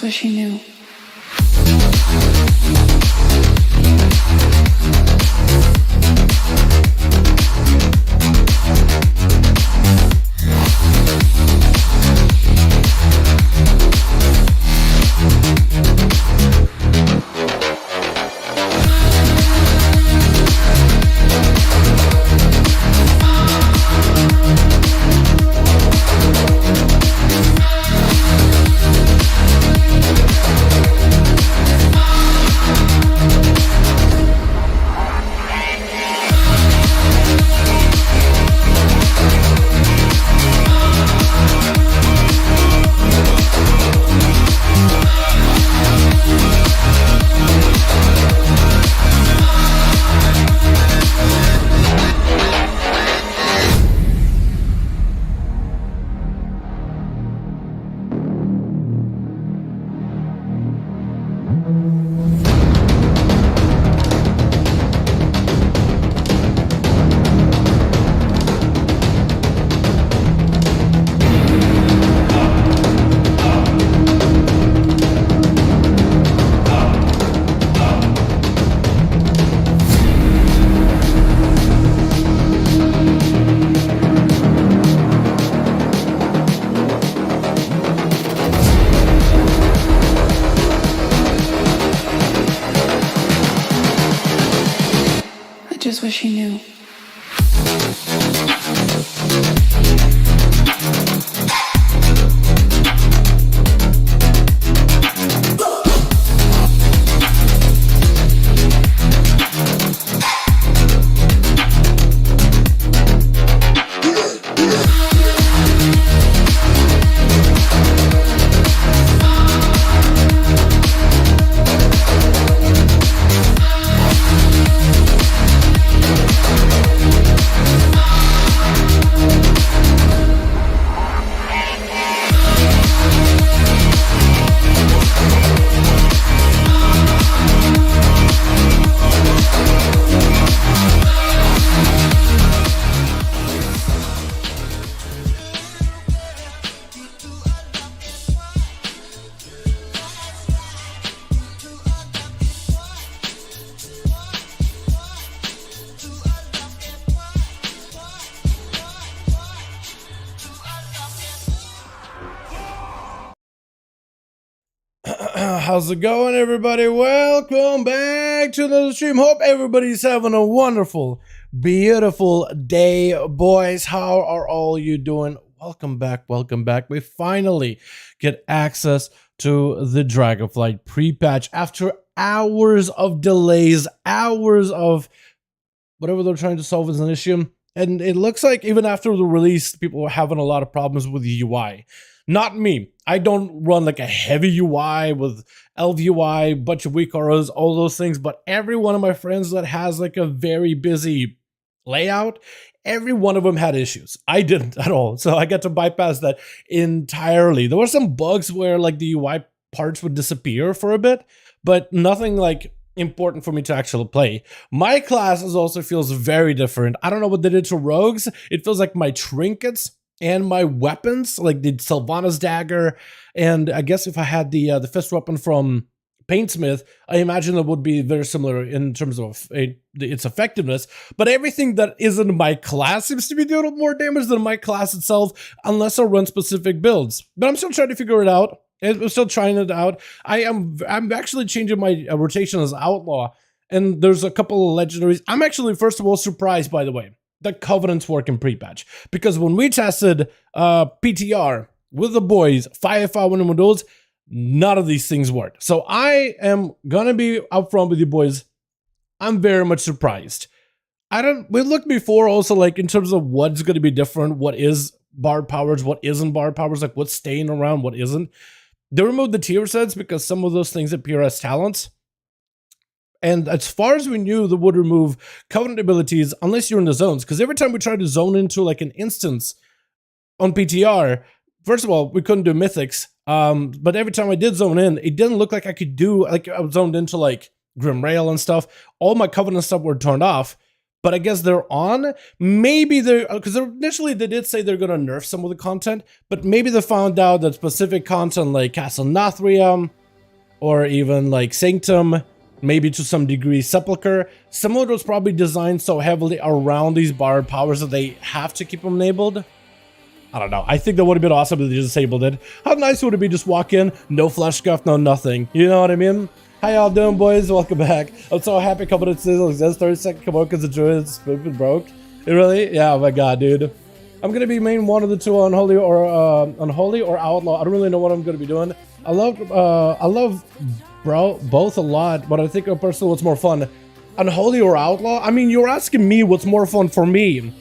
just wish he knew. Just wish he knew. How's it going, everybody? Welcome back to another stream. Hope everybody's having a wonderful, beautiful day, boys. How are all you doing? Welcome back, welcome back. We finally get access to the Dragonflight pre-patch after hours of delays, hours of whatever they're trying to solve as an issue. And it looks like even after the release, people were having a lot of problems with the UI. Not me. I don't run like a heavy UI with ELV UI, bunch of weak auras, all those things. But every one of my friends that has like a very busy layout, every one of them had issues. I didn't at all. So I got to bypass that entirely. There were some bugs where like the UI parts would disappear for a bit, but nothing like important for me to actually play. My classes also feels very different. I don't know what they did to rogues. It feels like my trinkets and my weapons, like the Sylvanas dagger, and I guess if I had the fist weapon from Paintsmith, I imagine it would be very similar in terms of its effectiveness. But everything that isn't my class seems to be doing more damage than my class itself, unless I run specific builds. But I'm still trying to figure it out. I'm still trying it out. I'm actually changing my rotation as outlaw, and there's a couple of legendaries. I'm actually, first of all, surprised, by the way, that Covenants work in pre-patch, because when we tested PTR with the boys, Firefly and Duels, none of these things worked. So I am gonna be upfront with you boys. I'm very much surprised. We looked before also, like in terms of what's gonna be different, what is barred powers, what isn't barred powers, like what's staying around, what isn't. They removed the tier sets because some of those things appear as talents. And as far as we knew, they would remove Covenant abilities unless you're in the zones. Because every time we tried to zone into like an instance on PTR, first of all, we couldn't do Mythics. But every time I did zone in, it didn't look like I could do, like I was zoned into like Grim Rail and stuff. All my Covenant stuff were turned off. but I guess they're on. Maybe they're, because initially they did say they're gonna nerf some of the content, but maybe they found out that specific content like Castle Nathrium or even like Sanctum, maybe to some degree Sepulchre, some of those probably designed so heavily around these borrowed powers that they have to keep them enabled. I don't know. I think that would have been awesome if they just disabled it. How nice would it be just walk in, no flash scuff, no nothing. You know what I mean? How y'all doing, boys? Welcome back. I'm so happy coming to Sizzle exists. 30-second come out because the druid's spooked broke. It really? Yeah, oh my god, dude. I'm gonna be main one of the two, unholy or outlaw. I don't really know what I'm gonna be doing. I love both a lot, but I think personally what's more fun, unholy or outlaw. I mean, you're asking me what's more fun for me,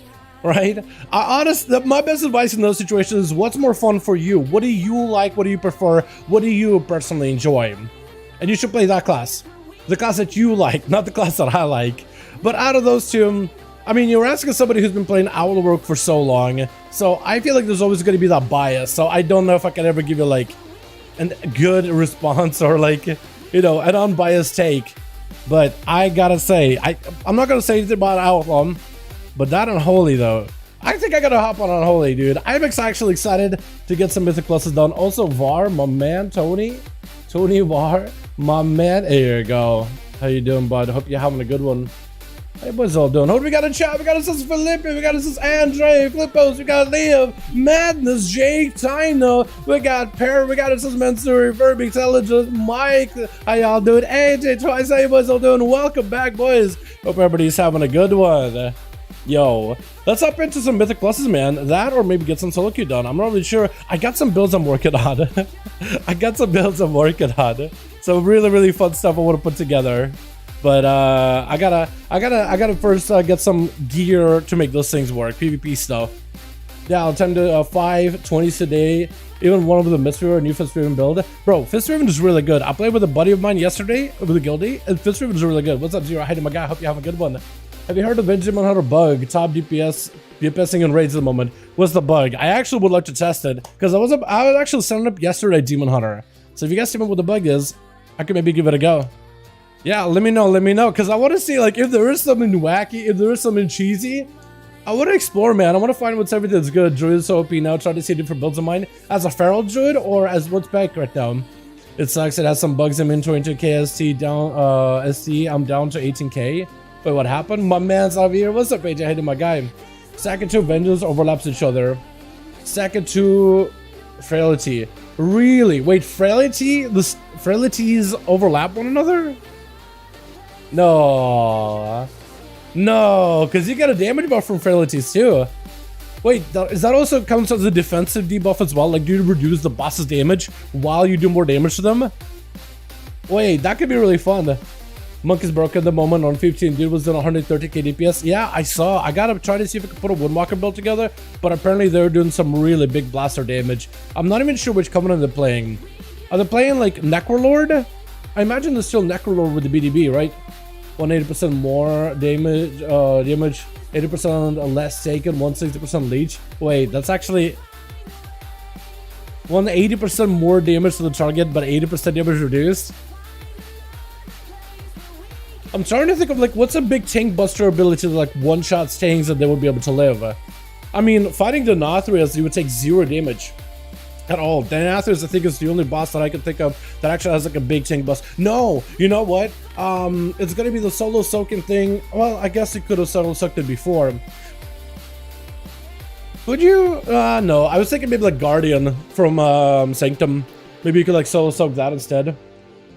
right? My best advice in those situations is what's more fun for you. What do you like? What do you prefer? What do you personally enjoy? And you should play that class. The class that you like, not the class that I like. But out of those two, I mean, you're asking somebody who's been playing Outlook for so long, so I feel like there's always going to be that bias. So I don't know if I can ever give you like a good response or like, you know, an unbiased take. But I gotta say, I'm not gonna say anything about Outlaw, but that Unholy though, I think I gotta hop on Unholy, dude. I'm actually excited to get some Mythic pluses done. Also, Var, my man, Tony Var, my man. Here you go. How you doing, bud? Hope you're having a good one. Hey, what's all doing? What do we got in chat? We got us this Felipe, we got us this Andre, Flippos, we got Liam, Madness, Jake, Tino, we got Pear, we got us this Mansuri, Verb, Intelligence, Mike. How y'all doing? AJ Twice, how you boys all doing? Welcome back, boys. Hope everybody's having a good one. Yo, let's hop into some Mythic pluses, man. That or maybe get some solo queue done. I'm not really sure. I got some builds I'm working on. Some really fun stuff I want to put together. But I gotta first get some gear to make those things work. PvP stuff. Yeah, I'll tend to 5 20s today. Even one of the Mistweaver, new Fistweaver build. Bro, Fistweaver is really good. I played with a buddy of mine yesterday with a guildie, and Fistweaver is really good. What's up, Zero? Hi to my guy. Hope you have a good one. Have you heard of Benjamin Hunter bug? Top DPSing in raids at the moment. What's the bug? I actually would like to test it because I was actually setting up yesterday Demon Hunter. So if you guys tell me what the bug is, I could maybe give it a go. Yeah, let me know, because I want to see, like, if there is something wacky, if there is something cheesy, I want to explore, man. I want to find what's everything that's good. Druid is so OP now, try to see different builds of mine. As a feral druid, or as what's back right now? It sucks, it has some bugs in inventory into KST down, ST, I'm down to 18k. Wait, what happened? My man's out here. What's up, AJ? Hey to my guy. Second to Vengeance overlaps each other. Second to Frailty. Really? Wait, Frailty? The Frailties overlap one another? No, because you get a damage buff from Frailties too. Wait, is that also counts as a defensive debuff as well? Like, do you reduce the boss's damage while you do more damage to them? Wait, that could be really fun. Monk is broken at the moment on 15. Dude was doing 130k DPS. Yeah, I saw. I gotta try to see if I can put a Windwalker build together, but apparently they're doing some really big blaster damage. I'm not even sure which covenant they're playing. Are they playing like Necrolord? I imagine they're still Necrolord with the BDB, right? 180% more damage, 80% less taken, 160% leech. Wait, that's actually 180% more damage to the target, but 80% damage reduced. I'm trying to think of like what's a big tank buster ability to like one-shot tanks that they would be able to live. I mean, fighting the Nathrius, you would take 0 damage. At all. Danathris, I think, is the only boss that I can think of that actually has like a big tank boss. No, you know what? It's gonna be the solo soaking thing. Well, I guess it could have solo soaked it before. Would you? No, I was thinking maybe like Guardian from Sanctum. Maybe you could like solo soak that instead.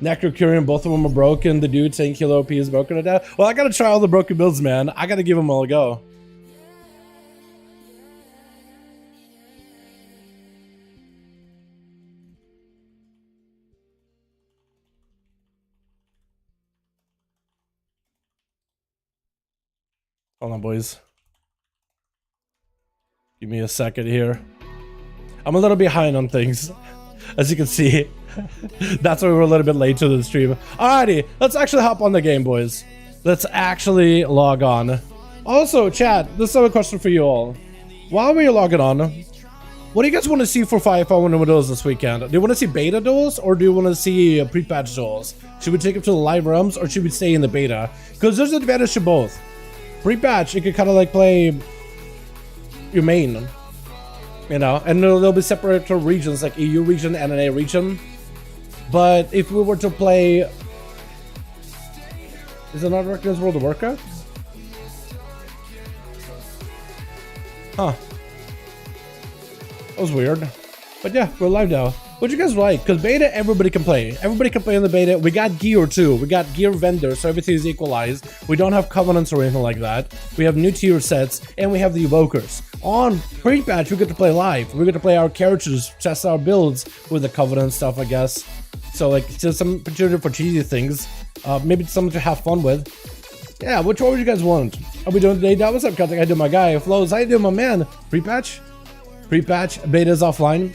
Necrocurian, both of them are broken. The dude saying Kilo OP is broken at that. Well, I gotta try all the broken builds, man. I gotta give them all a go. Hold on, boys. Give me a second here. I'm a little behind on things, as you can see. That's why we're a little bit late to the stream. Alrighty, let's actually hop on the game, boys. Let's actually log on. Also, chat, this is a question for you all. While we're logging on, what do you guys want to see for 5.1 duels this weekend? Do you want to see beta duels, or do you want to see pre-patch duels? Should we take them to the live realms, or should we stay in the beta? Because there's an advantage to both. Pre-patch, you could kind of like play your main, you know, and they'll be separate to regions like EU region, NA region. But if we were to play, is it not recognized World of Warcraft? Huh. That was weird. But yeah, we're live now. What you guys like? Because beta, everybody can play. Everybody can play in the beta. We got gear too. We got gear vendors, so everything is equalized. We don't have covenants or anything like that. We have new tier sets, and we have the evokers. On pre-patch, we get to play live. We get to play our characters, test our builds with the covenant stuff, I guess. So like, just some opportunity for cheesy things. Maybe something to have fun with. Yeah, which one would you guys want? Are we doing today? What's up, Celtic? I do my guy. Flows, I do my man. Pre-patch? Pre-patch. Beta is offline.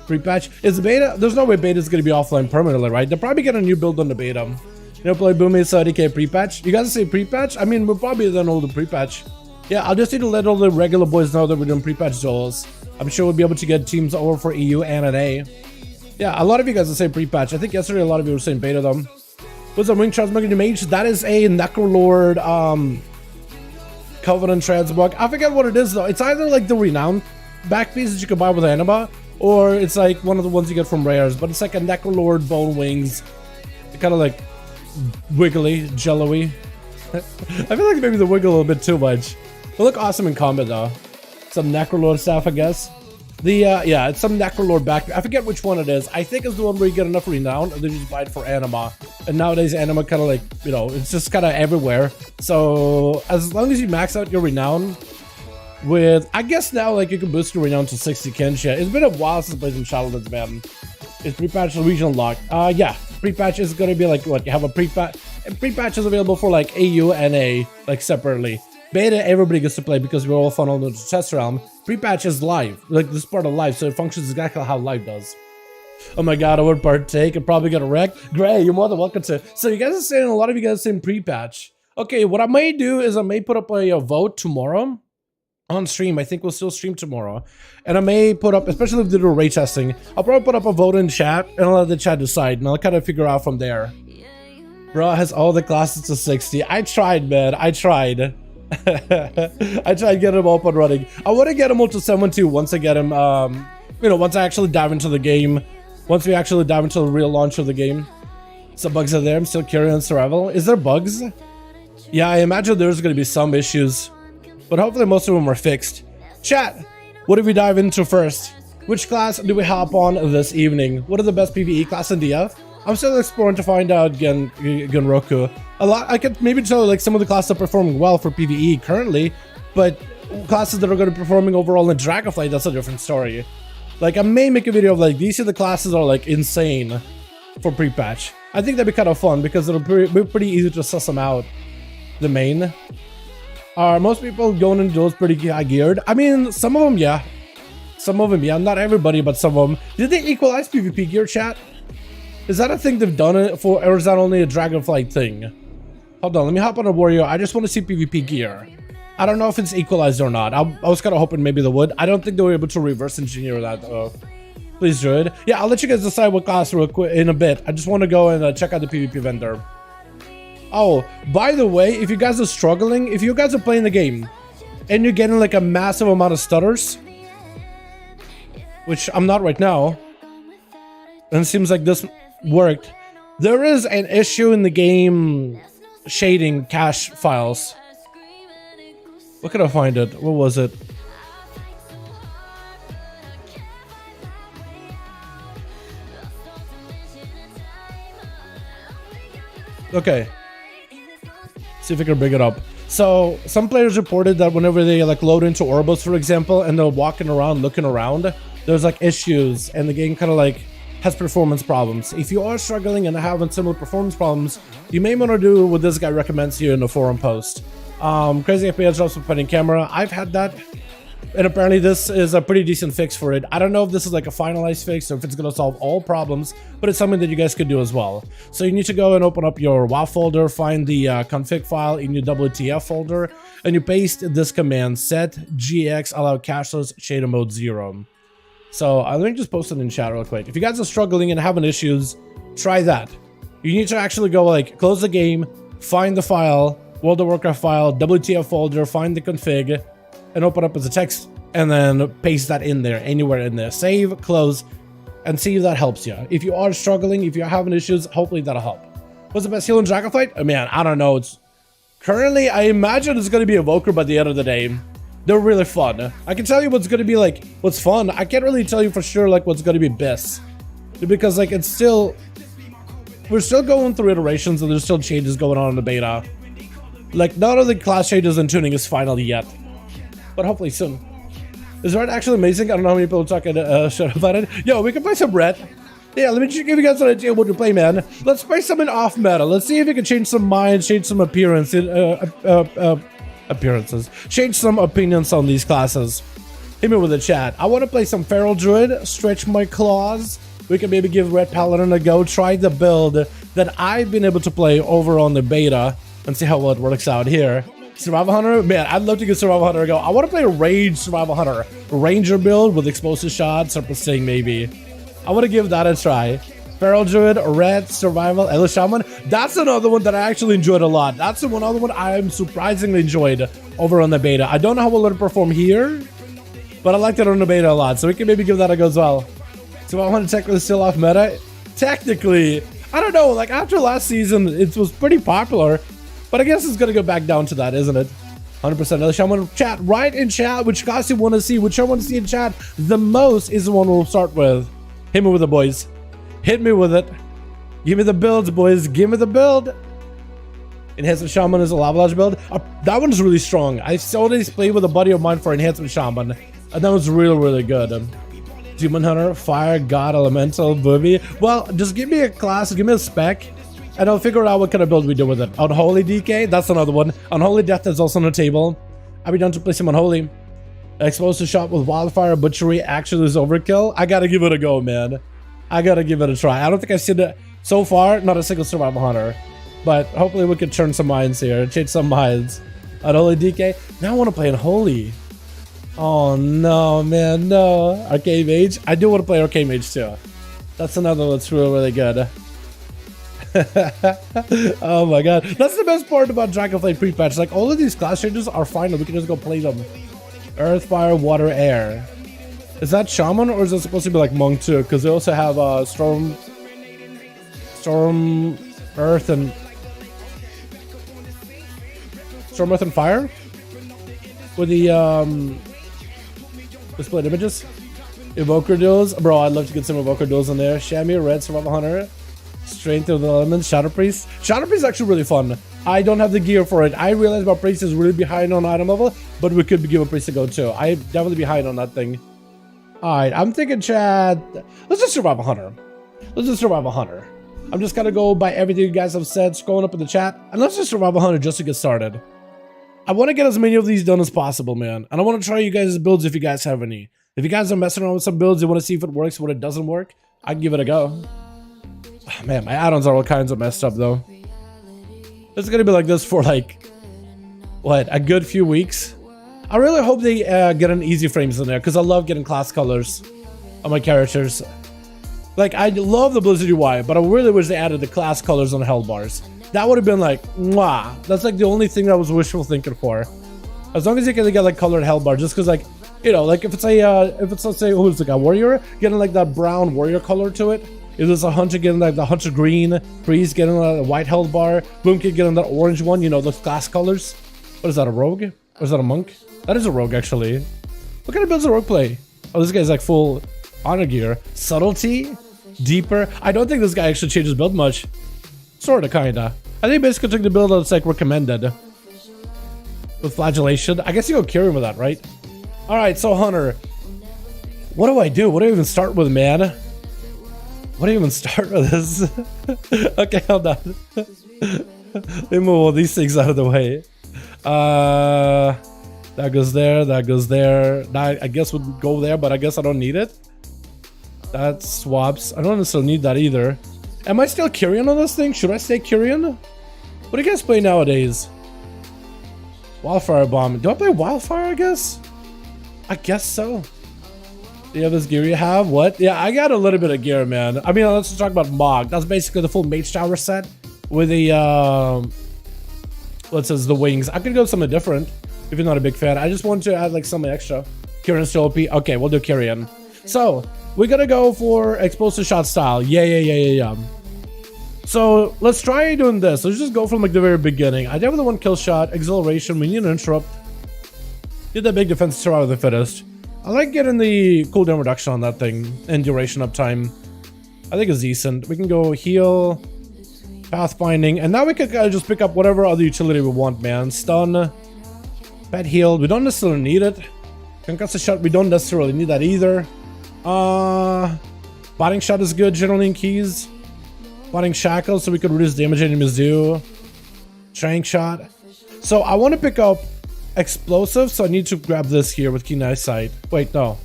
Pre-patch. Is the beta? There's no way beta is going to be offline permanently, right? They'll probably get a new build on the beta. You know, play Boomy 30k pre-patch. You guys say pre-patch? I mean, we're probably done all the pre-patch. Yeah, I'll just need to let all the regular boys know that we're doing pre-patch duels. I'm sure we'll be able to get teams over for EU and NA. Yeah, a lot of you guys will say pre-patch. I think yesterday a lot of you were saying beta though. What's up, Ring Charles Mega Mage? That is a Necrolord Covenant Transmog. I forget what it is though. It's either like the Renowned back piece that you can buy with Anima, or it's like one of the ones you get from rares, but it's like a Necrolord Bone Wings. They're kind of like wiggly, jello-y. I feel like maybe they wiggle a little bit too much. They look awesome in combat though. Some Necrolord stuff, I guess. The yeah, it's some Necrolord back. I forget which one it is. I think it's the one where you get enough renown and then you just buy it for Anima. And nowadays Anima kind of like, you know, it's just kind of everywhere. So as long as you max out your renown with, I guess now like you can boost your renown to 60 Kensha. It's been a while since I played some Shadowlands, man. Is pre-patch regional lock? Yeah, pre-patch is gonna be like what you have a pre-patch, and pre-patch is available for like AU and NA like separately. Beta, everybody gets to play because we're all funneled into test realm. Pre-patch is live, like this part of live, so it functions exactly how live does. Oh my god, I would partake and probably get a wreck. Gray, you're more than welcome to. So you guys are saying, a lot of you guys are saying pre-patch. Okay, what I may do is I may put up a vote tomorrow on stream. I think we'll still stream tomorrow. And I may put up, especially if they do ray testing, I'll probably put up a vote in chat and I'll let the chat decide and I'll kind of figure out from there. Bro has all the classes to 60. I tried, man. I tried. I tried to get him up and running. I want to get him up to 7-2 once I get him, you know, once I actually dive into the game. Once we actually dive into the real launch of the game. Some bugs are there. I'm still curious on survival. Is there bugs? Yeah, I imagine there's going to be some issues. But hopefully most of them are fixed. Chat, what do we dive into first? Which class do we hop on this evening? What are the best PvE class in DF? I'm still exploring to find out Genroku. A lot, I could maybe tell like some of the classes are performing well for PvE currently, but classes that are going to be performing overall in Dragonflight, that's a different story. Like I may make a video of like, these are the classes that are like insane for pre-patch. I think that'd be kind of fun because it'll be pretty easy to suss them out. The main. Are most people going into those pretty high geared? I mean, some of them, yeah. Some of them, yeah. Not everybody, but some of them. Did they equalize PvP gear, chat? Is that a thing they've done it for, or is that only a Dragonflight thing? Hold on, let me hop on a warrior. I just want to see PvP gear. I don't know if it's equalized or not. I was kind of hoping maybe they would. I don't think they were able to reverse engineer that, though. Please, Druid. Yeah, I'll let you guys decide what class real quick in a bit. I just want to go and check out the PvP vendor. Oh, by the way, if you guys are struggling, if you guys are playing the game and you're getting like a massive amount of stutters, which I'm not right now, and it seems like this worked, there is an issue in the game shading cache files. Where could I find it? What was it? Okay. See if I can bring it up. So some players reported that whenever they like load into Orbos, for example, and they're walking around looking around, there's like issues and the game kind of like has performance problems. If you are struggling and having similar performance problems, you may want to do what this guy recommends here in the forum post. Crazy FPS drops with putting camera. I've had that, and apparently this is a pretty decent fix for it. I don't know if this is like a finalized fix or if it's going to solve all problems, but it's something that you guys could do as well. So you need to go and open up your WoW folder, find the config file in your WTF folder, and you paste this command: set gx allow cacherless shader mode 0. So let me just post it in chat real quick. If you guys are struggling and having issues, try that. You need to actually go like close the game, find the file, World of Warcraft file, WTF folder, find the config, and open up as a text, and then paste that in there, anywhere in there. Save, close, and see if that helps you. If you are struggling, if you're having issues, hopefully that'll help. What's the best heal in Dragonflight? Oh, man, I don't know. It's currently, I imagine it's going to be Evoker by the end of the day. They're really fun. I can tell you what's going to be like, what's fun. I can't really tell you for sure like what's going to be best. Because like it's still, we're still going through iterations and there's still changes going on in the beta. Like none of the class changes and tuning is final yet. But hopefully soon. Is Red actually amazing? I don't know how many people talking shit about it. Yo, we can play some Red. Yeah, let me just give you guys an idea what to play, man. Let's play something off meta. Let's see if we can change some minds, change some appearances, change some opinions on these classes. Hit me with a chat. I want to play some Feral Druid, stretch my claws. We can maybe give Red Paladin a go, try the build that I've been able to play over on the beta, and see how it works out here. Survival Hunter? Man, I'd love to give Survival Hunter a go. I want to play a Rage Survival Hunter. Ranger build with explosive shots, Serpent Sting maybe. I want to give that a try. Feral Druid, Red, Survival, Elite Shaman. That's another one that I actually enjoyed a lot. That's another one I'm surprisingly enjoyed over on the beta. I don't know how we'll let it perform here, but I liked it on the beta a lot, so we can maybe give that a go as well. So I want to technically still off meta. Technically, I don't know, like after last season, it was pretty popular, but I guess it's going to go back down to that, isn't it? 100%. Elite Shaman, chat, write in chat which class you want to see. Which I want to see in chat the most is the one we'll start with. Hit me with it, boys. Hit me with it. Give me the builds, boys. Give me the build. Enhancement Shaman is a Lavalage build. That one's really strong. I saw this play with a buddy of mine for Enhancement Shaman, and that was really, really good. Demon Hunter, Fire, God, Elemental, Booby. Well, just give me a class, give me a spec, and I'll figure out what kind of build we do with it. Unholy DK, that's another one. Unholy Death is also on the table. I'll be done to play some Unholy. Explosive Shot with Wildfire, Butchery actually is overkill. I gotta give it a go, man. I gotta give it a try. I don't think I've seen it so far, not a single Survival Hunter. But hopefully we can turn some minds here, change some minds. Unholy DK. Now I want to play Unholy. Oh no, man, no. Arcane Mage. I do want to play Arcane Mage too. That's another one that's really, really good. Oh my god. That's the best part about Dragonflight pre-patch. Like all of these class changes are final. We can just go play them. Earth, Fire, Water, Air. Is that Shaman or is it supposed to be like Monk too? Because they also have Storm, Earth, and Fire with the split images. Evoker duels, bro. I'd love to get some Evoker duels in there. Shamir, Red, Survival Hunter, Strength of the Elements, Shadow Priest. Shadow Priest is actually really fun. I don't have the gear for it. I realize my Priest is really behind on item level, but we could give a Priest a go too. I'm definitely behind on that thing. Alright, I'm thinking, Chad, let's just Survival Hunter. Let's just Survival Hunter. I'm just gonna go by everything you guys have said, scrolling up in the chat, and let's just Survival Hunter just to get started. I want to get as many of these done as possible, man. And I want to try you guys' builds if you guys have any. If you guys are messing around with some builds, you want to see if it works, what it doesn't work, I can give it a go. Oh, man, my add-ons are all kinds of messed up, though. It's gonna be like this for, like, what, a good few weeks? I really hope they get an easy frames in there, because I love getting class colors on my characters. Like, I love the Blizzard UI, but I really wish they added the class colors on the hell bars. That would have been like, mwah. That's like the only thing I was wishful thinking for. As long as you can get like colored hell bar, just because like, you know, like if it's a, let's say, who's like a warrior, getting like that brown warrior color to it. If there's a hunter getting like the hunter green, priest getting a white hell bar, boomkid getting that orange one, you know, those class colors. What is that, a rogue? Or is that a monk? That is a rogue, actually. What kind of builds a rogue play? Oh, this guy's like full honor gear. Subtlety? Deeper? I don't think this guy actually changes build much. Sorta, kinda. I think basically took the build that's like recommended. With flagellation. I guess you go Kyrian with that, right? Alright, so Hunter. What do I do? What do I even start with, man? What do I even start with this? Okay, hold on. Let me move all these things out of the way. That goes there, that goes there. That I guess would go there, but I guess I don't need it. That swaps. I don't necessarily need that either. Am I still Kyrian on this thing? Should I stay Kyrian? What do you guys play nowadays? Wildfire Bomb. Do I play Wildfire, I guess? I guess so. Do you have this gear you have? What? Yeah, I got a little bit of gear, man. I mean, let's just talk about Mog. That's basically the full Mage Tower set with the what says the wings. I could go something different if you're not a big fan. I just want to add like something extra. Kieran's still OP. Okay, we'll do Kieran. So we're gonna go for explosive shot style. Yeah. So let's try doing this. Let's just go from like the very beginning. I definitely want kill shot, acceleration. We need an interrupt. Get that big defense survival of the fittest. I like getting the cooldown reduction on that thing and duration uptime. I think it's decent. We can go heal, pathfinding, and now we can just pick up whatever other utility we want, man. Stun, pet heal. We don't necessarily need it. Concussive shot. We don't necessarily need that either. Botting shot is good generally in keys. Botting shackle so we could reduce damage enemies do. Trank shot. So I want to pick up explosive, so I need to grab this here with keen eyesight. Wait, no.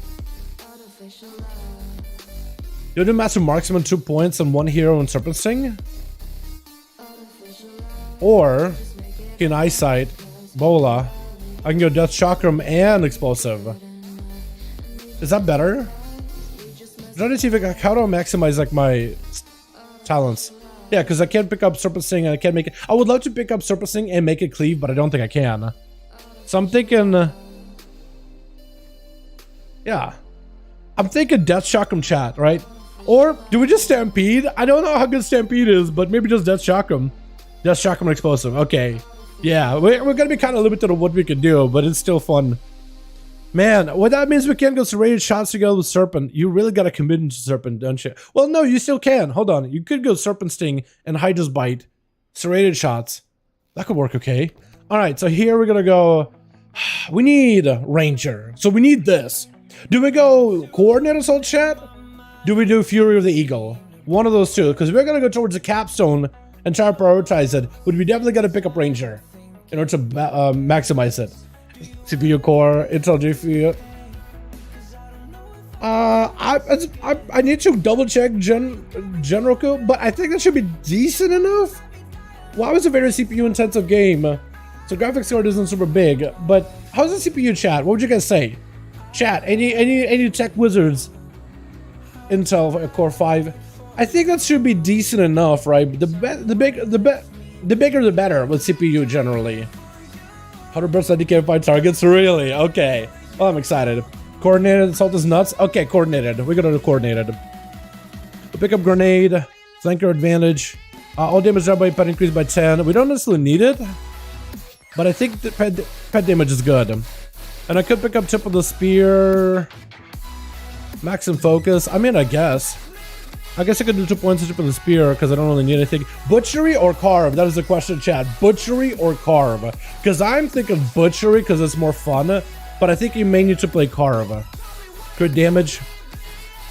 You do massive marksman 2 points and 1 hero and serpent sting, or keen eyesight, bola. I can go death chakram and explosive. Is that better? I'm trying to see if how do I maximize like my talents. Yeah, because I can't pick up serpent sting and I can't make it. I would love to pick up serpent sting and make it cleave, but I don't think I can. So I'm thinking, yeah, I'm thinking Death Chakram chat, right? Or do we just Stampede? I don't know how good Stampede is, but maybe just Death Chakram. Death Chakram explosive. Okay, yeah, we're gonna be kind of limited on what we can do, but it's still fun. Man, what that means we can't go serrated shots together with Serpent. You really gotta commit into Serpent, don't you? Well, no, you still can. Hold on, you could go Serpent Sting and Hydra's Bite, serrated shots. That could work okay. All right, so here we're gonna go. We need Ranger, so we need this. Do we go Coordinate Assault chat? Do we do Fury of the Eagle? One of those two, because we're gonna go towards the capstone and try to prioritize it. But we definitely gotta pick up Ranger in order to maximize it. CPU core, Intel GPU. I need to double check general code, but I think that should be decent enough. WoW is a very CPU intensive game. So graphics card isn't super big, but how's the CPU chat? What would you guys say? Chat, any tech wizards? Intel Core 5. I think that should be decent enough, right? The bigger the better with CPU generally. 100% DK5 targets, really? Okay. Well, I'm excited. Coordinated assault is nuts. Okay, coordinated. We're gonna do coordinated. We'll pick up grenade, flanker advantage. All damage done by pet increased by 10. We don't necessarily need it, but I think the pet damage is good. And I could pick up tip of the spear, max and focus. I mean, I guess I could do 2 points of tip of the spear because I don't really need anything. Butchery or carve? That is the question, chat. Butchery or carve? Because I'm thinking butchery because it's more fun, but I think you may need to play carve. Crit damage.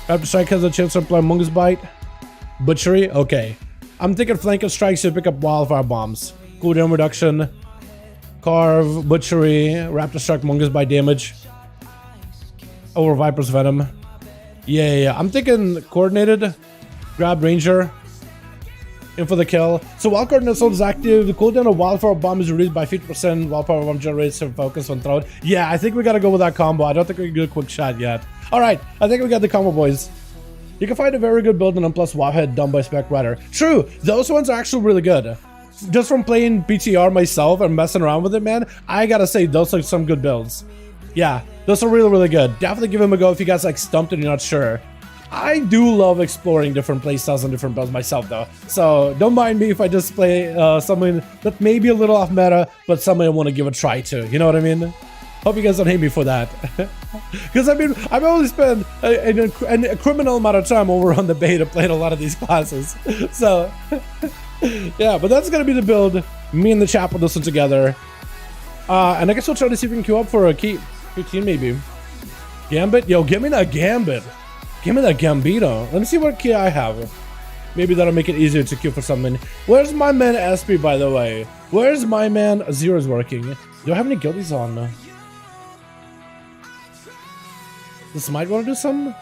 After strike has a chance to apply Mungus Bite. Butchery? Okay. I'm thinking flanker strikes to pick up wildfire bombs. Cooldown reduction. Carve, butchery, raptor strike, Mungus Bite damage. Over Viper's venom. Yeah. I'm thinking coordinated. Grab Ranger. In for the kill. So while coordinate assault is active, the cooldown of wildfire bomb is reduced by 50%. Wildfire bomb generates some focus on throat. Yeah, I think we gotta go with that combo. I don't think we can do a quick shot yet. Alright, I think we got the combo, boys. You can find a very good build on plus Wowhead done by Spec Rider. True, those ones are actually really good. Just from playing BTR myself and messing around with it, man, I gotta say those are some good builds. Yeah, those are really good. Definitely give them a go if you guys like stumped and you're not sure. I do love exploring different playstyles and different builds myself though, so don't mind me if I just play something that may be a little off meta, but something I want to give a try to, you know what I mean? Hope you guys don't hate me for that. Because I mean, I've only spent a criminal amount of time over on the beta playing a lot of these classes. So, yeah, but that's going to be the build. Me and the chat will listen together. And I guess we'll try to see if we can queue up for a key 15 maybe. Gambit? Yo, give me that Gambit. Give me that Gambito. Let me see what key I have. Maybe that'll make it easier to queue for something. Where's my man SP, by the way? Where's my man Zero's working? Do I have any guildies on? Does Might want to do some?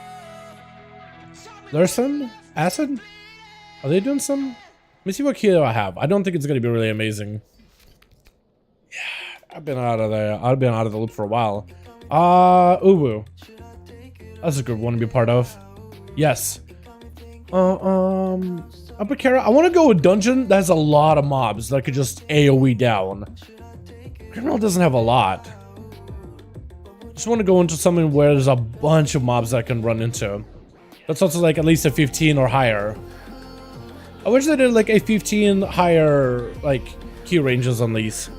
Larson? Acid? Are they doing some? Let me see what key I have. I don't think it's going to be really amazing. Yeah, I've been out of there. I've been out of the loop for a while. Uwu. That's a good one to be part of. Yes. Upper Kara, I want to go with dungeon that has a lot of mobs that could just AoE down. Criminal doesn't have a lot. Just want to go into something where there's a bunch of mobs that I can run into. That's also like at least a 15 or higher. I wish they did like a 15 higher like key ranges on these.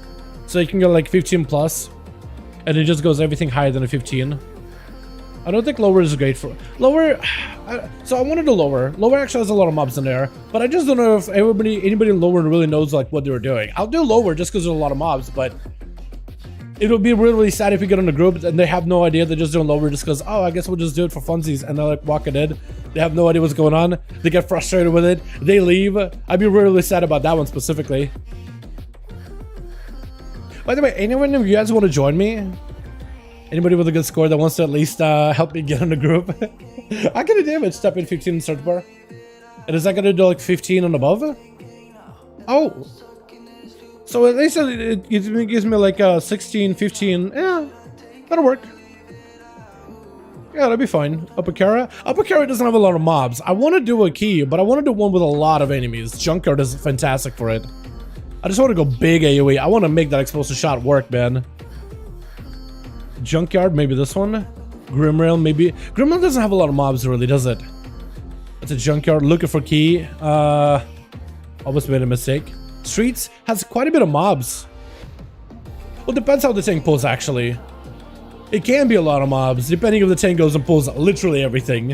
So you can go like 15 plus. And it just goes everything higher than a 15. I don't think lower is great for... Lower... so I want to do lower. Lower actually has a lot of mobs in there. But I just don't know if anybody in lower really knows like what they were doing. I'll do lower just because there's a lot of mobs, but... It would be really, really sad if we get on a group and they have no idea. They're just doing lower just because, oh, I guess we'll just do it for funsies. And they're like walking in. They have no idea what's going on. They get frustrated with it. They leave. I'd be really, really sad about that one specifically. By the way, anyone of you guys want to join me? Anybody with a good score that wants to at least help me get on the group? I can do damage. Step in 15 in search bar. And is that going to do like 15 and above? Oh. So at least it gives me like 16, 15. Yeah, that'll work. Yeah, that'll be fine. Upper Kara. Upper Kara doesn't have a lot of mobs. I want to do a key, but I want to do one with a lot of enemies. Junkyard is fantastic for it. I just want to go big AoE. I want to make that explosive shot work, man. Junkyard, maybe this one. Grimrail, maybe. Grimrail doesn't have a lot of mobs, really, does it? It's a junkyard looking for key. Almost made a mistake. Streets has quite a bit of mobs. Well, depends how the tank pulls, actually. It can be a lot of mobs, depending if the tank goes and pulls literally everything.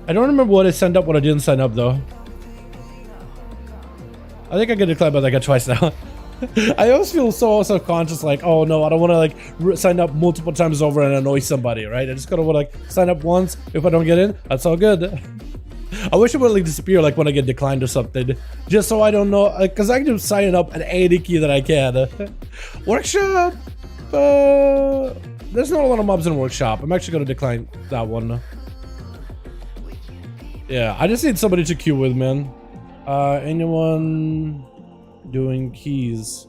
I don't remember what I signed up, what I didn't sign up, though. I think I get declared by that guy twice now. I always feel so self-conscious, like, oh no, I don't want to like sign up multiple times over and annoy somebody, right? I just gotta want to like sign up once. If I don't get in, that's all good. I wish it would like disappear like when I get declined or something, just so I don't know, because I can just sign up at any key that I can. Workshop, there's not a lot of mobs in workshop. I'm actually gonna decline that one. Yeah, I just need somebody to queue with, man. Anyone doing keys?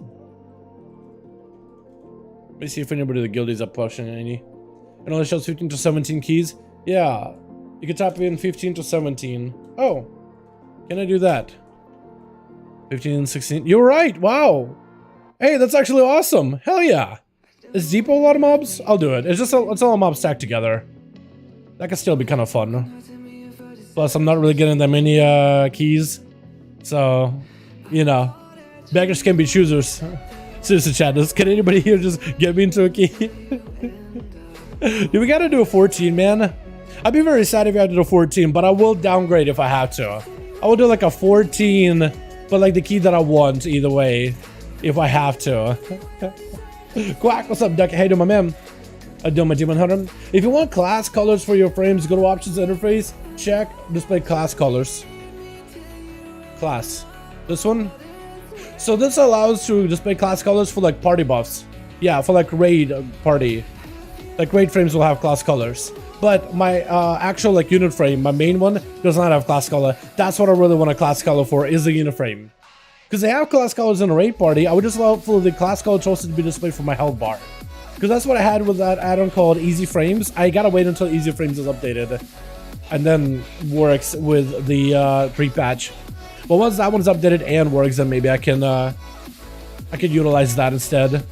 Let me see if anybody in the guildies are pushing any. It only shows 15 to 17 keys. Yeah. You can type in 15 to 17. Oh, can I do that? 15, 16. You're right. Wow. Hey, that's actually awesome. Hell yeah. Is Depot a lot of mobs? I'll do it. It's all mobs stacked together. That could still be kind of fun. Plus, I'm not really getting that many keys. So, you know, beggars can be choosers. Seriously, chat, can anybody here just get me into a key? Dude, we gotta do a 14, man. I'd be very sad if I had to do a 14, but I will downgrade if I have to. I will do like a 14, but like the key that I want either way, if I have to. Quack, what's up, Duck? Hey, do my man. I do my Demon Hunter. If you want class colors for your frames, go to options interface, check display class colors. Class. This one. So this allows to display class colors for like party buffs. Yeah, for like raid party. Like raid frames will have class colors. But my actual like unit frame, my main one, does not have class color. That's what I really want a class color for, is the unit frame. Because they have class colors in a raid party, I would just allow for the class color choices to be displayed for my health bar. Because that's what I had with that add-on called Easy Frames. I gotta wait until Easy Frames is updated. And then works with the pre-patch. But once that one's updated and works, then maybe I can utilize that instead.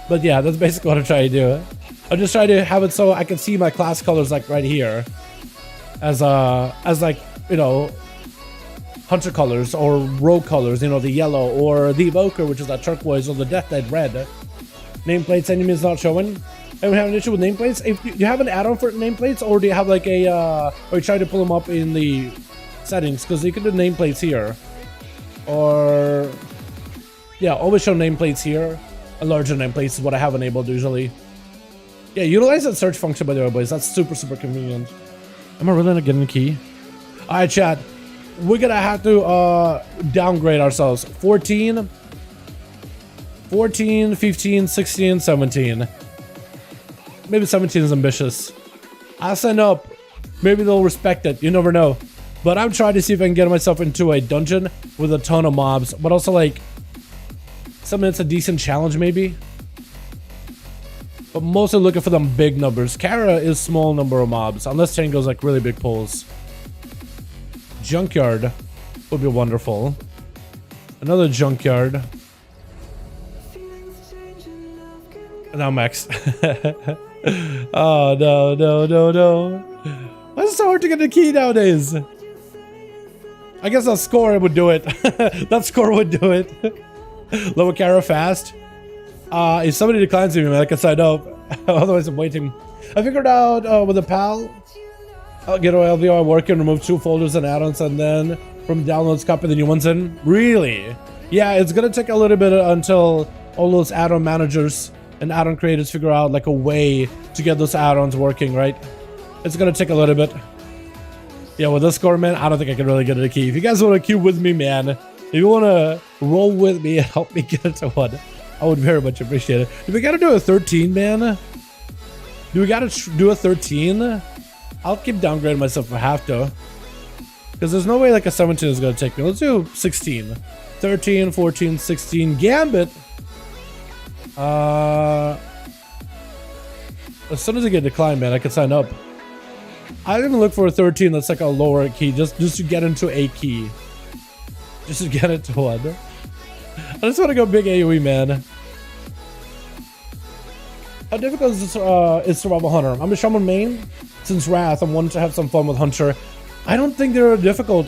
But yeah, that's basically what I'm trying to do. I'm just trying to have it so I can see my class colors like right here, as like, you know, hunter colors or rogue colors, you know, the yellow or the evoker, which is that turquoise, or the death knight red. Nameplates enemies not showing. Anyone have an issue with nameplates? If you have an add-on for nameplates, or do you have like a or you try to pull them up in the settings? Because you can do nameplates here, or yeah, always show nameplates here. A larger nameplates is what I have enabled usually. Yeah, utilize that search function, by the way, boys. That's super, super convenient. Am I really not getting a key? Alright, chat. We're gonna have to downgrade ourselves. 14, 15, 16, 17. Maybe 17 is ambitious. I'll sign up. Maybe they'll respect it. You never know. But I'm trying to see if I can get myself into a dungeon with a ton of mobs. But also, like, something that's a decent challenge, maybe. But mostly looking for them big numbers. Kara is small number of mobs, unless Chain goes like really big pulls. Junkyard would be wonderful. Another junkyard. And now Max. Oh, no, no, no, no. Why is it so hard to get a key nowadays? I guess that score would do it. That score would do it. Lower Kara fast. If somebody declines me, man, I can sign up. Otherwise, I'm waiting. I figured out with a pal, I'll get LVR working, remove 2 folders and add-ons, and then from downloads, copy the new ones in. Really? Yeah, it's gonna take a little bit until all those add-on managers and add-on creators figure out like a way to get those add-ons working, right? It's gonna take a little bit. Yeah, with this score, man, I don't think I can really get a key. If you guys want to queue with me, man, if you want to roll with me and help me get into one, I would very much appreciate it. Do we gotta do a 13, man? Do we gotta do a 13? I'll keep downgrading myself if I have to. Because there's no way like a 17 is gonna take me. Let's do 16. 13, 14, 16. Gambit! As soon as I get declined, man, I can sign up. I didn't look for a 13 that's like a lower key, just to get into a key. Just to get into one. I just want to go big AoE, man. How difficult is Survival Hunter? I'm a Shaman main. Since Wrath, I'm wanting to have some fun with Hunter. I don't think they're difficult.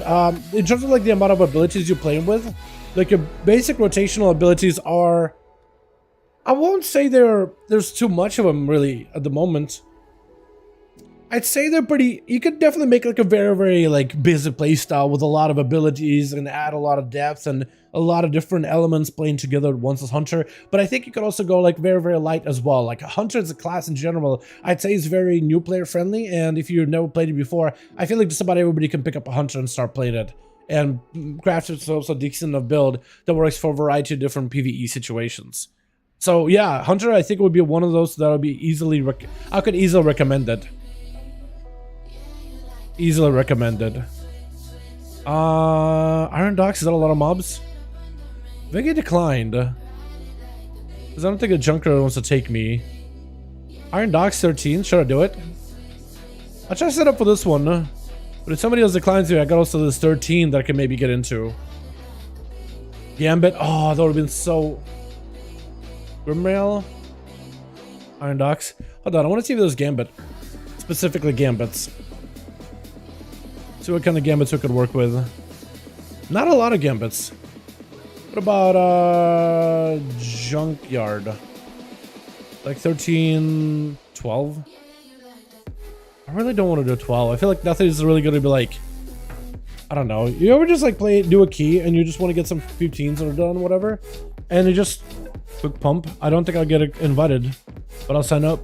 In terms of like the amount of abilities you're playing with, like your basic rotational abilities are... I won't say there's too much of them really at the moment. I'd say they're pretty... You could definitely make like a very, very like busy playstyle with a lot of abilities and add a lot of depth and a lot of different elements playing together at once as Hunter. But I think you could also go like very, very light as well. Like Hunter as a class in general, I'd say is very new player friendly. And if you've never played it before, I feel like just about everybody can pick up a Hunter and start playing it. And craft yourself a decent enough build that works for a variety of different PvE situations. So yeah, Hunter I think would be one of those that would be easily... I could easily recommend it. Easily recommended. Iron Docks, is that a lot of mobs? I think I declined. Because I don't think a junker wants to take me. Iron Docks 13, should I do it? I'll try to set up for this one. But if somebody else declines me, I got also this 13 that I can maybe get into. Gambit, oh, that would have been so... Grimrail? Iron Docks. Hold on, I want to see if there's Gambit. Specifically Gambits. See what kind of gambits we could work with. Not a lot of gambits. What about junkyard? Like 13, 12? I really don't want to do 12. I feel like nothing's really going to be like... I don't know. You ever just like do a key and you just want to get some 15s that are done, whatever? And you just... Quick pump. I don't think I'll get invited. But I'll sign up.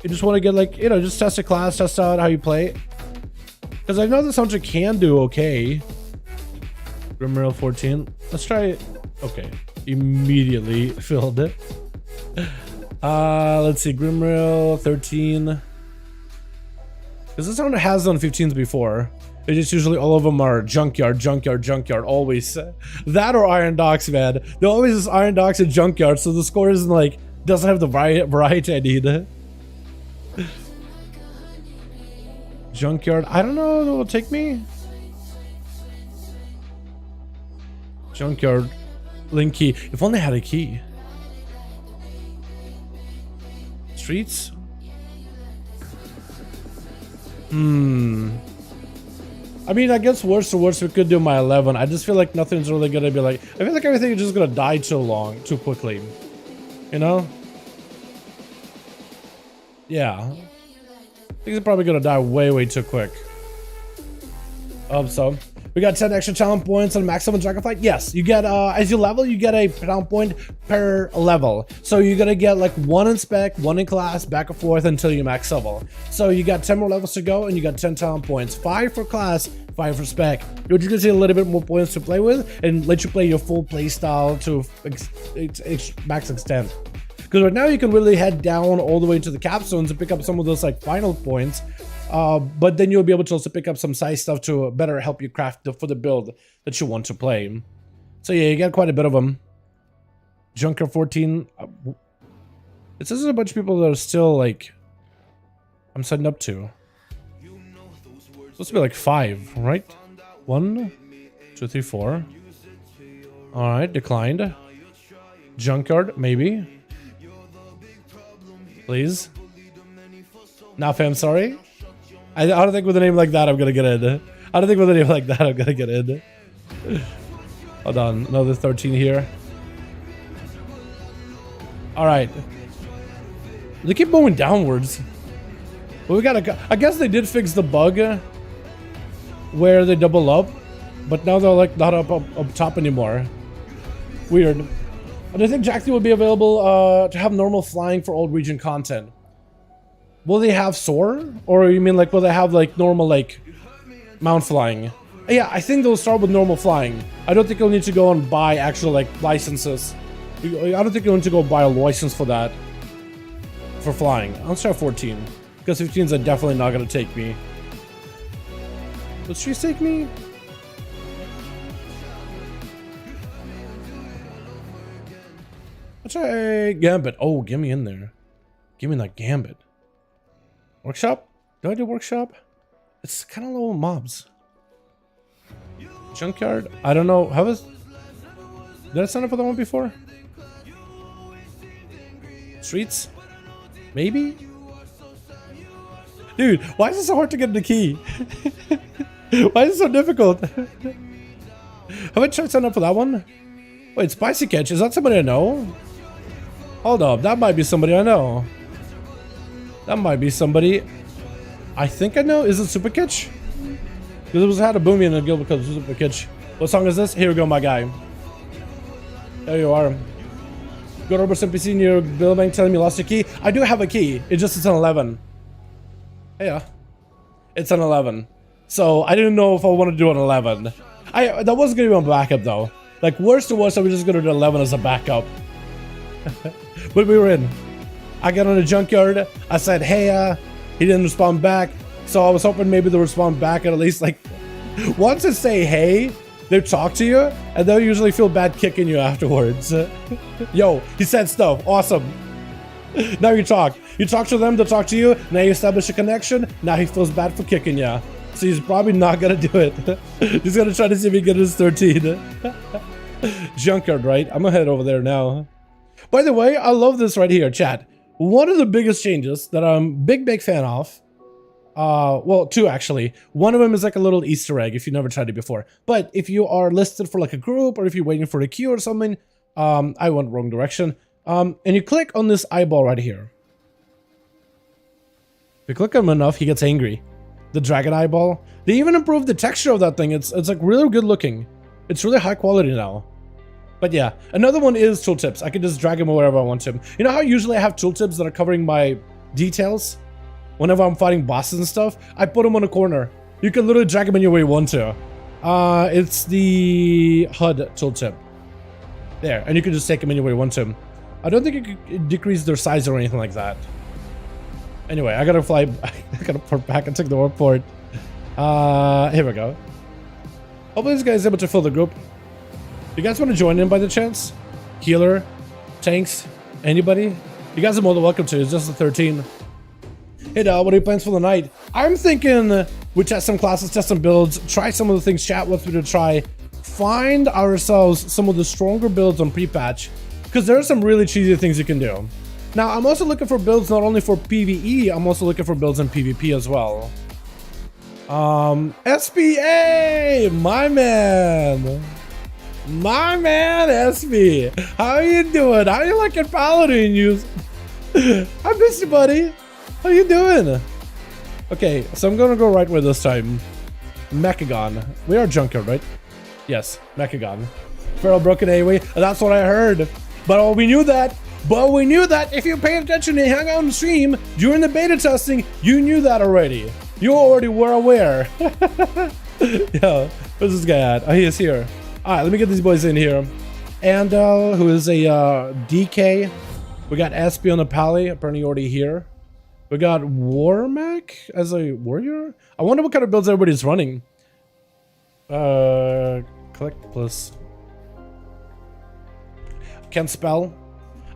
You just want to get like, you know, just test a class, test out how you play. Because I know this Hunter can do okay. Grimrail 14. Let's try it. Okay. Immediately filled it. Let's see. Grimrail 13. Because this Hunter has done 15s before. It's just usually all of them are junkyard, junkyard, junkyard. Always. That or Iron Docks, man. They're always just Iron Docks and junkyard. So the score isn't like, doesn't have the variety I need. Junkyard, I don't know if it will take me. Junkyard, link key. If only I had a key. Streets? I mean, I guess worse to worse, we could do my 11. I just feel like nothing's really gonna be like... I feel like everything is just gonna die too quickly. You know? Yeah. Things are probably gonna die way too quick. So we got 10 extra talent points on maximum Dragonflight. Yes, you get as you level, you get a talent point per level. So you're gonna get like 1 in spec, 1 in class, back and forth until you max level. So you got 10 more levels to go, and you got 10 talent points, 5 for class, 5 for spec. You're just gonna see a little bit more points to play with, and let you play your full play style to max extent. Because right now you can really head down all the way to the capstones and pick up some of those like final points. But then you'll be able to also pick up some side stuff to better help you craft for the build that you want to play. So yeah, you get quite a bit of them. Junker 14. It says there's a bunch of people that are still like... I'm setting up to. Supposed to be like 5, right? 1, 2, 3, 4. All right, declined. Junkyard, maybe. Please. Nah, fam, sorry. I don't think with a name like that I'm gonna get in. I don't think with a name like that I'm gonna get in. Hold on, another 13 here. All right. They keep moving downwards. But we gotta. I guess they did fix the bug where they double up, but now they're like not up top anymore. Weird. And I think Jack will be available to have normal flying for old region content. Will they have soar, or you mean like will they have like normal like mount flying? Yeah, I think they'll start with normal flying. I don't think you'll need to go and buy actual like licenses. I don't think you'll need to go buy a license for that. For flying. I'll start 14. Because 15s are definitely not gonna take me. Does she take me? Let's try Gambit. Oh, get me in there. Give me that Gambit. Workshop? Do I do workshop? It's kind of low mobs. Junkyard? I don't know. Did I sign up for that one before? Streets? Maybe? Dude, why is it so hard to get the key? Why is it so difficult? Have I tried signing up for that one? Wait, Spicy Catch, is that somebody I know? Hold up, that might be somebody I know. That might be somebody I think I know. Is it Super Catch? Because it was had a boomy in the guild because of Super Catch. What song is this? Here we go, my guy. There you are. Go to Robertson PC in your build bank telling me you lost your key. I do have a key. It's just it's an 11. Yeah. It's an 11. So I didn't know if I wanted to do an 11. That wasn't gonna be my backup though. Like worst to worst, I was just gonna do 11 as a backup. But we were in. I got on the junkyard. I said, hey, he didn't respond back. So I was hoping maybe they'll respond back at least like once they say hey, they talk to you, and they'll usually feel bad kicking you afterwards. Yo, he said stuff. Awesome. Now you talk. You talk to them, they'll talk to you. Now you establish a connection. Now he feels bad for kicking you. So he's probably not gonna do it. He's gonna try to see if he can get his 13. Junkyard, right? I'm gonna head over there now. By the way, I love this right here, chat. One of the biggest changes that I'm big fan of. Well, two actually. One of them is like a little Easter egg if you never tried it before. But if you are listed for like a group or if you're waiting for a queue or something, I went wrong direction. And you click on this eyeball right here. If you click on him enough, he gets angry. The dragon eyeball. They even improved the texture of that thing. It's like really good looking. It's really high quality now. But yeah, another one is tooltips. I can just drag him wherever I want him. You know how usually I have tooltips that are covering my details? Whenever I'm fighting bosses and stuff, I put them on a corner. You can literally drag them anywhere you want to. It's the HUD tooltip. There, and you can just take them anywhere you want to. I don't think you could decrease their size or anything like that. Anyway, I gotta fly. I gotta port back and take the warp port. Here we go. Hopefully this guy is able to fill the group. You guys want to join in by the chance? Healer, tanks, anybody? You guys are more than welcome to. It's just a 13. Hey, Dal, what are your plans for the night? I'm thinking we test some classes, test some builds, try some of the things chat wants me to try, find ourselves some of the stronger builds on pre-patch, because there are some really cheesy things you can do. Now, I'm also looking for builds not only for PvE, I'm also looking for builds in PvP as well. SPA, my man. My man, SB. How you doing? How you liking Paladin use? I miss you, buddy. How you doing? Okay, so I'm gonna go right way this time. Mechagon. We are Junker, right? Yes, Mechagon. Feral broken anyway. That's what I heard. But we knew that. But we knew that if you pay attention and hang out on the stream during the beta testing, you knew that already. You already were aware. Yeah, where's this guy at? Oh, he is here. All right, let me get these boys in here. Andal, who is a DK. We got SP on the Pally, apparently already here. We got Warmac as a warrior. I wonder what kind of builds everybody's running. Click plus. Can't spell.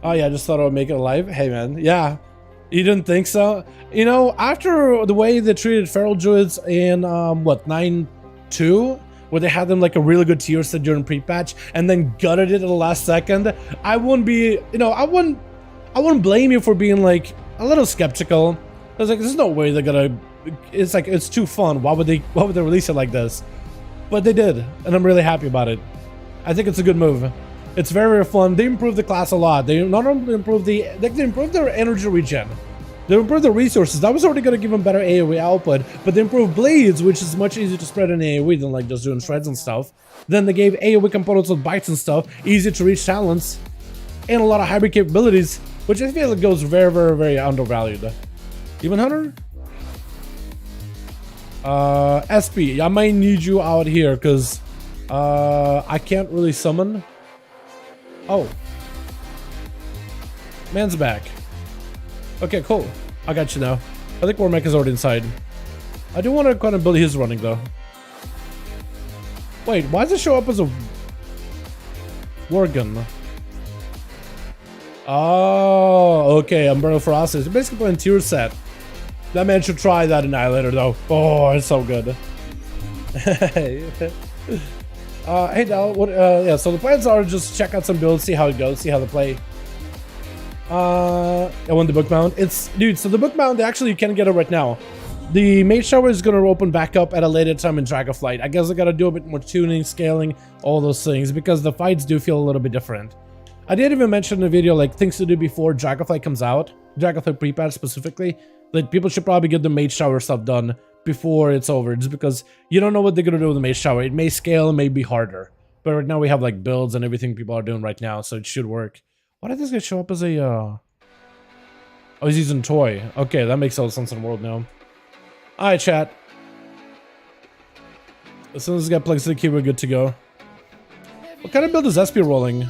Oh yeah, I just thought I would make it live. Hey man, yeah. You didn't think so? You know, after the way they treated Feral Druids in, what, 9.2? Where they had them like a really good tier set during pre-patch and then gutted it at the last second, I wouldn't be, you know, I wouldn't blame you for being like a little skeptical. I was like, there's no way they're gonna, it's like, it's too fun. Why would they release it like this? But they did, and I'm really happy about it. I think it's a good move. It's very, very fun. They improved the class a lot. They not only improved they improved their energy regen. They improved the resources. That was already going to give them better AoE output, but they improved bleeds, which is much easier to spread in AoE than like just doing shreds and stuff. Then they gave AoE components with bites and stuff, easy to reach talents, and a lot of hybrid capabilities, which I feel like goes very, very, very undervalued. Demon Hunter? SP, I might need you out here because I can't really summon. Oh. Man's back. Okay, cool. I got you now. I think Warmech is already inside. I do want to kind of build his running though. Wait, why does it show up as a war gun? Oh, okay. Umbrella Ferocity. It's basically playing tier set. That man should try that Annihilator though. Oh, it's so good. Hey Dal, what? Yeah. So the plans are just check out some builds, see how it goes, see how they play. I want the book mount. It's dude. So the book mount, actually, you can get it right now. The Mage Shower is gonna open back up at a later time in Dragonflight. I guess I gotta do a bit more tuning, scaling, all those things because the fights do feel a little bit different. I did even mention in the video like things to do before Dragonflight comes out. Dragonflight pre-patch specifically. Like people should probably get the Mage Shower stuff done before it's over, just because you don't know what they're gonna do with the Mage Shower. It may scale, it may be harder. But right now we have like builds and everything people are doing right now, so it should work. Why did this guy show up as a Oh, he's using toy. Okay, that makes all the sense in the world now. Alright, chat. As soon as this guy plugs in the key, we're good to go. What kind of build is SP rolling?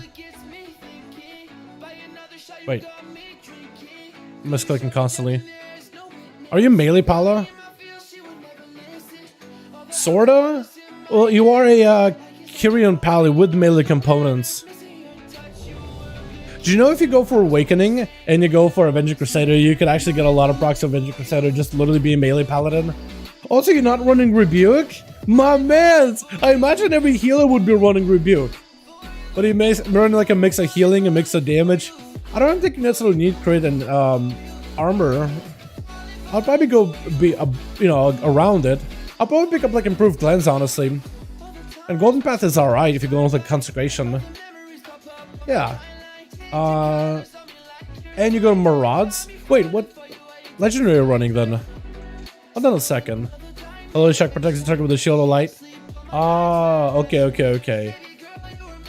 Wait. I'm misclicking constantly. Are you melee Pala? Sorta? Well, you are a Kyrian Pally with melee components. Do you know if you go for Awakening and you go for Avenging Crusader, you could actually get a lot of procs of Avenging Crusader just literally being melee paladin? Also, you're not running Rebuke? My mans! I imagine every healer would be running Rebuke. But he may run like a mix of healing, a mix of damage. I don't think you necessarily need crit and armor. I'll probably go around it. I'll probably pick up like improved cleanse, honestly. And Golden Path is alright if you're going with like consecration. Yeah. And you go to Maraud's. Wait, what legendary are you running then? Hold on a second. Hello, Shock protects the target with a shield of light. Ah, okay.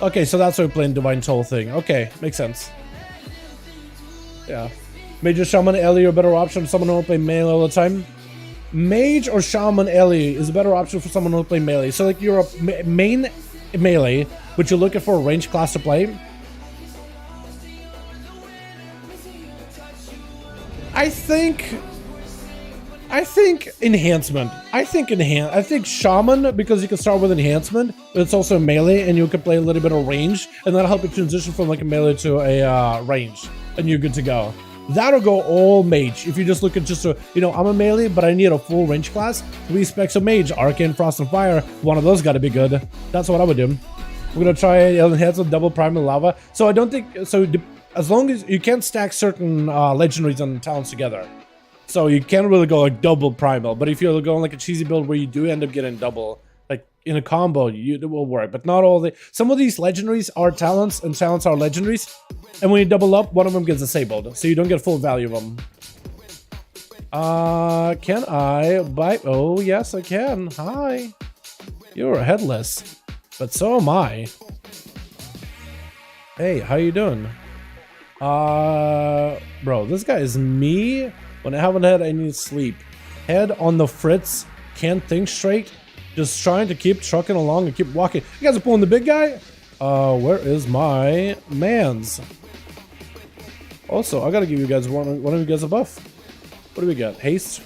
Okay, so that's why we're playing Divine Toll thing. Okay, makes sense. Yeah. Mage or Shaman Ellie are a better option for someone who will play melee all the time. Mage or Shaman Ellie is a better option for someone who will play melee. So like you're a main melee, but you're looking for a ranged class to play. I think enhancement. I think Shaman, because you can start with enhancement, but it's also melee, and you can play a little bit of range, and that'll help you transition from like a melee to a range, and you're good to go. That'll go all mage. If you just look at just a, I'm a melee, but I need a full range class. 3 specs of mage, Arcane, Frost, and Fire. One of those got to be good. That's what I would do. We're gonna try enhancement, double primal lava. So I don't think so. As long as you can't stack certain legendaries and talents together. So you can't really go like double primal, but if you're going like a cheesy build where you do end up getting double, like in a combo, it will work. But not all some of these legendaries are talents, and talents are legendaries. And when you double up, one of them gets disabled, so you don't get full value of them. Can I buy? Oh yes, I can. Hi, you're headless, but so am I. Hey, how you doing? Bro, this guy is me. When I haven't had any sleep, head on the fritz, can't think straight, just trying to keep trucking along and keep walking. You guys are pulling the big guy? Where is my mans? Also, I gotta give you guys one of you guys a buff. What do we got? Haste?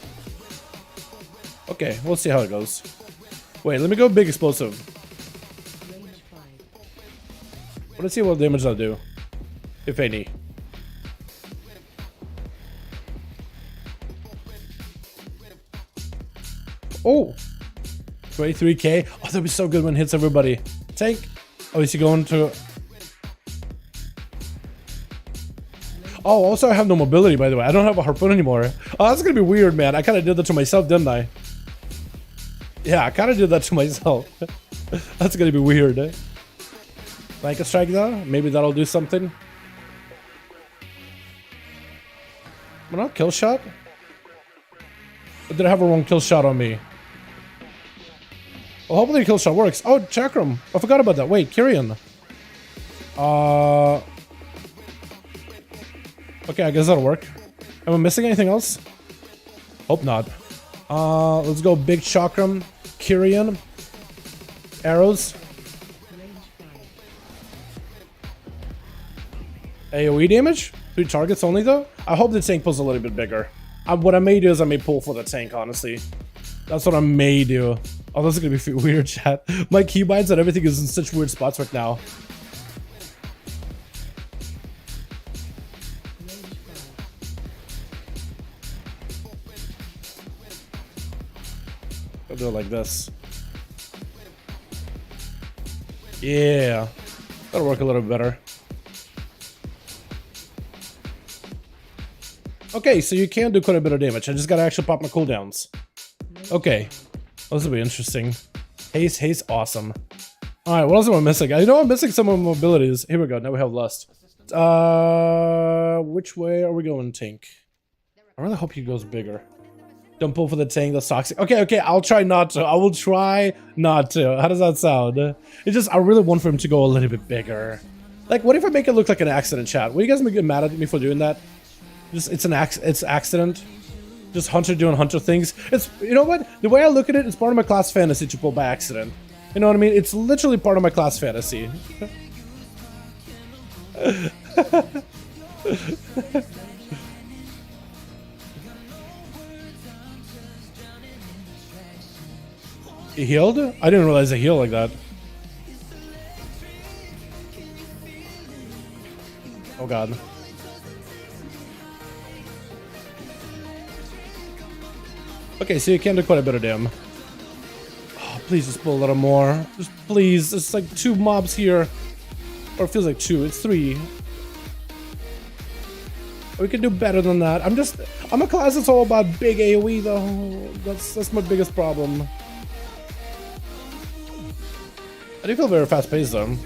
Okay, we'll see how it goes. Wait, let me go big explosive. Let's see what damage I'll do, if any. Oh, 23k. Oh, that'd be so good when it hits everybody. Tank. Oh, is he going to... Oh, also I have no mobility, by the way. I don't have a harpoon anymore. Oh, that's gonna be weird, man. I kind of did that to myself, didn't I? Yeah, I kind of did that to myself. That's gonna be weird. Like a strike though? Maybe that'll do something. But not kill shot? Or did I have a wrong kill shot on me? Well, hopefully the kill shot works. Oh, Chakram. I forgot about that. Wait, Kyrian. Okay, I guess that'll work. Am I missing anything else? Hope not. Let's go big Chakram, Kyrian, arrows. AoE damage? 3 targets only though? I hope the tank pulls a little bit bigger. What I may do is I may pull for the tank, honestly. That's what I may do. Oh, this is gonna be weird, chat. My keybinds and everything is in such weird spots right now. I'll do it like this. Yeah. That'll work a little bit better. Okay, so you can do quite a bit of damage. I just gotta actually pop my cooldowns. Okay. This will be interesting. Haste, awesome. Alright, what else am I missing? I know I'm missing some of my abilities. Here we go, now we have Lust. Which way are we going, tank? I really hope he goes bigger. Don't pull for the tank, that's toxic. Okay, I'll try not to. I will try not to. How does that sound? It's just, I really want for him to go a little bit bigger. Like, what if I make it look like an accident, chat? Will you guys get mad at me for doing that? Just, it's accident. Just Hunter doing Hunter things. It's, you know what? The way I look at it, it's part of my class fantasy to pull by accident. You know what I mean? It's literally part of my class fantasy. He healed? I didn't realize he healed like that. Oh god. Okay, so you can do quite a bit of damage. Oh, please just pull a little more. Just please. It's like 2 mobs here. Or it feels like 2. It's 3. We can do better than that. I'm a class that's all about big AoE though. That's my biggest problem. I do feel very fast paced though.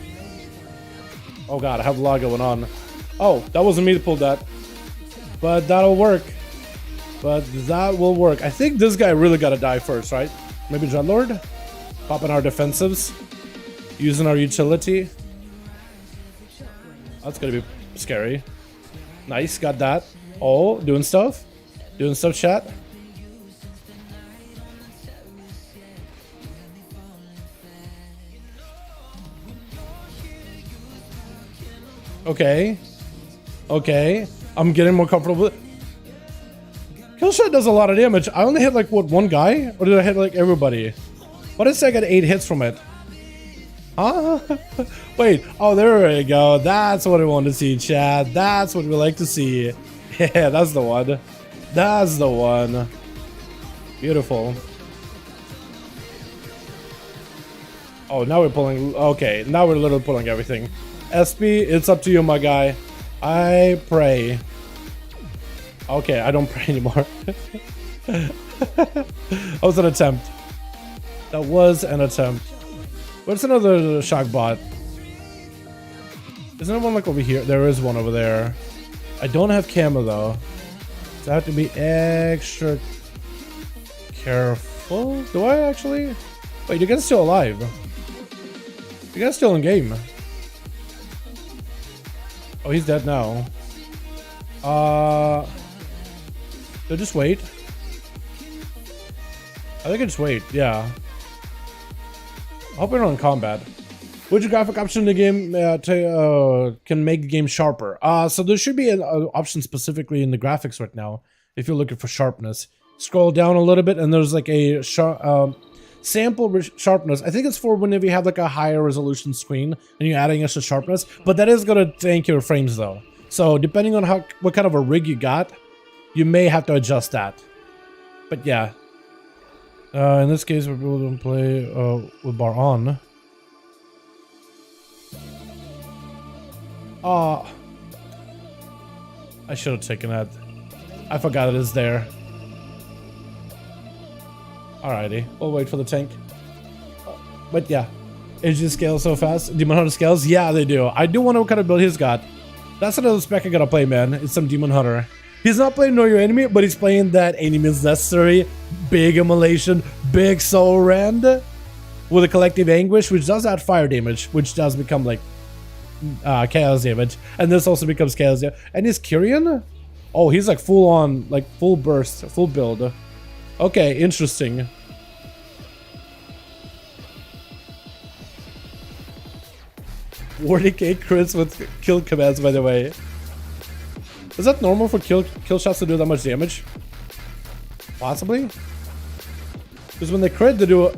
Oh god, I have a lot going on. Oh, that wasn't me that pulled that. But that'll work. But that will work. I think this guy really gotta die first, right? Maybe Dreadlord? Popping our defensives. Using our utility. That's gonna be scary. Nice, got that. Oh, doing stuff. Doing stuff, chat. Okay. Okay. I'm getting more comfortable with it. Killshot does a lot of damage. I only hit like, what, 1 guy? Or did I hit like everybody? What did I say I got 8 hits from it? Huh? Wait. Oh, there we go. That's what I want to see, Chad. That's what we like to see. Yeah, that's the one. That's the one. Beautiful. Oh, now we're pulling. Okay, now we're literally pulling everything. SP, it's up to you, my guy. I pray. Okay, I don't pray anymore. That was an attempt. That was an attempt. What's another shock bot? Isn't there one like over here? There is one over there. I don't have camo though. So I have to be extra careful. Do I actually? Wait, you guys still alive? You guys still in game? Oh, he's dead now. So just wait. I think I just wait, yeah. I hope we're not in combat. Which graphic option in the game can make the game sharper? So there should be an option specifically in the graphics right now, if you're looking for sharpness. Scroll down a little bit and there's like a sample sharpness. I think it's for whenever you have like a higher resolution screen and you're adding extra sharpness, but that is gonna tank your frames though. So depending on what kind of a rig you got, you may have to adjust that. But yeah, In this case, we're able to play with bar on. Oh, I should have taken that. I forgot it is there. Alrighty, we'll wait for the tank. But yeah, it just scales so fast. Demon Hunter scales? Yeah, they do. I do wonder what kind of build he's got. That's another spec I gotta play, man. It's some Demon Hunter. He's not playing Know Your Enemy, but he's playing that Any Means Necessary, big immolation, big soul rend with a collective anguish, which does add fire damage, which does become like chaos damage. And this also becomes chaos damage. And is Kyrian? Oh, he's like full on, like full burst, full build. Okay, interesting. 40k crits with kill commands, by the way. Is that normal for kill shots to do that much damage? Possibly? Because when they crit, they do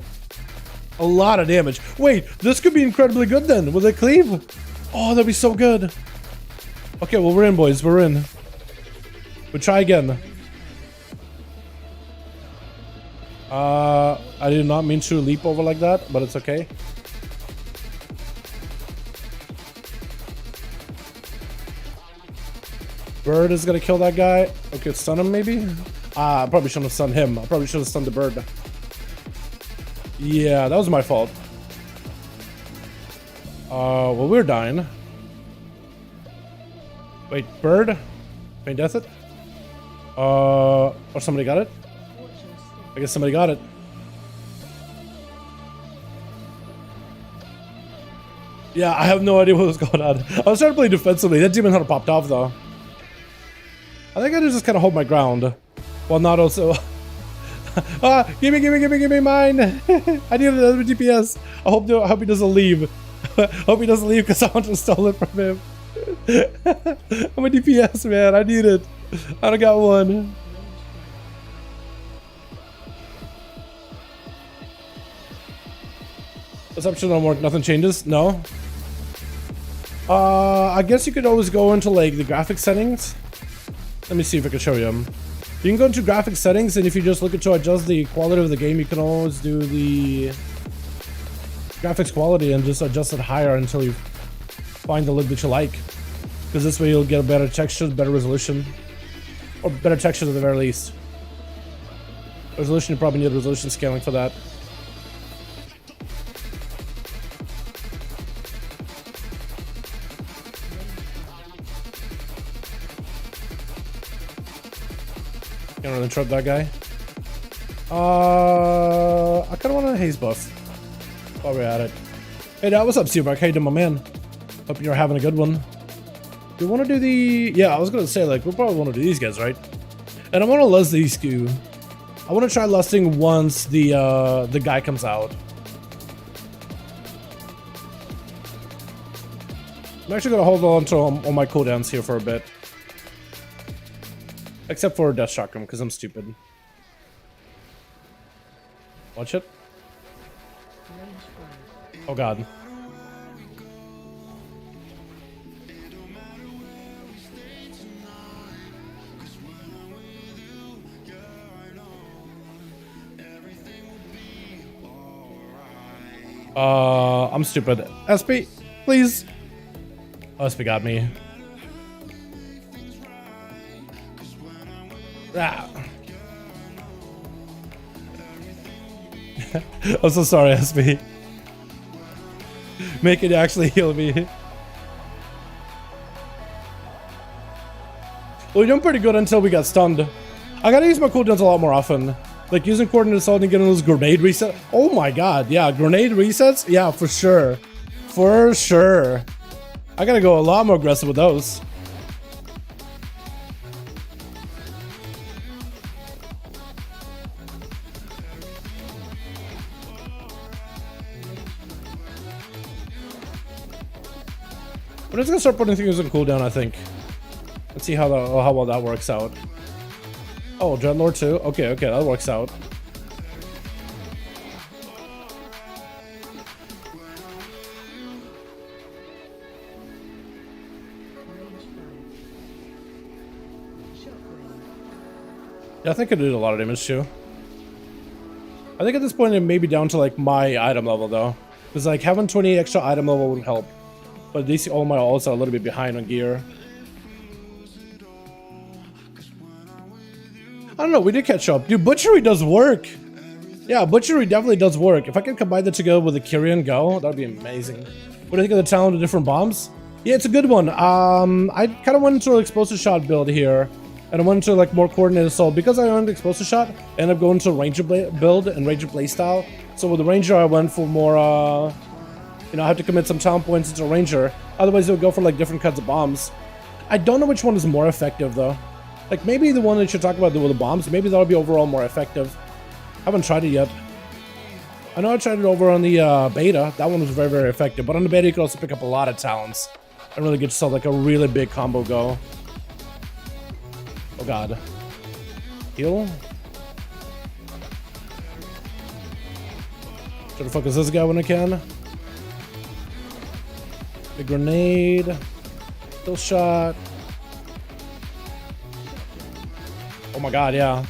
a lot of damage. Wait, this could be incredibly good then. Will they cleave? Oh, that'd be so good. Okay, well, we're in, boys. We're in. We'll try again. I did not mean to leap over like that, but it's okay. Bird is gonna kill that guy. Okay, stun him maybe? I probably shouldn't have stunned him. I probably should have stunned the bird. Yeah, that was my fault. Well, we're dying. Wait, bird? Feign death it? Or somebody got it? I guess somebody got it. Yeah, I have no idea what was going on. I was trying to play defensively. That Demon Hunter popped off though. I think I just kind of hold my ground. While not also... give me mine! I need another DPS. I hope he doesn't leave. I hope he doesn't leave because I want to steal it from him. I'm a DPS, man. I need it. I don't got one. Assumption on work, nothing changes? No? I guess you could always go into like the graphic settings. Let me see if I can show you them. You can go into graphic settings, and if you just look to adjust the quality of the game, you can always do the graphics quality and just adjust it higher until you find the look that you like. Because this way you'll get a better texture, better resolution. Or better texture at the very least. Resolution, you probably need resolution scaling for that. Can't really trap that guy. I kind of want a haze buff while we're at it. Hey, what's up, Seaback? How you doing, my man? Hope you're having a good one. Do you want to do the... Yeah, I was going to say, like, we'll probably want to do these guys, right? And I want to lust these two. I want to try lusting once the guy comes out. I'm actually going to hold on to all my cooldowns here for a bit. Except for Death Chakram, because I'm stupid. Watch it. Oh god. I'm stupid. SP, please. Oh, SP got me. Ah. I'm so sorry, SP. Make it actually heal me. Well, we're doing pretty good until we got stunned. I gotta use my cooldowns a lot more often. Like using coordinate assault and getting those grenade resets. Oh my god, yeah, grenade resets? Yeah, for sure. For sure. I gotta go a lot more aggressive with those. I'm just gonna start putting things on cooldown, I think. Let's see how well that works out. Oh, Dreadlord too? Okay, that works out. Yeah, I think it did a lot of damage too. I think at this point it may be down to like my item level though. Because like having 20 extra item level would help. But at least all my ults are a little bit behind on gear. I don't know, we did catch up. Dude, Butchery does work. Yeah, Butchery definitely does work. If I can combine that together with the Kyrian Go, that would be amazing. What do you think of the talent of different bombs? Yeah, it's a good one. I kind of went into an explosive shot build here. And I went into like more coordinated assault. Because I owned explosive shot, I ended up going to a Ranger build and Ranger playstyle. So with the Ranger, I went for more, you know, I have to commit some talent points into a Ranger. Otherwise, it would go for like different kinds of bombs. I don't know which one is more effective though. Like maybe the one that you talk about with the bombs, maybe that'll be overall more effective. I haven't tried it yet. I know I tried it over on the beta. That one was very, very effective. But on the beta, you can also pick up a lot of talents and really get yourself like a really big combo go. Oh god. Heal. Try to focus this guy when I can. Big grenade. Kill shot. Oh my god, yeah.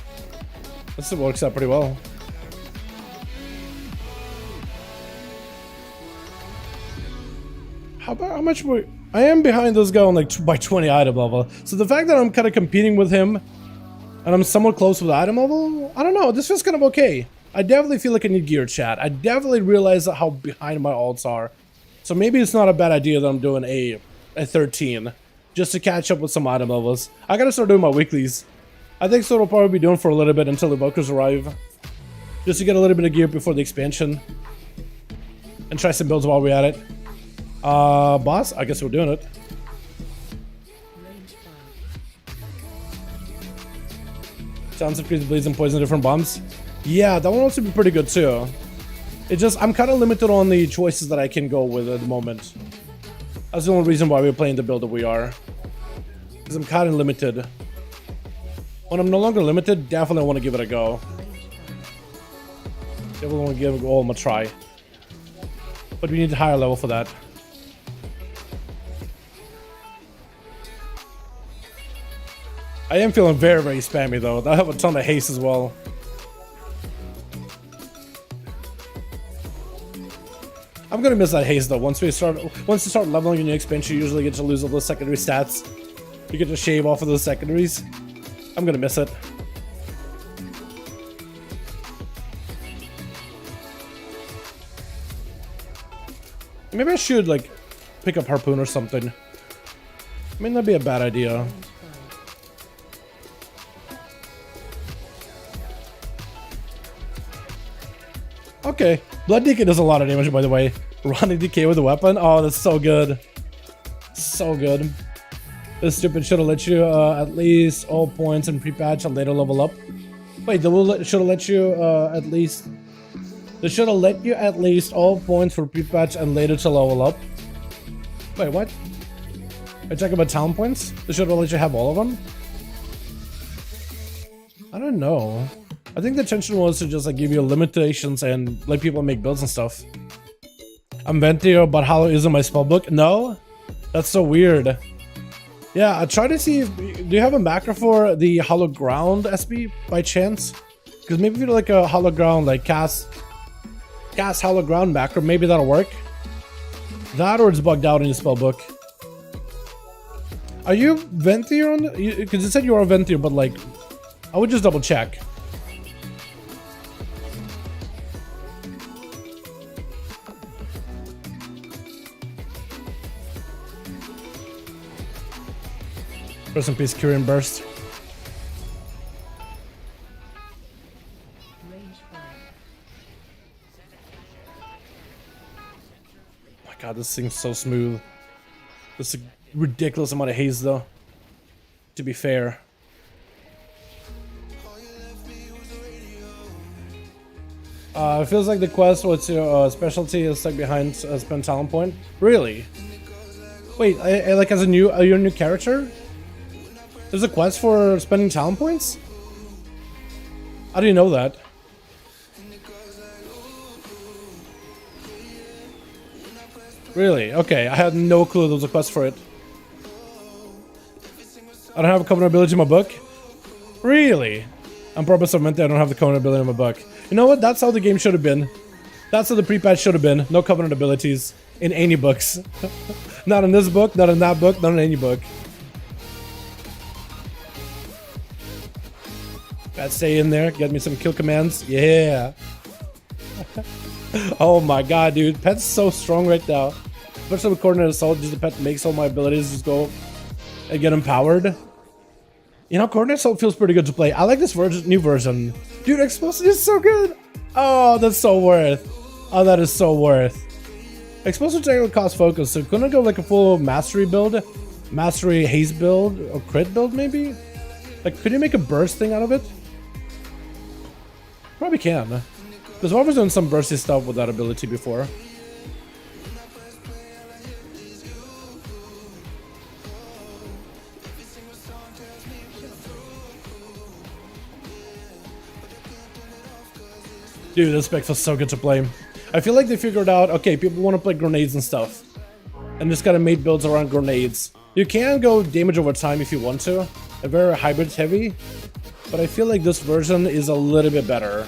This works out pretty well. How much more? I am behind this guy on like by 20 item level. So the fact that I'm kind of competing with him and I'm somewhat close with item level, I don't know. This feels kind of okay. I definitely feel like I need gear, chat. I definitely realize how behind my ults are. So maybe it's not a bad idea that I'm doing a 13 just to catch up with some item levels. I gotta start doing my weeklies. I think so. We'll probably be doing for a little bit until the Evokers arrive. Just to get a little bit of gear before the expansion. And try some builds while we're at it. Boss, I guess we're doing it. Sounds of bleeds and poison different bombs. Yeah, that one also be pretty good too. It just, I'm kind of limited on the choices that I can go with at the moment. That's the only reason why we're playing the build that we are. Because I'm kind of limited. When I'm no longer limited, definitely want to give it a go. Definitely want to give it all a try. But we need a higher level for that. I am feeling very, very spammy though. I have a ton of haste as well. I'm gonna miss that haste though. Once you start leveling in the expansion, you usually get to lose all those secondary stats. You get to shave off of those secondaries. I'm gonna miss it. Maybe I should like pick up Harpoon or something. I mean, that'd be a bad idea. Okay, Blood Decay does a lot of damage, by the way. Running Decay with a weapon? Oh, that's so good. So good. This stupid should have let you at least all points in pre-patch and later level up. Wait, should have let you at least... They should have let you at least all points for pre-patch and later to level up. Wait, what? Are you talking about talent points? They should have let you have all of them? I don't know. I think the intention was to just like give you limitations and let people make builds and stuff. I'm venting, but Hollow isn't my spellbook. No? That's so weird. Yeah, I try to see if... Do you have a macro for the Hollow Ground SB by chance? Because maybe if you do like a Hollow Ground, like cast Hollow Ground macro, maybe that'll work. That or it's bugged out in your spellbook. Are you Venthier on the... Because you said you are a Venthier, but like... I would just double check. Rest in peace, Kyrian Burst. Oh my god, this thing's so smooth. This is a ridiculous amount of haze, though. To be fair. It feels like the quest, what's your specialty, is stuck behind spend talent point. Really? Wait, like as a new, are you a new character? There's a quest for spending talent points? How do you know that? Really? Okay, I had no clue there was a quest for it. I don't have a covenant ability in my book? Really? On purpose, I meant that I don't have the covenant ability in my book. You know what? That's how the game should have been. That's how the pre-patch should have been. No Covenant abilities in any books. Not in this book, not in that book, not in any book. Gotta stay in there, get me some kill commands. Yeah. Oh my god, dude. Pet's so strong right now. Especially with Coordinated Assault, just the pet makes all my abilities just go and get empowered. You know, Coordinated Assault feels pretty good to play. I like this new version. Dude, Explosive is so good. Oh, that's so worth. Oh, that is so worth. Explosive technical cost focus. So couldn't I go like a full mastery build? Mastery haze build? Or crit build maybe? Like, could you make a burst thing out of it? Probably can. Because I was doing some bursty stuff with that ability before. Dude, this spec feels so good to play. I feel like they figured out, okay, people want to play grenades and stuff. And just gotta make builds around grenades. You can go damage over time if you want to. A very hybrid heavy. But I feel like this version is a little bit better.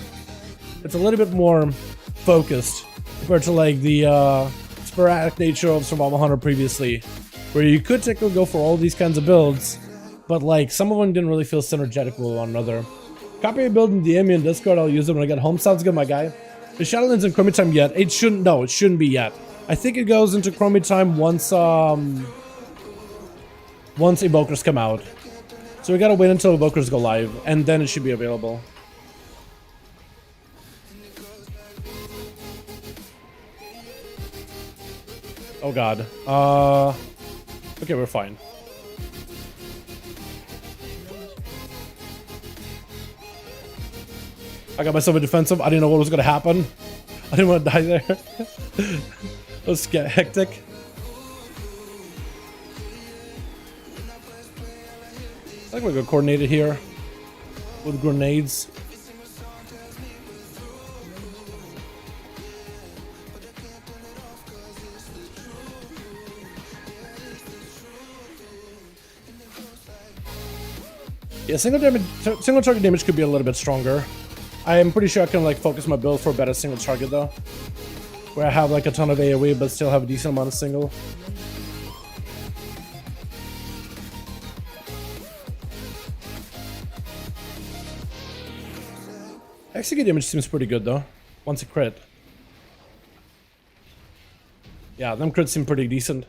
It's a little bit more focused compared to like the sporadic nature of Survival Hunter previously. Where you could technically go for all these kinds of builds. But like, some of them didn't really feel synergetic with one another. Copy a build in DM me in Discord, I'll use it when I get home. Sounds good, my guy. The Shadowlands in Chromie time yet? It shouldn't, no, it shouldn't be yet. I think it goes into Chromie time once Evokers come out. So we gotta wait until Evokers go live, and then it should be available. Oh god. Okay, we're fine. I got myself a defensive. I didn't know what was gonna happen. I didn't want to die there. Let's get hectic. I think we're gonna coordinate it here with grenades. Yeah, single target damage could be a little bit stronger. I am pretty sure I can like focus my build for a better single target though. Where I have like a ton of AoE but still have a decent amount of single. Execute damage seems pretty good though. Once a crit. Yeah, them crits seem pretty decent.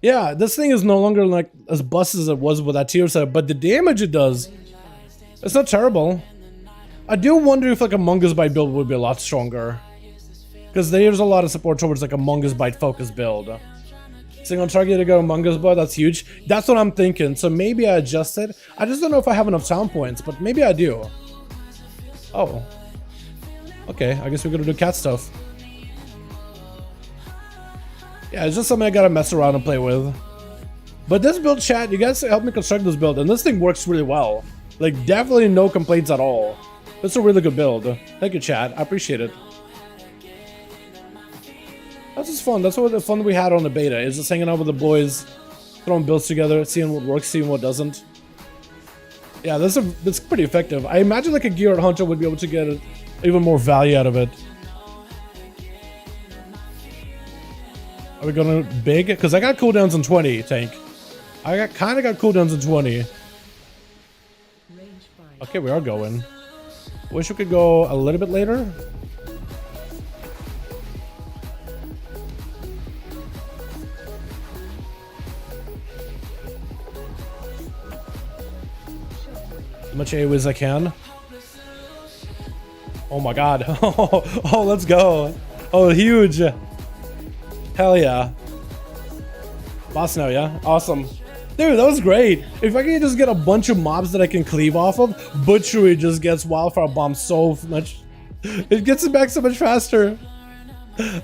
Yeah, this thing is no longer like as bust as it was with that tier set, but the damage it does, it's not terrible. I do wonder if like a Mungus Bite build would be a lot stronger. Because there's a lot of support towards like a Mungus Bite focus build. Single target to go Mungus Bite, that's huge. That's what I'm thinking, so maybe I adjust it. I just don't know if I have enough sound points, but maybe I do. Oh. Okay, I guess we're gonna do cat stuff. Yeah, it's just something I gotta mess around and play with. But this build, chat, you guys helped me construct this build, and this thing works really well. Like, definitely no complaints at all. It's a really good build. Thank you, chat. I appreciate it. That's just fun. That's what the fun we had on the beta, is just hanging out with the boys, throwing builds together, seeing what works, seeing what doesn't. Yeah, that's pretty effective. I imagine like a geared hunter would be able to get even more value out of it. Are we going big? Because I got cooldowns in 20, tank. I kind of got cooldowns in 20. Okay, we are going. Wish we could go a little bit later. As much AoE as I can. Oh my god. Oh, let's go. Oh, huge. Hell yeah. Boss now, yeah? Awesome. Dude, that was great. If I can just get a bunch of mobs that I can cleave off of, Butchery just gets Wildfire Bomb so much. It gets it back so much faster.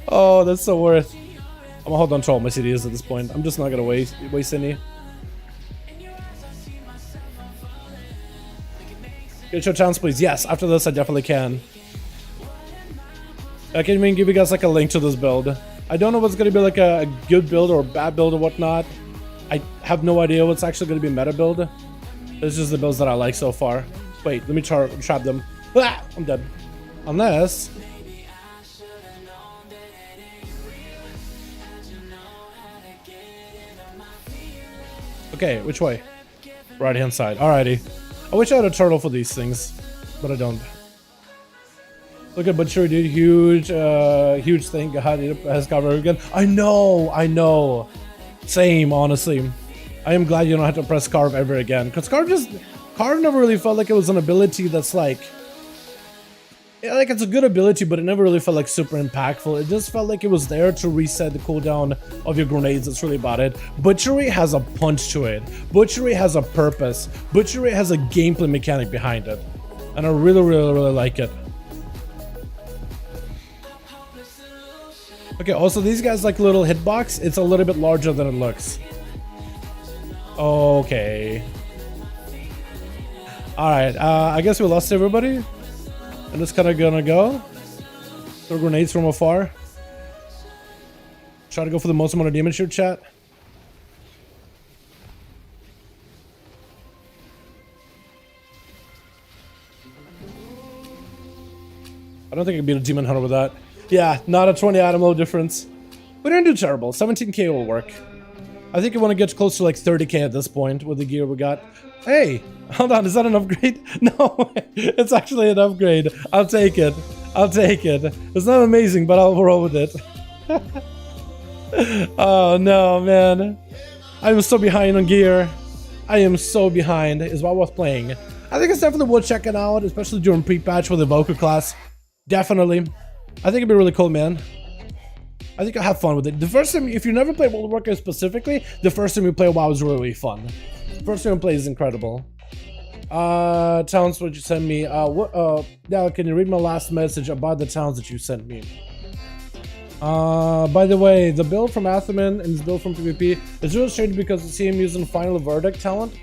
Oh, that's so worth. I'm gonna hold on to all my CDs at this point. I'm just not gonna waste any. Get your chance, please. Yes, after this I definitely can. I can even give you guys like a link to this build. I don't know what's gonna be like a good build or a bad build or whatnot. I have no idea what's actually gonna be a meta build. This is the builds that I like so far. Wait, let me trap them. Ah, I'm dead. Unless... Okay, which way? Right hand side. Alrighty. I wish I had a turtle for these things, but I don't. Look at Butcher, dude. Huge, huge thing. God, it has cover again. I know. Same, honestly. I am glad you don't have to press carve ever again. Because carve never really felt like it was an ability that's like... Yeah, like it's a good ability, but it never really felt like super impactful. It just felt like it was there to reset the cooldown of your grenades. That's really about it. Butchery has a punch to it. Butchery has a purpose. Butchery has a gameplay mechanic behind it. And I really like it. Okay, also these guys like little hitbox. It's a little bit larger than it looks. Okay. Alright, I guess we lost everybody. I'm just kind of gonna go. Throw grenades from afar. Try to go for the most amount of damage here, chat. I don't think I can beat a demon hunter with that. Yeah, not a 20 item low difference. We didn't do terrible. 17k will work. I think you want to get close to like 30k at this point with the gear we got. Hey, hold on, is that an upgrade? No, it's actually an upgrade. I'll take it. I'll take it. It's not amazing, but I'll roll with it. Oh no, man. I'm so behind on gear. I am so behind, is what I was playing. I think it's definitely worth checking out, especially during pre-patch with the Evoker class. Definitely. I think it'd be really cool, man. I think I'll have fun with it. The first time, if you never played World of Warcraft specifically, the first time you play WoW is really fun. The first time you play is incredible. Towns, what you sent me. Now, can you read my last message about the towns that you sent me? By the way, the build from Athaman and his build from PvP is really strange because I see him using Final Verdict talent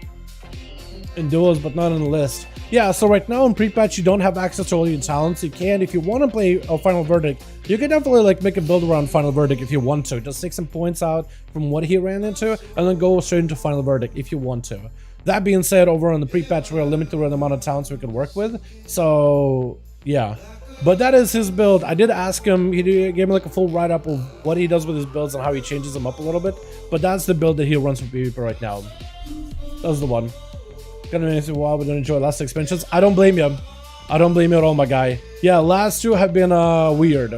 in duels, but not in the list. Yeah, so right now in pre-patch you don't have access to all your talents. You can, if you want to play a Final Verdict, you can definitely like make a build around Final Verdict if you want to. Just take some points out from what he ran into and then go straight into Final Verdict if you want to. That being said, over on the pre-patch we're limited to the amount of talents we can work with. So yeah, but that is his build. I did ask him, he gave me like a full write-up of what he does with his builds and how he changes them up a little bit. But that's the build that he runs for PvP right now. That's the one. Gonna miss a while, but don't enjoy last expansions. I don't blame you. I don't blame you at all, my guy. Yeah, last two have been weird,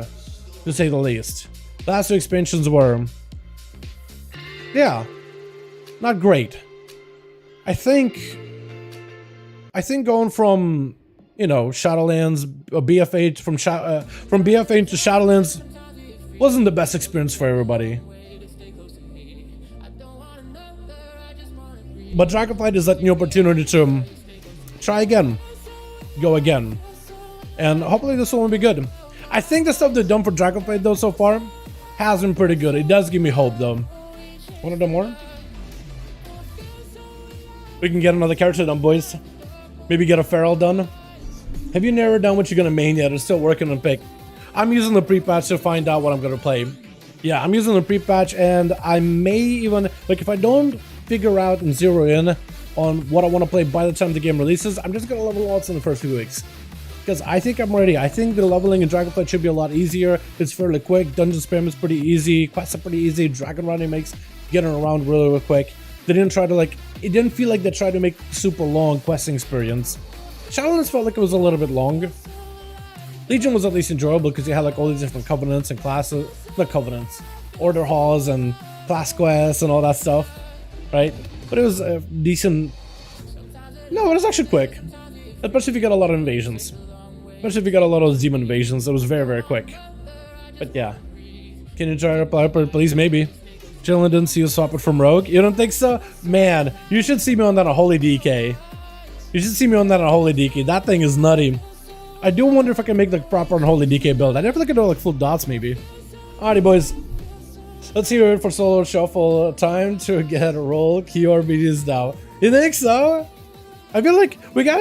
to say the least. Last two expansions were, yeah, not great. I think going from, you know, Shadowlands, BFA from BFA to Shadowlands wasn't the best experience for everybody. But Dragonflight is that new opportunity to try again, go again, and hopefully this one will be good. I think the stuff they've done for Dragonflight though so far has been pretty good. It does give me hope though. Wanna do more? We can get another character done, boys. Maybe get a Feral done. Have you narrowed down what you're gonna main yet? Or still working on pick? I'm using the pre-patch to find out what I'm gonna play. Yeah, I'm using the pre-patch, and I may even, like, if I don't figure out and zero in on what I want to play by the time the game releases, I'm just gonna level lots in the first few weeks. Because I think I'm ready. I think the leveling in Dragonflight should be a lot easier. It's fairly quick. Dungeon spam is pretty easy. Quests are pretty easy. Dragon running makes getting around really quick. They didn't try to like, it didn't feel like they tried to make super long questing experience. Shadowlands felt like it was a little bit long. Legion was at least enjoyable because you had like all these different covenants and classes, not covenants, order halls and class quests and all that stuff, right? But it was a decent. No, it was actually quick, especially if you got a lot of invasions. Especially if you got a lot of demon invasions, it was very, very quick. But yeah, can you try to apply, please? Maybe. Chillin' didn't see you swap it from Rogue. You don't think so? Man, you should see me on that on Holy DK. You should see me on that on Holy DK. That thing is nutty. I do wonder if I can make the proper Unholy DK build. I never look at like full dots maybe. Alrighty, boys. Let's hear it for solo shuffle. Time to get a roll. QRBDs now. You think so? I feel like we gotta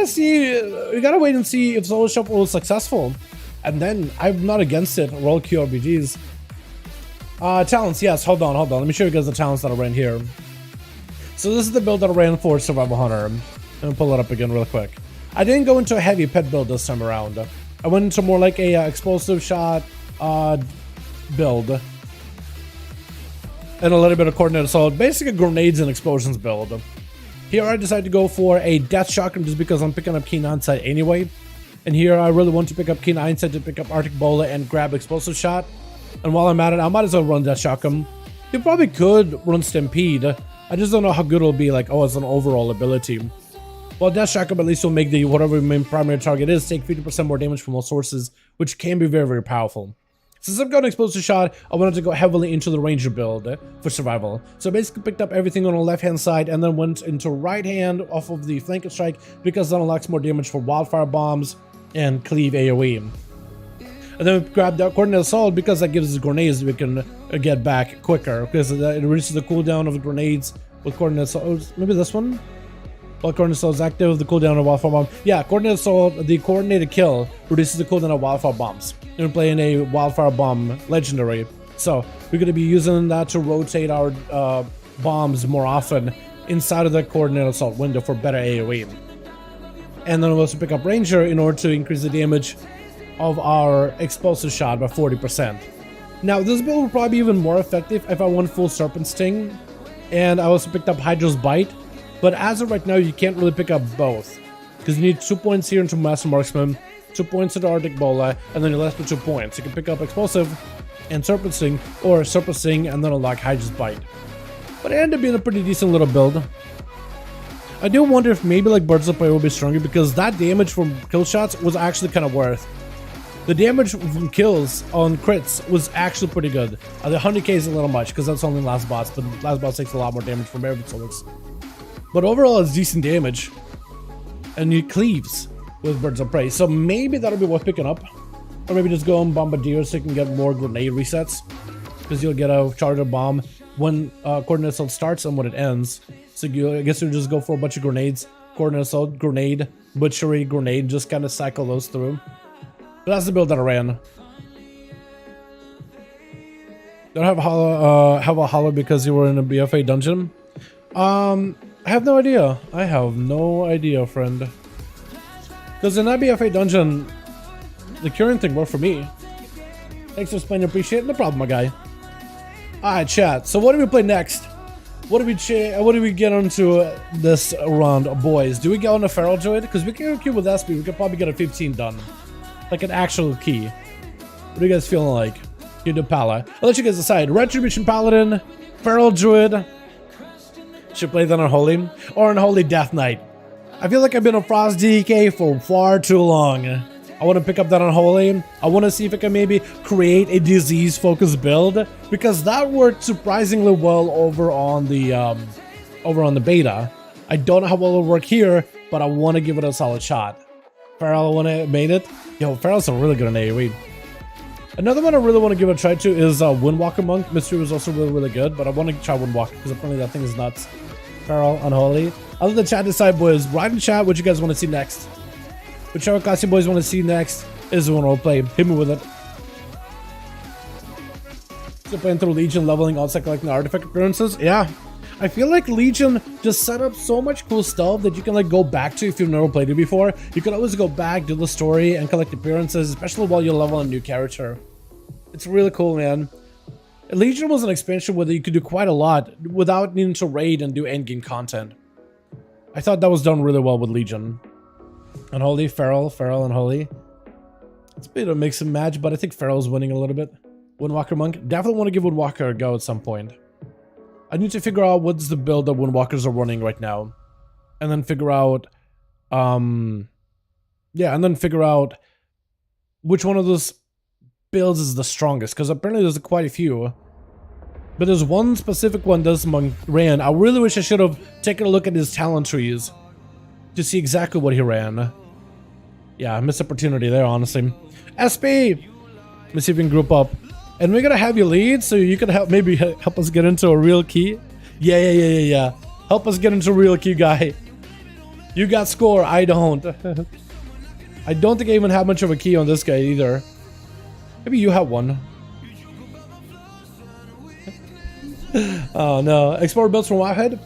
wait and see if solo shuffle is successful. And then I'm not against it. Roll QRBGs. Talents, yes, hold on. Let me show you guys the talents that I ran here. So this is the build that I ran for Survival Hunter. Let me pull it up again real quick. I didn't go into a heavy pet build this time around. I went into more like a explosive shot build. And a little bit of coordinated assault. Basically grenades and explosions build. Here I decided to go for a death shotgun just because I'm picking up keen hindsight anyway. And here I really want to pick up keen hindsight to pick up Arctic Bola and grab explosive shot. And while I'm at it, I might as well run death shotgun. You probably could run stampede. I just don't know how good it'll be, like, as an overall ability. Well, death shotgun at least will make the whatever main primary target is take 50% more damage from all sources, which can be very, very powerful. Since I'm going explosive shot, I wanted to go heavily into the ranger build for survival. So I basically picked up everything on the left hand side and then went into right hand off of the flank strike because that unlocks more damage for wildfire bombs and cleave AoE. And then we grabbed that coordinated assault because that gives us grenades we can get back quicker because it reduces the cooldown of the grenades with coordinated assault. Maybe this one? While coordinated assault is active, the cooldown of wildfire bomb. Yeah, coordinated assault, the coordinated kill reduces the cooldown of wildfire bombs. And we're playing a wildfire bomb legendary. So we're going to be using that to rotate our bombs more often inside of the coordinated assault window for better AoE. And then we'll also pick up ranger in order to increase the damage of our explosive shot by 40%. Now this build will probably be even more effective if I went full Serpent Sting. And I also picked up Hydra's Bite. But as of right now, you can't really pick up both. Because you need 2 points here into Master Marksman, 2 points into Arctic Bola, and then you're left with 2 points. You can pick up Explosive and Serpent Sting, or Serpent Sting and then unlock Hydra's Bite. But it ended up being a pretty decent little build. I do wonder if maybe like Birds of Prey will be stronger because that damage from kill shots was actually kind of worth. The damage from kills on crits was actually pretty good. The 100k is a little much because that's only last boss, but last boss takes a lot more damage from every source. But overall, it's decent damage. And you cleaves with Birds of Prey. So maybe that'll be worth picking up. Or maybe just go on Bombardier so you can get more grenade resets. Because you'll get a charger bomb when coordinate assault starts and when it ends. So I guess you'll just go for a bunch of grenades. Coordinate assault, grenade, butchery, grenade. Just kind of cycle those through. But that's the build that I ran. Don't have a hollow because you were in a BFA dungeon? I have no idea. I have no idea, friend. Because in that BFA dungeon, the curing thing worked for me. Thanks for explaining, appreciate it. No problem, my guy. Alright, chat. So what do we play next? What do we get onto this round, boys? Do we get on a Feral Druid? Because we can queue with SP. We could probably get a 15 done. Like an actual key. What are you guys feeling like? You do Pala. I'll let you guys decide. Retribution Paladin, Feral Druid. Should play that on Holy or on Holy Death Knight. I feel like I've been on Frost DK for far too long. I want to pick up that on Holy. I want to see if I can maybe create a disease focused build because that worked surprisingly well over on the beta. I don't know how well it'll work here, but I want to give it a solid shot. Feral when it made it. Yo, Feral's really good on AoE. Another one I really want to give a try to is Windwalker Monk. Mystery was also really good, but I want to try Windwalker because apparently that thing is nuts. Feral, Unholy. I'll let the chat decide, boys. Write in chat what you guys want to see next. Whichever class you boys want to see next is the one I'll play. Hit me with it. So playing through Legion, leveling, also collecting artifact appearances. Yeah. I feel like Legion just set up so much cool stuff that you can like go back to if you've never played it before. You can always go back, do the story, and collect appearances, especially while you level a new character. It's really cool, man. Legion was an expansion where you could do quite a lot without needing to raid and do endgame content. I thought that was done really well with Legion. Unholy, Feral, Unholy. It's a bit of a mix and match, but I think Feral's winning a little bit. Windwalker Monk. Definitely want to give Windwalker a go at some point. I need to figure out what's the build that Windwalkers are running right now. And then figure out... yeah, and then figure out which one of those builds is the strongest. Because apparently there's quite a few. But there's one specific one this monk ran. I really wish I should have taken a look at his talent trees. To see exactly what he ran. Yeah, missed opportunity there, honestly. SP! Let's see if we can group up. And we're gonna have you lead, so you can help maybe help us get into a real key. Yeah. Help us get into a real key, guy. You got score, I don't. I don't think I even have much of a key on this guy either. Maybe you have one. Oh no. Explore builds from Wowhead?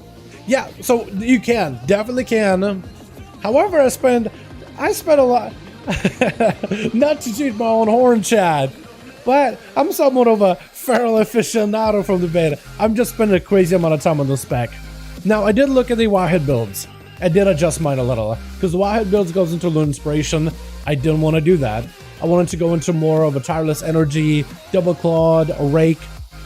Yeah, so you can. Definitely can. However, I spent a lot. Not to cheat my own horn, Chad, but I'm somewhat of a feral aficionado from the beta. I'm just spending a crazy amount of time on the spec. Now, I did look at the Wowhead builds. I did adjust mine a little, because the Wowhead builds goes into Loon Inspiration. I didn't want to do that. I wanted to go into more of a Tireless Energy, Double Clawed, a Rake,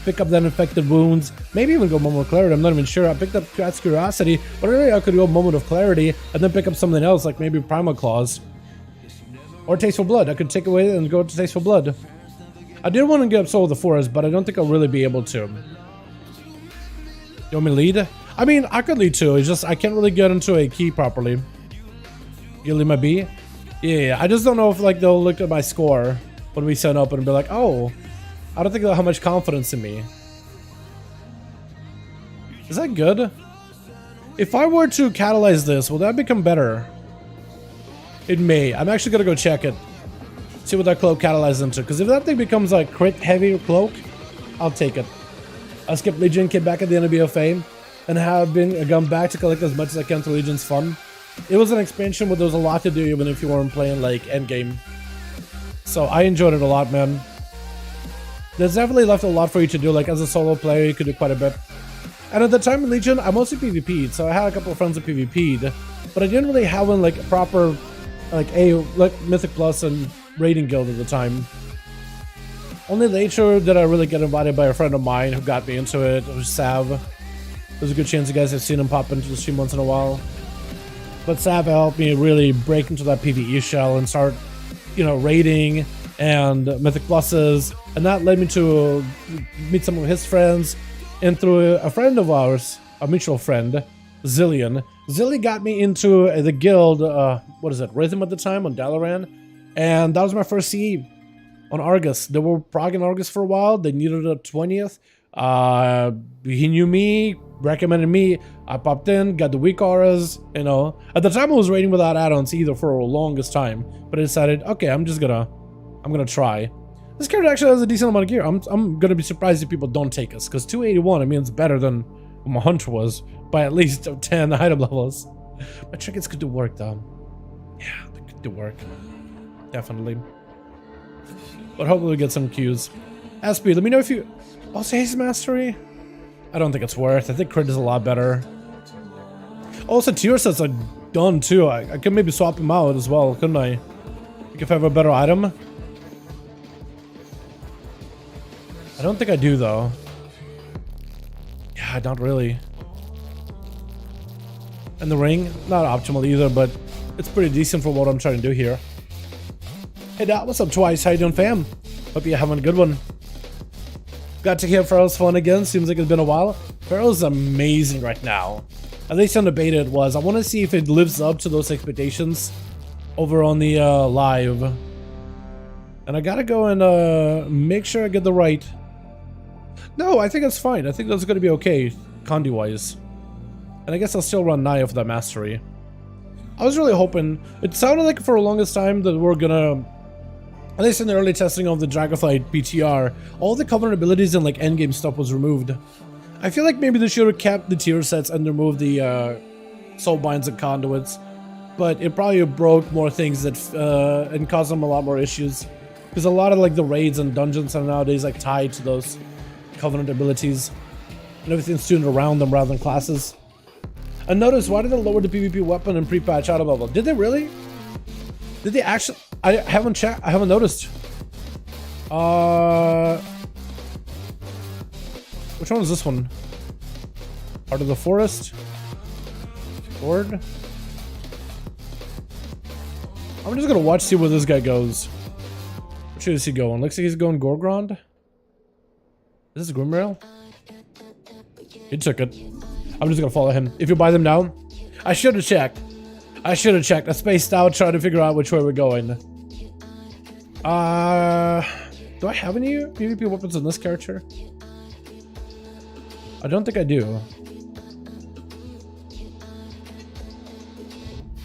pick up that Infected Wounds, maybe even go Moment of Clarity. I'm not even sure. I picked up Cat's Curiosity, but really I could go Moment of Clarity and then pick up something else, like maybe Primal Claws. Or Tasteful Blood. I could take away and go to Tasteful Blood. I did want to get up Soul of the Forest, but I don't think I'll really be able to. You want me to lead? I mean, I could lead too. It's just I can't really get into a key properly. You lead my B? Yeah, I just don't know if like they'll look at my score when we set up and be like, oh, I don't think they'll have much confidence in me. Is that good? If I were to catalyze this, will that become better? It may. I'm actually gonna go check it. See what that cloak catalyzes into. Because if that thing becomes like crit heavy cloak, I'll take it. I'll skip Legion, get back at the end of BFA, and have been gone back to collect as much as I can to Legion's fun. It was an expansion where there was a lot to do even if you weren't playing like endgame. So I enjoyed it a lot, man. There's definitely left a lot for you to do. Like as a solo player, you could do quite a bit. And at the time in Legion, I mostly PvP'd, so I had a couple of friends that PvP'd, but I didn't really have one like proper like Mythic Plus and raiding guild at the time. Only later did I really get invited by a friend of mine who got me into it. It was Sav. There's a good chance you guys have seen him pop into the stream once in a while. But Sav helped me really break into that PvE shell and start, you know, raiding and Mythic Pluses, and that led me to meet some of his friends, and through a friend of ours, a mutual friend, Zillion. Zilly got me into the guild, what is it, Rhythm at the time on Dalaran, and that was my first CE on Argus. They were progging Argus for a while. They needed a 20th. He knew me, recommended me. I popped in, got the weak auras, you know. At the time I was raiding without add-ons either for the longest time, but I decided, okay, I'm gonna try. This character actually has a decent amount of gear. I'm gonna be surprised if people don't take us, because 281, I mean, it's better than what my hunter was by at least 10 item levels. My trinkets could do work though. Yeah, they could do work. Definitely. But hopefully we get some Qs. SP, let me know if you also Haste Mastery. I don't think it's worth. I think crit is a lot better. Also, tier sets are done too. I could maybe swap them out as well, couldn't I? Like if I have a better item. I don't think I do though. Yeah, not really. And the ring, not optimal either, but it's pretty decent for what I'm trying to do here. Hey Dot, what's up Twice? How you doing, fam? Hope you're having a good one. Got to hear Feral's fun again. Seems like it's been a while. Feral's amazing right now. At least on the beta it was. I want to see if it lives up to those expectations over on the live. And I gotta go and make sure I get the right. No, I think it's fine. I think that's gonna be okay, Condi wise. And I guess I'll still run Naya for that mastery. I was really hoping. It sounded like for the longest time that we're gonna, at least in the early testing of the Dragonflight BTR, all the Covenant abilities and like endgame stuff was removed. I feel like maybe they should have kept the tier sets and removed the soul binds and conduits, but it probably broke more things that and caused them a lot more issues, because a lot of like the raids and dungeons are nowadays like tied to those Covenant abilities, and everything's tuned around them rather than classes. And notice, why did they lower the PvP weapon and pre-patch out of level? Did they really? Did they actually? I haven't checked. I haven't noticed. Which one is this one? Heart of the Forest? Lord? I'm just gonna watch, see where this guy goes. Which way is he going? Looks like he's going Gorgrond. Is this Grimrail? He took it. I'm just gonna follow him. If you buy them now, I should have checked. I spaced out trying to figure out which way we're going. Do I have any PvP weapons on this character? I don't think I do.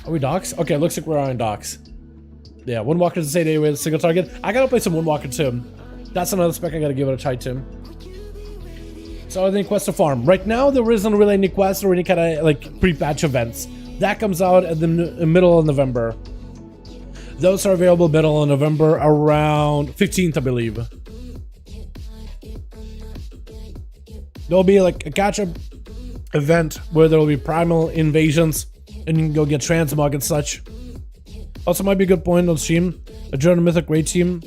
Are we docks? Okay, looks like we're on docks. Yeah, Windwalker doesn't say anyway, single target. I gotta play some Windwalker too. That's another spec I gotta give it a try to. So are there any quests to farm? Right now, there isn't really any quests or any kind of like pre-patch events. That comes out at the middle of November. Those are available middle of November, around 15th, I believe. There'll be like a catch-up event where there will be primal invasions and you can go get transmog and such. Also might be a good point on stream. A Journal Mythic raid team.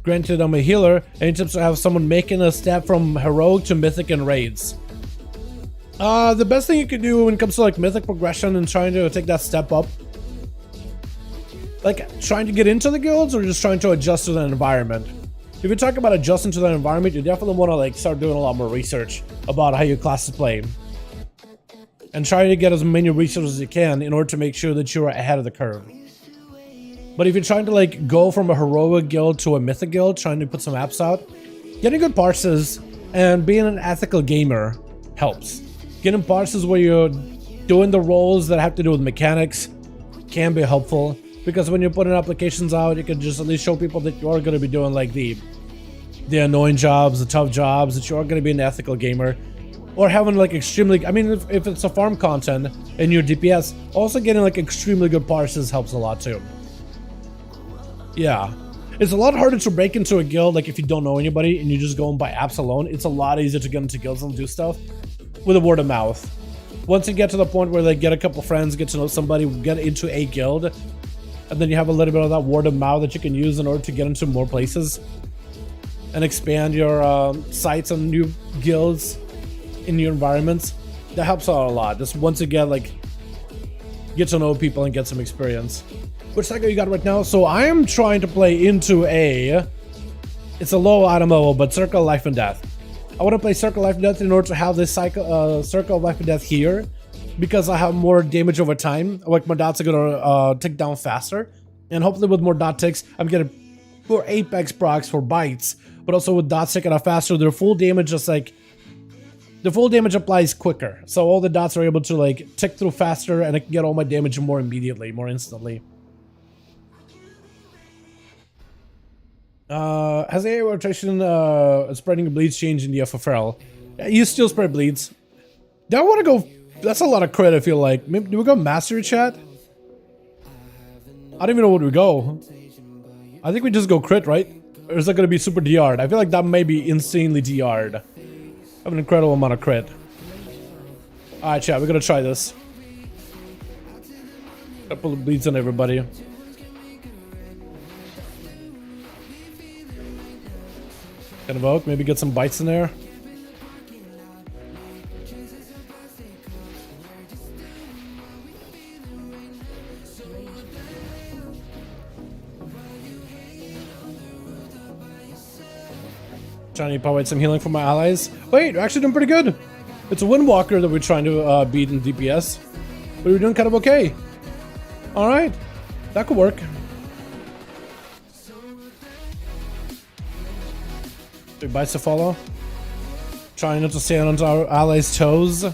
Granted, I'm a healer. Any tips to have someone making a step from heroic to mythic in raids? The best thing you can do when it comes to like mythic progression and trying to take that step up, like trying to get into the guilds or just trying to adjust to the environment. If you're talking about adjusting to that environment, you definitely want to like start doing a lot more research about how your classes play. And try to get as many resources as you can in order to make sure that you're ahead of the curve. But if you're trying to like go from a heroic guild to a mythic guild, trying to put some apps out, getting good parses and being an ethical gamer helps. Getting parses where you're doing the roles that have to do with mechanics can be helpful, because when you're putting applications out, you can just at least show people that you are going to be doing like the annoying jobs, the tough jobs, that you are going to be an ethical gamer. Or having like extremely, I mean, if it's a farm content and your DPS, also getting like extremely good parses helps a lot too. Yeah, it's a lot harder to break into a guild like if you don't know anybody and you just go and buy apps alone. It's a lot easier to get into guilds and do stuff with a word of mouth. Once you get to the point where like get a couple friends, get to know somebody, get into a guild, and then you have a little bit of that word of mouth that you can use in order to get into more places and expand your sites on new guilds in your environments. That helps out a lot. Just once you get to know people and get some experience. Which cycle you got right now? So I am trying to play into it's a low item level, but Circle of Life and Death. I want to play Circle of Life and Death in order to have this cycle, Circle of Life and Death here, because I have more damage over time. Like my dots are gonna tick down faster, and hopefully with more dot ticks, I'm getting more Apex procs for bites, but also with dots ticking out faster, their full damage just like the full damage applies quicker. So all the dots are able to like tick through faster, and I can get all my damage more immediately, more instantly. Has AI rotation spreading bleeds changed in the FFL? Yeah, you still spread bleeds. Do I want to go? That's a lot of crit, I feel like. Maybe, do we go mastery chat? I don't even know where we go. I think we just go crit, right? Or is that going to be super DR'd? I feel like that may be insanely DR'd. I have an incredible amount of crit. Alright, chat, we're going to try this. Couple of bleeds on everybody. Invoke, maybe get some bites in there. Trying to provide some healing for my allies. Wait, we're actually doing pretty good. It's a Windwalker that we're trying to beat in DPS. But we're doing kind of okay. Alright, that could work. Big bites to follow. Trying not to stand on our allies' toes.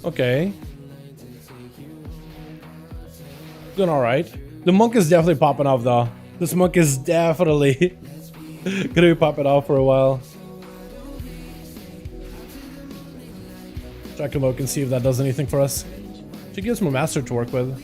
Okay. Doing alright. The monk is definitely popping off though. This monk is definitely gonna be popping off for a while. Check him out and see if that does anything for us. Should give us more master to work with.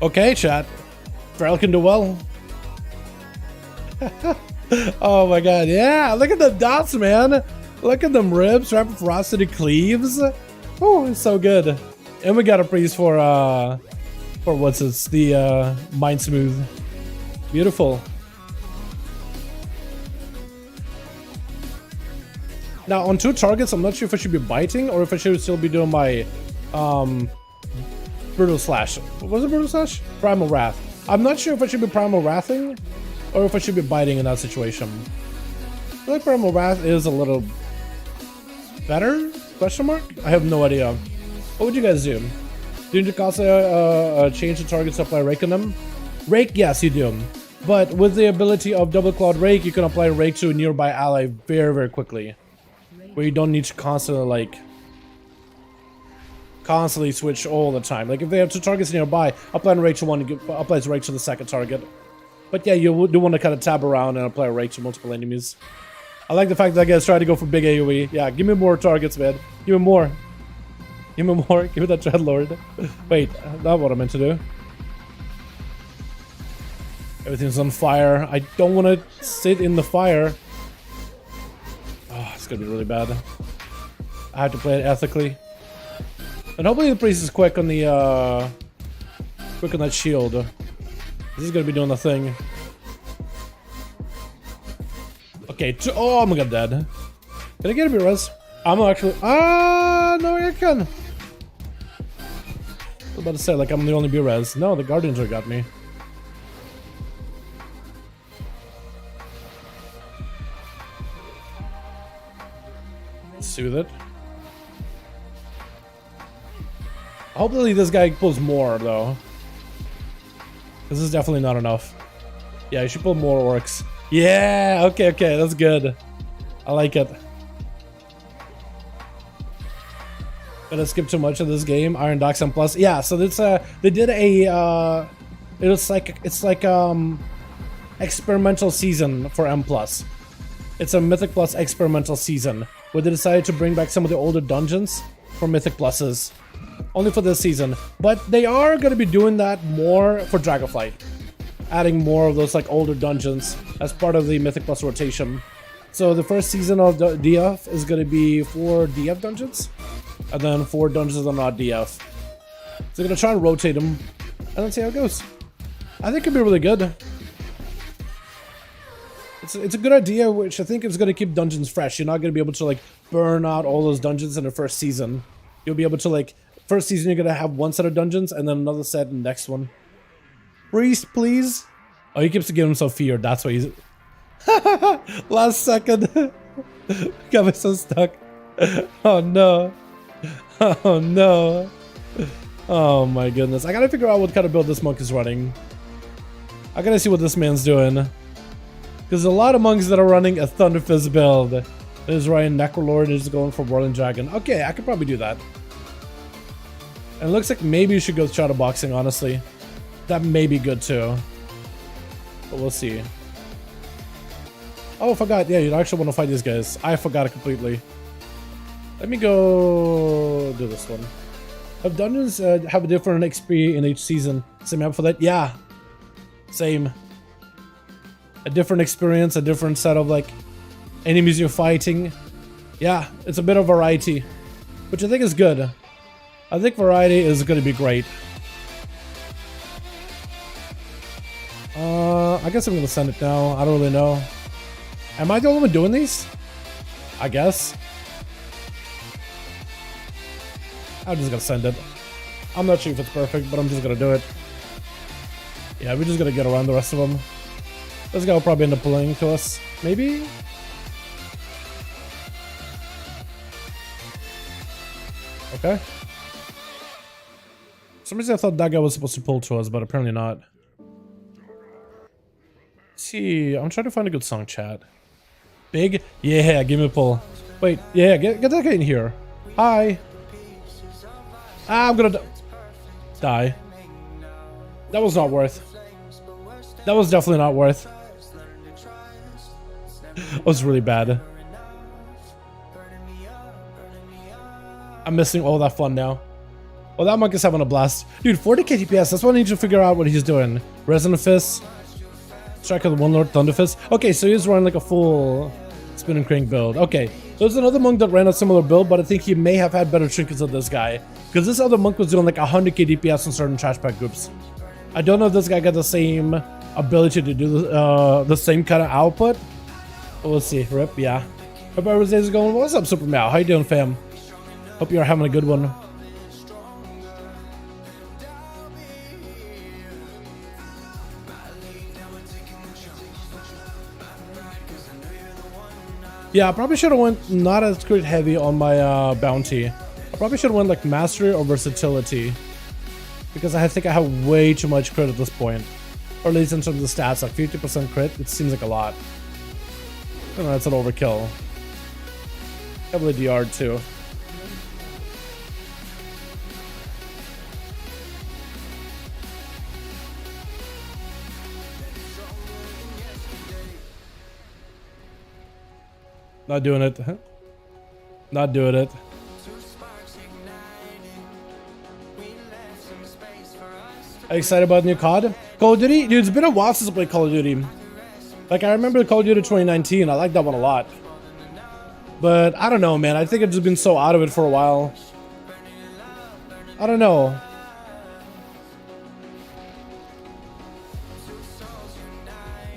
Okay, chat. Feral can do well. Oh my god, yeah! Look at the dots, man! Look at them ribs, rapid ferocity cleaves. Oh, it's so good. And we got a priest for what's this? The Mind Smooth. Beautiful. Now on 2 targets, I'm not sure if I should be biting or if I should still be doing my Brutal Slash. What was it, Brutal Slash? Primal Wrath. I'm not sure if I should be Primal Wrathing or if I should be biting in that situation. I feel like Perma Wrath is a little better? Question mark? I have no idea. What would you guys do? Do you constantly change the targets to apply rake on them? Rake, yes, you do. But with the ability of double clawed rake, you can apply rake to a nearby ally very, very quickly. Where you don't need to constantly switch all the time. Like if they have two targets nearby, apply rake to one, applies rake to the second target. But yeah, you do want to kind of tab around and apply rake to multiple enemies. I like the fact that guys try to go for big AoE. Yeah, give me more targets, man. Give me more. Give me more. Give me that Dreadlord. Wait, not what I meant to do. Everything's on fire. I don't want to sit in the fire. Oh, it's gonna be really bad. I have to play it ethically. And hopefully the priest is quick on the quick on that shield. This is gonna be doing the thing. Okay, oh, I'm gonna get dead. Can I get a bit res? I'm actually. No, I can. I was about to say, like, I'm the only B-res. No, the Guardians got me. Soothe it. Hopefully this guy pulls more, though. This is definitely not enough. Yeah, you should pull more orcs. Yeah, okay, that's good. I like it. Gonna skip too much of this game. Iron Dox and Plus. Yeah, so it's they did a it's like experimental season for M+. It's a Mythic Plus experimental season where they decided to bring back some of the older dungeons for Mythic Pluses. Only for this season. But they are gonna be doing that more for Dragonflight. Adding more of those like older dungeons as part of the Mythic Plus rotation. So the first season of the DF is gonna be 4 DF dungeons. And then 4 dungeons that are not DF. So they're gonna try and rotate them and then see how it goes. I think it could be really good. It's a good idea, which I think is gonna keep dungeons fresh. You're not gonna be able to like burn out all those dungeons in the first season. You'll be able to like first season you're gonna have one set of dungeons and then another set in the next one. Priest, please. Oh, he keeps getting himself feared. That's why he's last second. Got me so stuck. Oh no. Oh no. Oh my goodness. I gotta figure out what kind of build this monk is running. I gotta see what this man's doing. Because there's a lot of monks that are running a Thunderfist build. There's Ryan Necrolord is going for Whirling Dragon. Okay, I could probably do that. And it looks like maybe you should go Shadowboxing, honestly. That may be good too. But we'll see. Oh, I forgot. Yeah, you actually want to fight these guys. I forgot it completely. Let me go do this one. Have dungeons have a different XP in each season? Same up for that? Yeah. Same. A different experience, a different set of like enemies you're fighting. Yeah, it's a bit of variety. Which I think is good. I think variety is going to be great. I guess I'm going to send it now. I don't really know. Am I the only one doing these? I guess. I'm just going to send it. I'm not sure if it's perfect, but I'm just going to do it. Yeah, we're just going to get around the rest of them. This guy will probably end up pulling to us. Maybe? Okay. For some reason I thought that guy was supposed to pull to us, but apparently not. Let's see, I'm trying to find a good song, chat. Big? Yeah, give me a pull. Wait, yeah, get that guy in here. Hi. I'm gonna die. That was not worth. That was definitely not worth. That was really bad. I'm missing all that fun now. Well, that monk is having a blast. Dude, 40k DPS, that's what I need to figure out what he's doing. Resonant Fist. Strike of the One Lord Thunderfist. Okay, so he's running like a full spin and crank build. Okay, there's another monk that ran a similar build, but I think he may have had better trinkets than this guy. Because this other monk was doing like 100k DPS on certain trash pack groups. I don't know if this guy got the same ability to do the same kind of output. But we'll see. Rip, yeah. Hope everyone's days is going. What's up, Super Meow? How you doing, fam? Hope you're having a good one. Yeah, I probably should have went not as crit heavy on my bounty. I probably should have went like mastery or versatility, because I think I have way too much crit at this point, or at least in terms of the stats. Like 50% crit, it seems like a lot. I don't know, that's an overkill. Heavily DR'd too. Not doing it. Not doing it. Are you excited about new COD? Call of Duty? Dude, it's been a while since I played Call of Duty. Like, I remember Call of Duty 2019. I like that one a lot. But, I don't know, man. I think I've just been so out of it for a while. I don't know.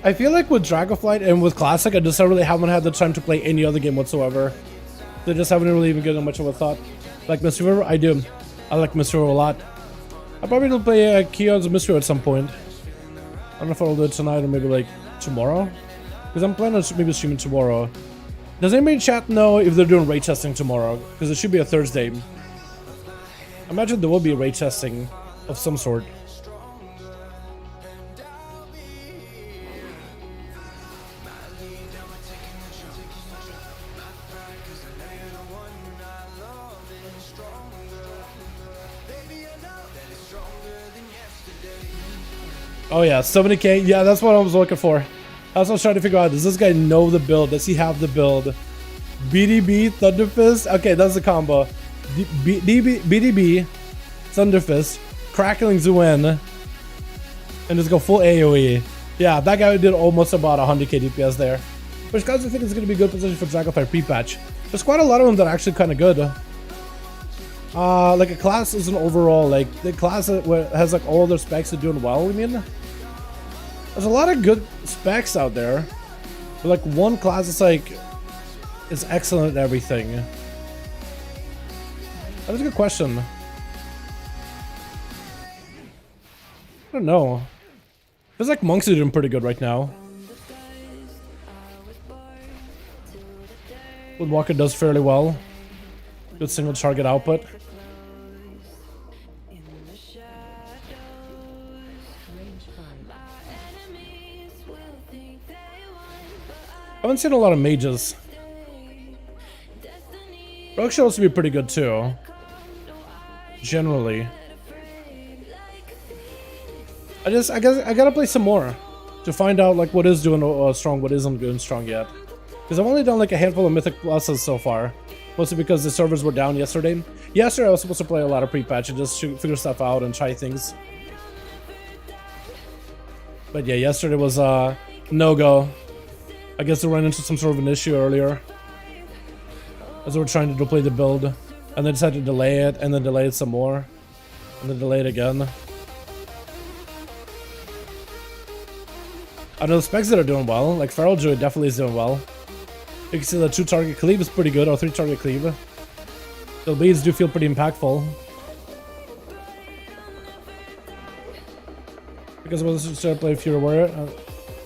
I feel like with Dragonflight and with Classic, I just really haven't had the time to play any other game whatsoever. They just haven't really even given much of a thought. Like Mystery River? I do. I like Mystery River a lot. I probably will play Keon's Mystery at some point. I don't know if I'll do it tonight or maybe like tomorrow. Because I'm planning on maybe streaming tomorrow. Does anybody in chat know if they're doing raid testing tomorrow? Because it should be a Thursday. I imagine there will be raid testing of some sort. Oh yeah, 70k. Yeah, that's what I was looking for. That's what I was trying to figure out. Does this guy know the build? Does he have the build? BDB, Thunderfist. Okay, that's the combo. BDB, Thunderfist, Crackling Zuen, and just go full AoE. Yeah, that guy did almost about 100k DPS there. Which guys I think is going to be a good position for Dragonflight pre-patch. There's quite a lot of them that are actually kind of good. Like a class is an overall, like the class that has like all their specs are doing well. I mean, there's a lot of good specs out there, but like one class is excellent at everything. That was a good question. I don't know. Feels like monks are doing pretty good right now. Woodwalker does fairly well. Good single target output. I haven't seen a lot of mages. Rogue should also be pretty good too. Generally. I gotta play some more to find out like what is doing strong, what isn't doing strong yet. Because I've only done like a handful of Mythic Pluses so far. Mostly because the servers were down yesterday. Yesterday I was supposed to play a lot of pre-patch and just figure stuff out and try things. But yeah, yesterday was no-go. I guess they ran into some sort of an issue earlier. As they were trying to play the build. And they decided to delay it, and then delay it some more. And then delay it again. I know the specs that are doing well. Like Feral Druid definitely is doing well. You can see the 2-target cleave is pretty good, or 3-target cleave. The leads do feel pretty impactful. Because we'll start playing Fury Warrior.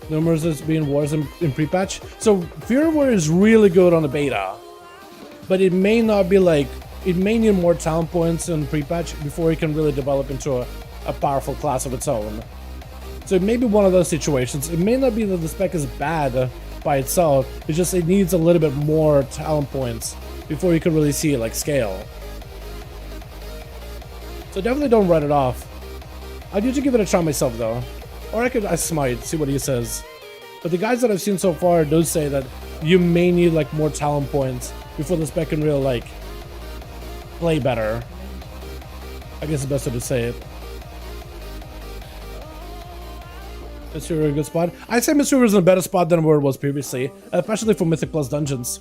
Numerous is being wars in pre-patch. So Fury Warrior is really good on the beta. But it may not be like, it may need more talent points in pre-patch before it can really develop into a powerful class of its own. So it may be one of those situations. It may not be that the spec is bad by itself, it's just it needs a little bit more talent points before you can really see it like scale. So definitely don't write it off. I'd usually give it a try myself though. Or I smite, see what he says. But the guys that I've seen so far do say that you may need like more talent points before the spec can really like play better. I guess the best way to say it. Mystery River a good spot? I'd say Mystery River is in a better spot than where it was previously, especially for Mythic Plus dungeons.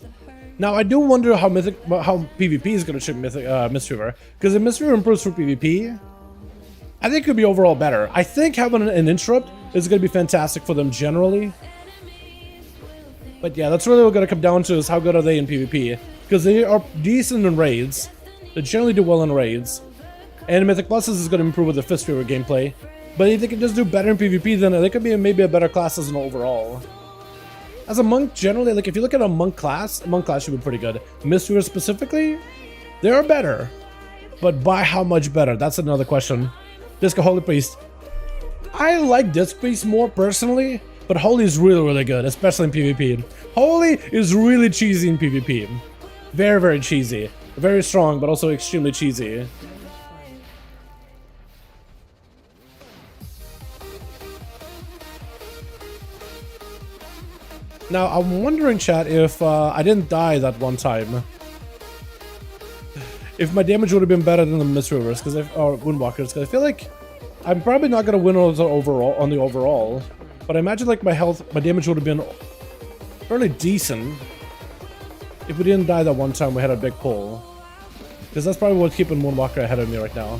Now I do wonder how PvP is going to treat Mystery River, because if Mystery River improves for PvP, I think it could be overall better. I think having an interrupt is going to be fantastic for them generally. But yeah, that's really what going to come down to is how good are they in PvP, because they are decent in raids. They generally do well in raids, and Mythic Pluses is going to improve with the Fist River gameplay. But if they can just do better in PvP, then they could be maybe a better class as an overall. As a monk, generally, like if you look at a monk class should be pretty good. Mistweavers specifically, they are better. But by how much better? That's another question. Disc Holy Priest. I like Disc Priest more personally, but Holy is really, really good, especially in PvP. Holy is really cheesy in PvP. Very, very cheesy. Very strong, but also extremely cheesy. Now, I'm wondering, chat, if I didn't die that one time, if my damage would have been better than the Mistweavers, or Windwalkers, because I feel like I'm probably not going to win on the overall, but I imagine like my damage would have been fairly decent if we didn't die that one time we had a big pull. Because that's probably what's keeping Moonwalker ahead of me right now.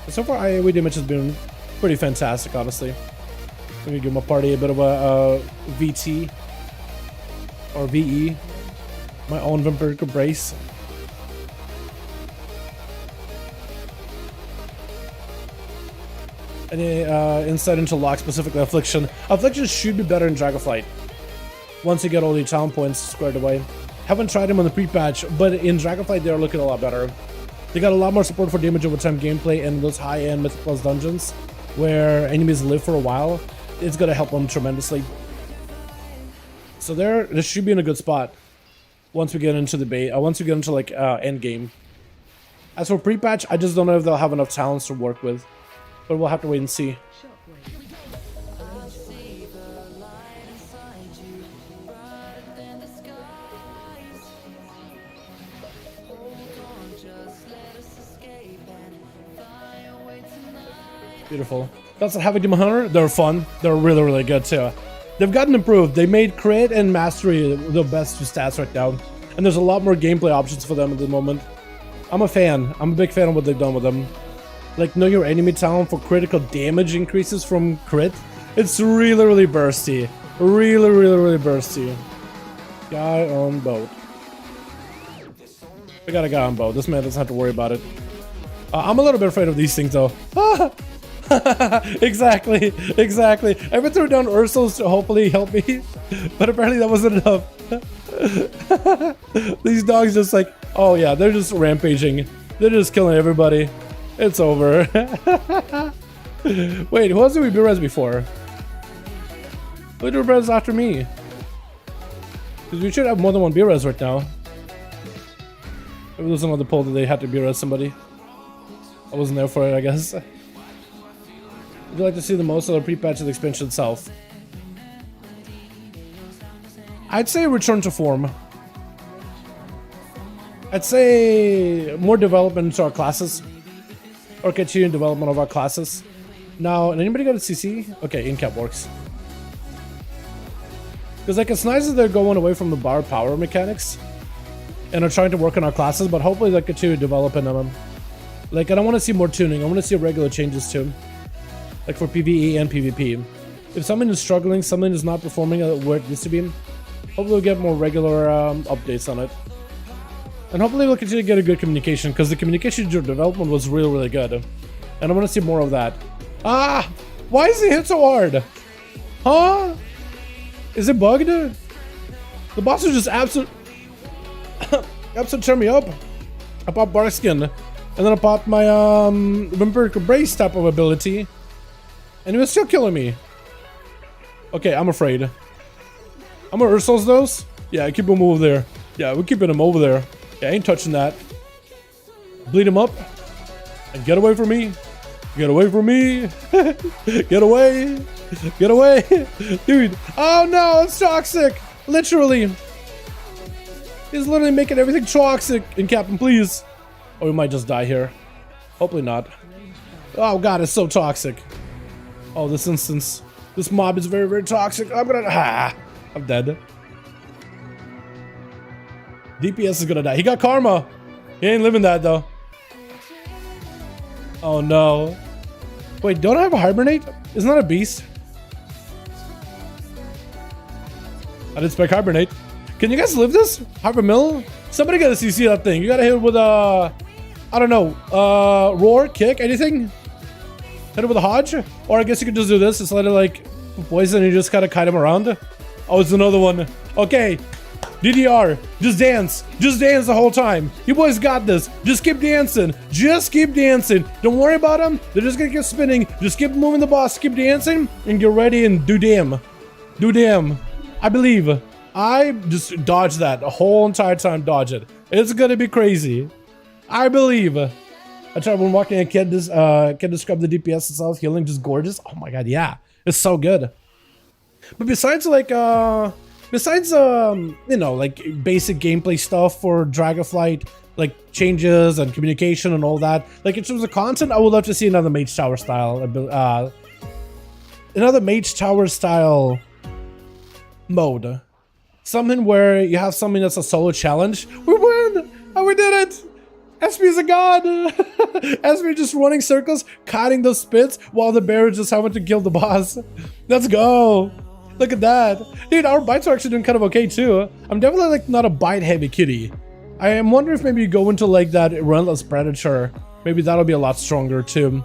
But so far, AoE damage has been pretty fantastic, honestly. Let me give my party a bit of a VT. Or VE. My own Vampiric Brace. Any insight into lock, specifically Affliction. Affliction should be better in Dragonflight once you get all the talent points squared away. Haven't tried him on the pre-patch, but in Dragonflight they are looking a lot better. They got a lot more support for damage over time gameplay and those high-end Mythic Plus dungeons where enemies live for a while. It's gonna help them tremendously. So this should be in a good spot once we get into the once we get into like end game. As for pre-patch, I just don't know if they'll have enough talents to work with, but we'll have to wait and see. Beautiful. That's a Havoc Demon Hunter. They're fun. They're really, really good too. They've gotten improved. They made crit and mastery the best two stats right now, and there's a lot more gameplay options for them at the moment. I'm a fan. I'm a big fan of what they've done with them. Like, know your enemy talent for critical damage increases from crit. It's really, really bursty. Really, really, really bursty. Guy on boat. We got a guy on boat. This man doesn't have to worry about it. I'm a little bit afraid of these things though. Exactly. I went through down Ursul's to hopefully help me, but apparently that wasn't enough. These dogs just like, oh yeah, they're just rampaging. They're just killing everybody. It's over. Wait, who else did we B-res before? Who did B-res after me? Because we should have more than one B-res right now. It was another poll that they had to B-res somebody. I wasn't there for it, I guess. Would you like to see the most of the pre-patch of the expansion itself? I'd say return to form. I'd say more development into our classes. Or continued development of our classes. Now, did anybody got a CC? Okay, in-cap works. Because like it's nice that they're going away from the bar power mechanics. And are trying to work on our classes, but hopefully they continue developing them. Like, I don't want to see more tuning. I want to see regular changes too. Like for PvE and PvP. If something is struggling, something is not performing where it used to be, hopefully we'll get more regular updates on it. And hopefully we'll continue to get a good communication, because the communication during development was really, really good. And I want to see more of that. Ah! Why is he hit so hard? Huh? Is it bugged? The boss is just absolute tear me up. I popped Bark Skin. And then I popped my Vampiric Brace type of ability. And he was still killing me. Okay, I'm afraid. I'm gonna Ursul's those. Yeah, keep him over there. Yeah, we're keeping him over there. Yeah, I ain't touching that. Bleed him up. And get away from me. Get away from me. Get away. Get away. Dude. Oh no, it's toxic. Literally. He's literally making everything toxic. And Captain, please. Or we might just die here. Hopefully not. Oh god, it's so toxic. Oh, this instance. This mob is very, very toxic. I'm gonna... I'm dead. DPS is gonna die. He got karma. He ain't living that, though. Oh, no. Wait, don't I have a hibernate? Isn't that a beast? I didn't spec hibernate. Can you guys live this? Hypermill? Somebody gotta CC that thing. You gotta hit it with a... I don't know. Roar, kick, anything? Hit it with a Hodge? Or I guess you could just do this. It's let it like poison and you just kind of kite him around. Oh, it's another one. Okay. DDR, just dance the whole time. You boys got this. Just keep dancing. Just keep dancing. Don't worry about them. They're just gonna keep spinning. Just keep moving the boss. Keep dancing and get ready and do damn. Do damn. I believe. I just dodged that the whole entire time. Dodge it. It's gonna be crazy. I believe. I tried when walking and can describe the DPS itself. Healing just gorgeous. Oh my god, yeah. It's so good. But besides like you know, like basic gameplay stuff for Dragonflight, like changes and communication and all that, like in terms of content, I would love to see another Mage Tower style, mode. Something where you have something that's a solo challenge. We win! Oh, we did it! SP is a god! SP just running circles, cutting those spits while the bear is just having to kill the boss. Let's go! Look at that. Dude, our bites are actually doing kind of okay too. I'm definitely like not a bite heavy kitty. I am wondering if maybe you go into like that Relentless Predator. Maybe that'll be a lot stronger too.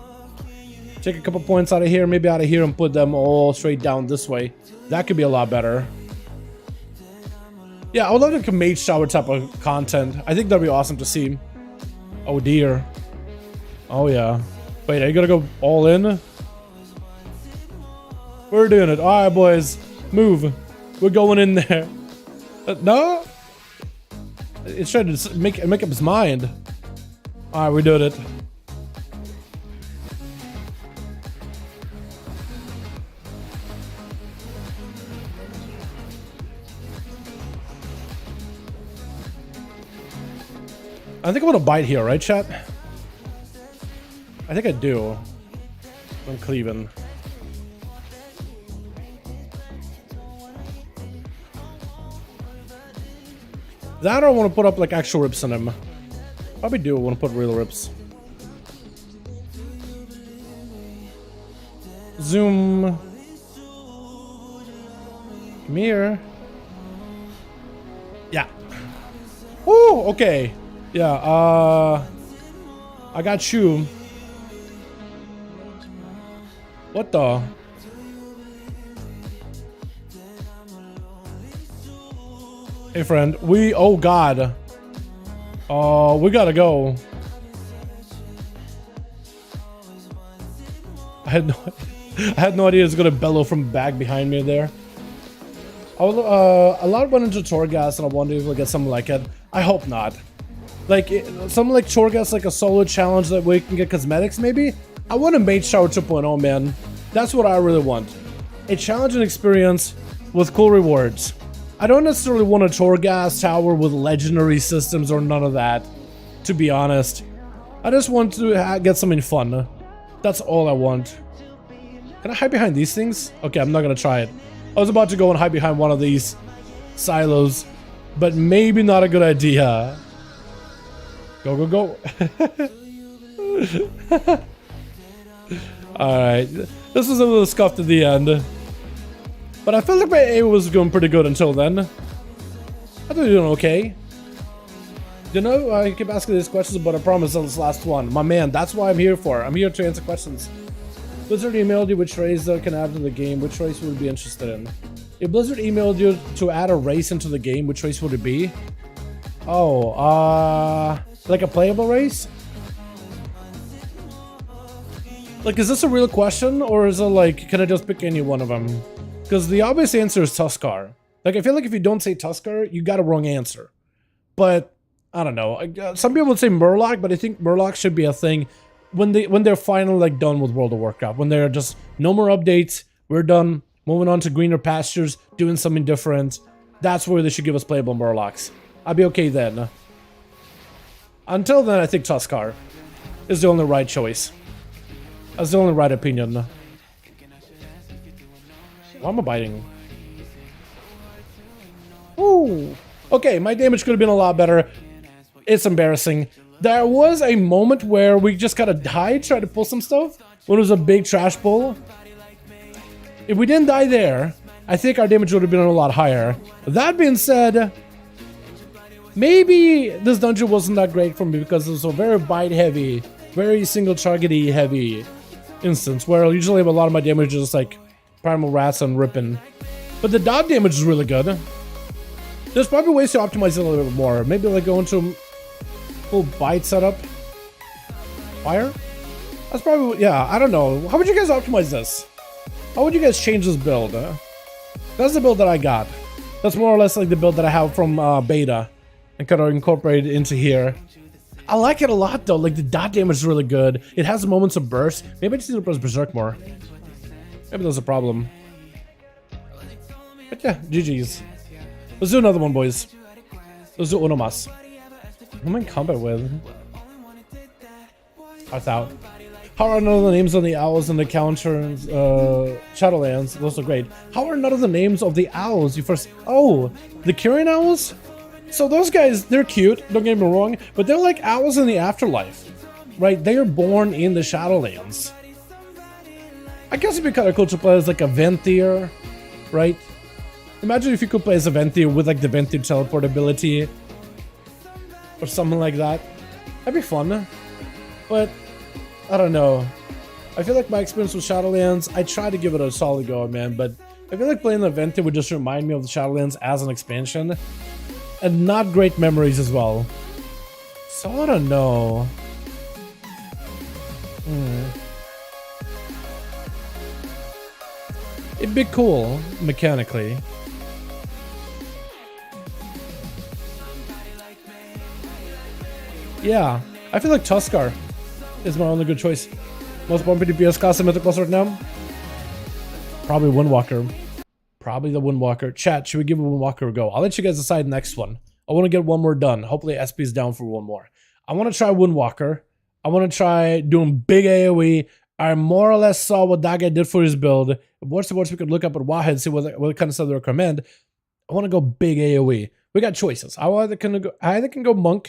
Take a couple points out of here, maybe out of here and put them all straight down this way. That could be a lot better. Yeah, I would love like a Mage Tower type of content. I think that'd be awesome to see. Oh dear. Oh yeah. Wait, are you gonna go all in? We're doing it. Alright, boys. Move. We're going in there. No? It's trying to make up his mind. Alright, we're doing it. I think I'm gonna bite here, right, chat? I think I do. I'm cleaving. That or I want to put up like actual rips on him. Probably do want to put real rips. Zoom. Come here. Yeah. Woo, okay. Yeah, I got you. What the? Hey friend, oh god. We gotta go. I had no idea it was gonna bellow from back behind me there. A lot went into Torghast and I wonder if we'll get something like it. I hope not. Like, something like Torghast, like a solo challenge that we can get cosmetics maybe? I want a Mage Tower 2.0, man. That's what I really want. A challenging experience with cool rewards. I don't necessarily want a Torghast tower with legendary systems or none of that, to be honest. I just want to get something fun. That's all I want. Can I hide behind these things? Okay, I'm not gonna try it. I was about to go and hide behind one of these silos, but maybe not a good idea. Go, go, go. Alright, this was a little scuffed at the end. But I felt like my A was going pretty good until then. I thought we were doing okay. You know, I keep asking these questions, but I promise on this last one. My man, that's what I'm here for. I'm here to answer questions. Blizzard emailed you which race can add to the game. Which race would you be interested in? If Blizzard emailed you to add a race into the game, which race would it be? Oh, like a playable race? Like, is this a real question, or is it like, can I just pick any one of them? Because the obvious answer is Tuskar. Like, I feel like if you don't say Tuskar, you got a wrong answer. But, I don't know. Some people would say Murloc, but I think Murloc should be a thing when they're finally, like, done with World of Warcraft. When they're just, no more updates, we're done, moving on to greener pastures, doing something different. That's where they should give us playable Murlocs. I'd be okay then. Until then, I think Tuskar is the only right choice. That's the only right opinion. Why am I biting? Ooh. Okay, my damage could have been a lot better. It's embarrassing. There was a moment where we just kind of died trying to pull some stuff. When it was a big trash pull. If we didn't die there, I think our damage would have been a lot higher. That being said, maybe this dungeon wasn't that great for me because it was a very bite heavy, very single target-y heavy instance where usually a lot of my damage is just like primal rats and ripping. But the dot damage is really good. There's probably ways to optimize it a little bit more. Maybe like go into full bite setup. Fire? That's probably, yeah, I don't know. How would you guys optimize this? How would you guys change this build? That's the build that I got. That's more or less like the build that I have from beta and kind of incorporate it into here. I like it a lot though. Like the dot damage is really good. It has moments of burst. Maybe I just need to press Berserk more. Maybe that's a problem. But yeah, GG's. Let's do another one, boys. Let's do uno más. Who am I in combat with? Arth out. How are none of the names of the owls in the counter Shadowlands? Those are great. How are none of the names of the owls you first... Oh, the Kyrian owls? So those guys, they're cute, don't get me wrong, but they're like owls in the afterlife, right? They are born in the Shadowlands. I guess it'd be kind of cool to play as like a Venthyr, right? Imagine if you could play as a Venthyr with like the Venthyr teleport ability or something like that. That'd be fun, but I don't know. I feel like my experience with Shadowlands, I try to give it a solid go, man, but I feel like playing the Venthyr would just remind me of the Shadowlands as an expansion. And not great memories as well. So I don't know. It'd be cool, mechanically. Yeah, I feel like Tuskar is my only good choice. Most bumpy DPS class in Mythic Plus right now? Probably Windwalker. Probably the Windwalker. Chat, should we give Windwalker a go? I'll let you guys decide next one. I want to get one more done. Hopefully SP's down for one more. I want to try Windwalker. I want to try doing big AoE. I more or less saw what that guy did for his build. What's the worst we could look up at Wahid and see what kind of stuff they recommend. I want to go big AoE. We got choices. I either can go Monk.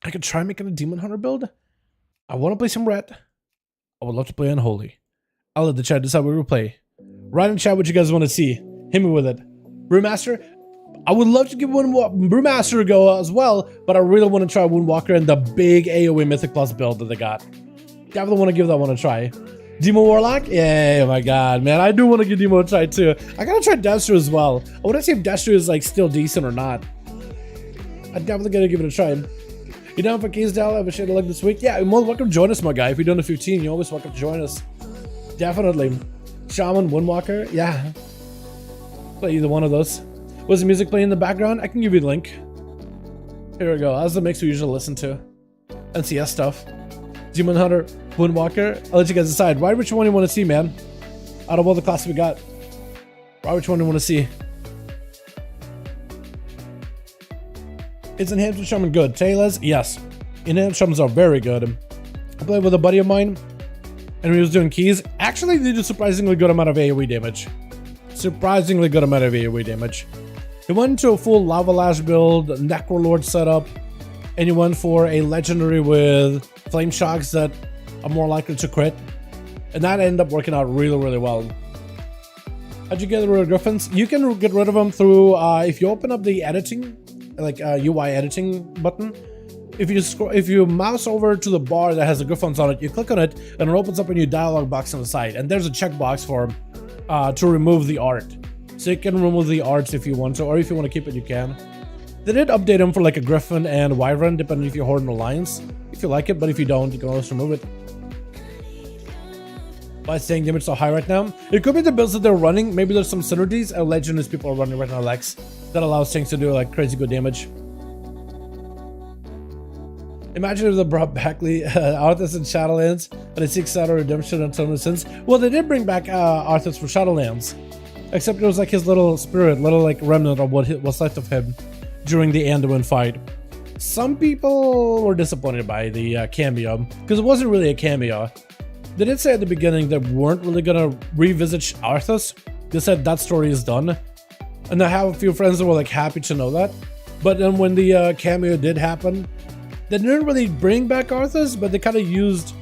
I could try making a Demon Hunter build. I want to play some Ret. I would love to play Unholy. I'll let the chat decide what we play. Write in chat what you guys want to see. Hit me with it. Brewmaster, I would love to give Brewmaster a go as well, but I really want to try Windwalker and the big AoE Mythic Plus build that they got. Definitely want to give that one a try. Demo Warlock? Yeah, oh my god, man. I do want to give Demo a try too. I gotta try Destro as well. I want to see if Destro is like still decent or not. I definitely gotta give it a try. You down for Keys Dal? Have a shit of luck this week? Yeah, you're more welcome to join us, my guy. If you're doing the 15, you're always welcome to join us. Definitely. Shaman, Windwalker, yeah. Play either one of those. Was the music playing in the background? I can give you the link. Here we go. That's the mix we usually listen to. NCS stuff. Demon Hunter, Windwalker. I'll let you guys decide. Why which one you want to see, man? Out of all the classes we got. Why which one you want to see? Is Enhanced Shaman good? Taylor's? Yes. Enhanced Shamans are very good. I played with a buddy of mine, and he was doing keys. Actually, they did a surprisingly good amount of AoE damage. Surprisingly good amount of AoE damage. He went into a full Lava Lash build, Necrolord setup, and he went for a legendary with Flame Shocks that are more likely to crit. And that ended up working out really, really well. How'd you get rid of Griffins? You can get rid of them through, if you open up the editing, like UI editing button. If you mouse over to the bar that has the Griffins on it, you click on it, and it opens up a new dialog box on the side. And there's a checkbox for to remove the art. So you can remove the arts if you want to, or if you want to keep it, you can. They did update them for like a Griffin and Wyvern, depending if you're Horde or Alliance. If you like it, but if you don't, you can always remove it. By saying damage so high right now, it could be the builds that they're running. Maybe there's some synergies. A legend is people are running right now, Lex, that allows things to do like crazy good damage. Imagine if they brought back Arthas and Shadowlands and they seek Shadow Redemption and Tournament Sins. Well, they did bring back Arthas for Shadowlands, except it was like his little spirit, little like remnant of what's left of him during the Anduin fight. Some people were disappointed by the cameo because it wasn't really a cameo. They did say at the beginning they weren't really gonna revisit Arthas. They said that story is done, and I have a few friends that were like happy to know that. But then when the cameo did happen, they didn't really bring back Arthas, but they kind of used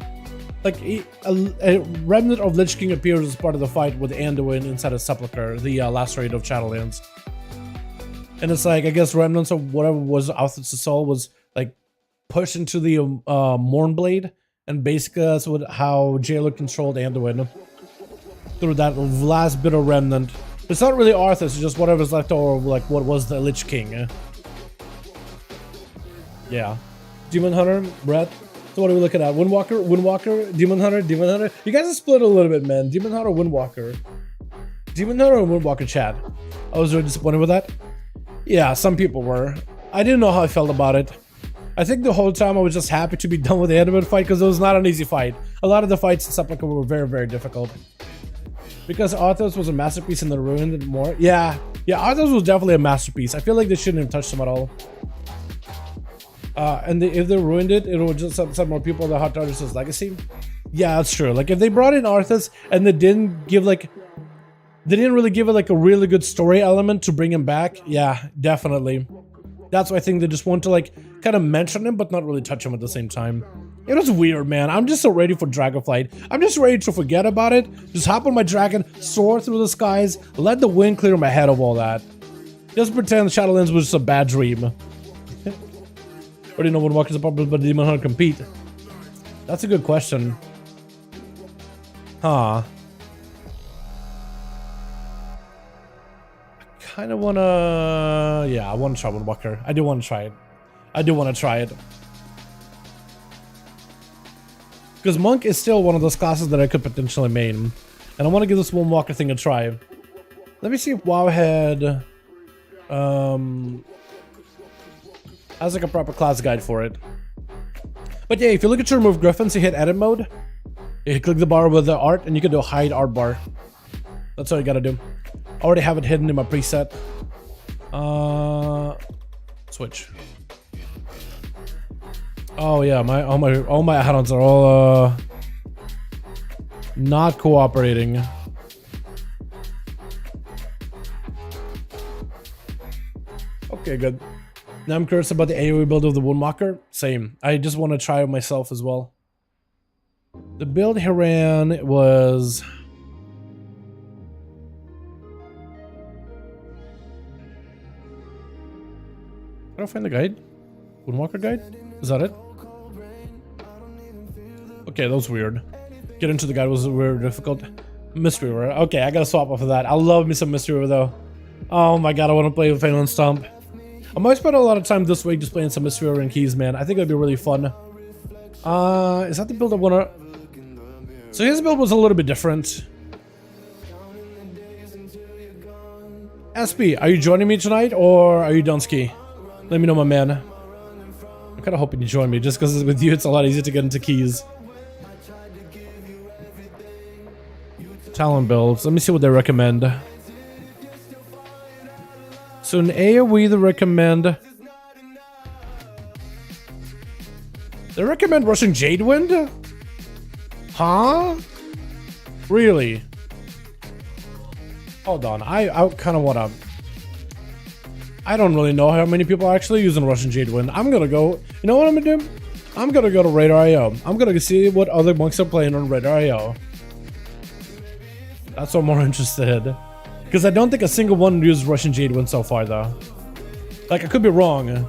like a remnant of Lich King appears as part of the fight with Anduin inside of Sepulchre, the last raid of Shadowlands. And it's like, I guess remnants of whatever was Arthas' soul was like pushed into the Mournblade, and basically that's how Jailer controlled Anduin through that last bit of remnant It's not really Arthas, it's just whatever's left over of like what was the Lich King. Yeah. Demon Hunter, Brett. So what are we looking at? Windwalker, Demon Hunter, Demon Hunter. You guys are split a little bit, man. Demon Hunter, Windwalker. Demon Hunter and Windwalker chat. I was really disappointed with that. Yeah, some people were. I didn't know how I felt about it. I think the whole time I was just happy to be done with the Enderman fight because it was not an easy fight. A lot of the fights in Sepulchre were very, very difficult. Because Arthas was a masterpiece and they ruined it more. Yeah, Arthas was definitely a masterpiece. I feel like they shouldn't have touched him at all. And if they ruined it, it would just set more people on the Hot Tartarus' legacy. Yeah, that's true. Like if they brought in Arthas and they didn't give like, they didn't really give it like a really good story element to bring him back. Yeah, definitely. That's why I think they just want to like kind of mention him, but not really touch him at the same time. It was weird, man. I'm just so ready for Dragonflight. I'm just ready to forget about it. Just hop on my dragon, soar through the skies, let the wind clear my head of all that. Just pretend Shadowlands was just a bad dream. Already know when Walker's a problem, but Demon Hunter compete. That's a good question. Huh. I kind of wanna... Yeah, I want to try Windwalker. I do want to try it. I do want to try it. Because Monk is still one of those classes that I could potentially main. And I want to give this Windwalker thing a try. Let me see if WoW had... has like a proper class guide for it. But yeah, if you look at your remove griffins, you hit edit mode. You click the bar with the art and you can do a hide art bar. That's all you gotta do. I already have it hidden in my preset. Switch. Oh yeah, all my add-ons are all not cooperating. Okay, good. Now I'm curious about the AoE build of the Windwalker. Same. I just want to try it myself as well. The build he ran was... How do I find the guide? Windwalker guide? Is that it? Okay, that was weird. Get into the guide was very difficult. Mystery River. Okay, I gotta swap off of that. I love me some Mystery River though. Oh my god, I want to play with Phelan Stomp. I might spend a lot of time this week just playing some Mystery River and Keys, man. I think it'd be really fun. Is that the build I wanna... So his build was a little bit different. SP, are you joining me tonight or are you Dunsky? Let me know, my man. I'm kind of hoping you join me just because with you it's a lot easier to get into Keys. Talent builds. Let me see what they recommend. So in AoE they recommend... They recommend rushing Jadewind? Huh? Really? Hold on, I kind of want to... I don't really know how many people are actually using Russian Jadewind. I'm gonna go... You know what I'm gonna do? I'm gonna go to Radar.io. I'm gonna see what other monks are playing on Radar.io. That's what I'm more interested. Because I don't think a single one used Russian Jadewind so far, though. Like, I could be wrong.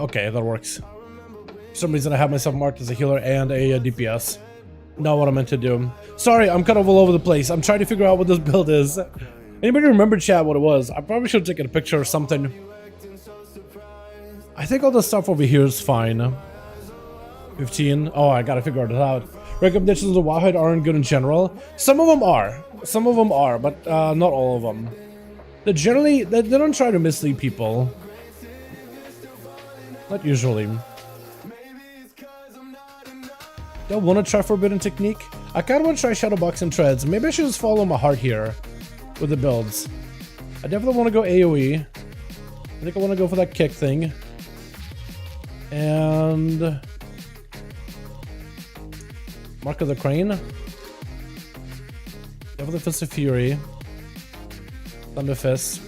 Okay, that works. For some reason I have myself marked as a healer and a DPS. Not what I meant to do. Sorry, I'm kind of all over the place. I'm trying to figure out what this build is. Anybody remember, chat, what it was? I probably should have taken a picture or something. I think all the stuff over here is fine. 15. Oh, I gotta figure it out. Recommendations of the Wowhead aren't good in general. Some of them are. Some of them are, but not all of them. They generally, they don't try to mislead people. Not usually. Don't want to try Forbidden Technique? I kind of want to try Shadowbox and Treads. Maybe I should just follow my heart here with the builds. I definitely want to go AoE. I think I want to go for that kick thing. And... Mark of the Crane. Definitely Fist of Fury. Thunder Fist.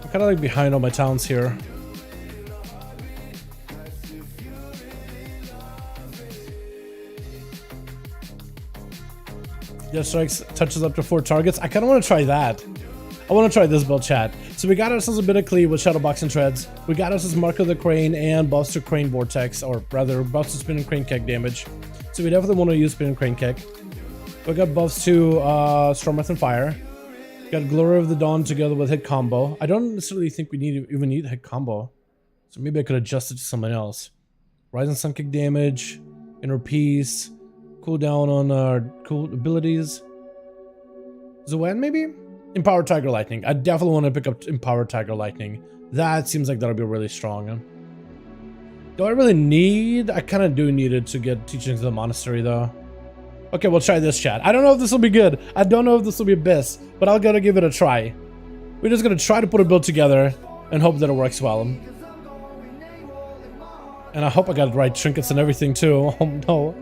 I'm kind of like behind on my towns here. Yeah, strikes touches up to 4 targets. I kind of want to try that. I want to try this build, chat. So we got ourselves a bit of cleave with Shadowbox and Treads. We got ourselves Mark of the Crane and buffs to Crane Vortex, or rather buffs to Spin and Crane Kick damage. So we definitely want to use Spin and Crane Kick. We got buffs to Storm, Earth, and Fire. Got Glory of the Dawn together with hit combo. I don't necessarily think we even need hit combo. So maybe I could adjust it to something else. Rising Sun Kick damage, Inner Peace, cooldown on cool abilities. Zoan maybe? Empower Tiger Lightning. I definitely want to pick up Empower Tiger Lightning. That seems like that'll be really strong. Do I really need? I kind of do need it to get Teachings of the Monastery though. Okay, we'll try this, chat. I don't know if this will be good. I don't know if this will be best, but I'll gotta give it a try. We're just gonna try to put a build together and hope that it works well. And I hope I got the right trinkets and everything too. Oh no.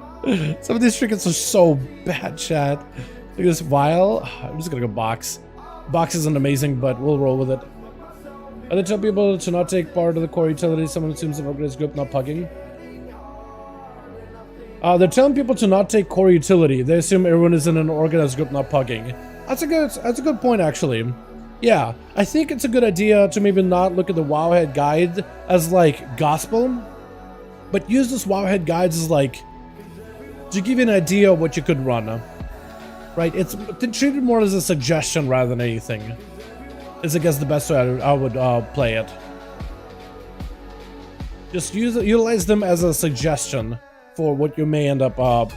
Some of these trinkets are so bad, chat. Look at this vial. I'm just gonna go box. Box isn't amazing, but we'll roll with it. They tell people to not take part of the core utility. Someone assumes the organized group not pugging. They're telling people to not take core utility. They assume everyone is in an organized group not pugging. That's a good point, actually. Yeah, I think it's a good idea to maybe not look at the Wowhead guide as like gospel, but use this Wowhead guides as like to give you an idea of what you could run. Right? It's treated more as a suggestion rather than anything. Is I guess the best way I would play it. Just utilize them as a suggestion for what you may end up,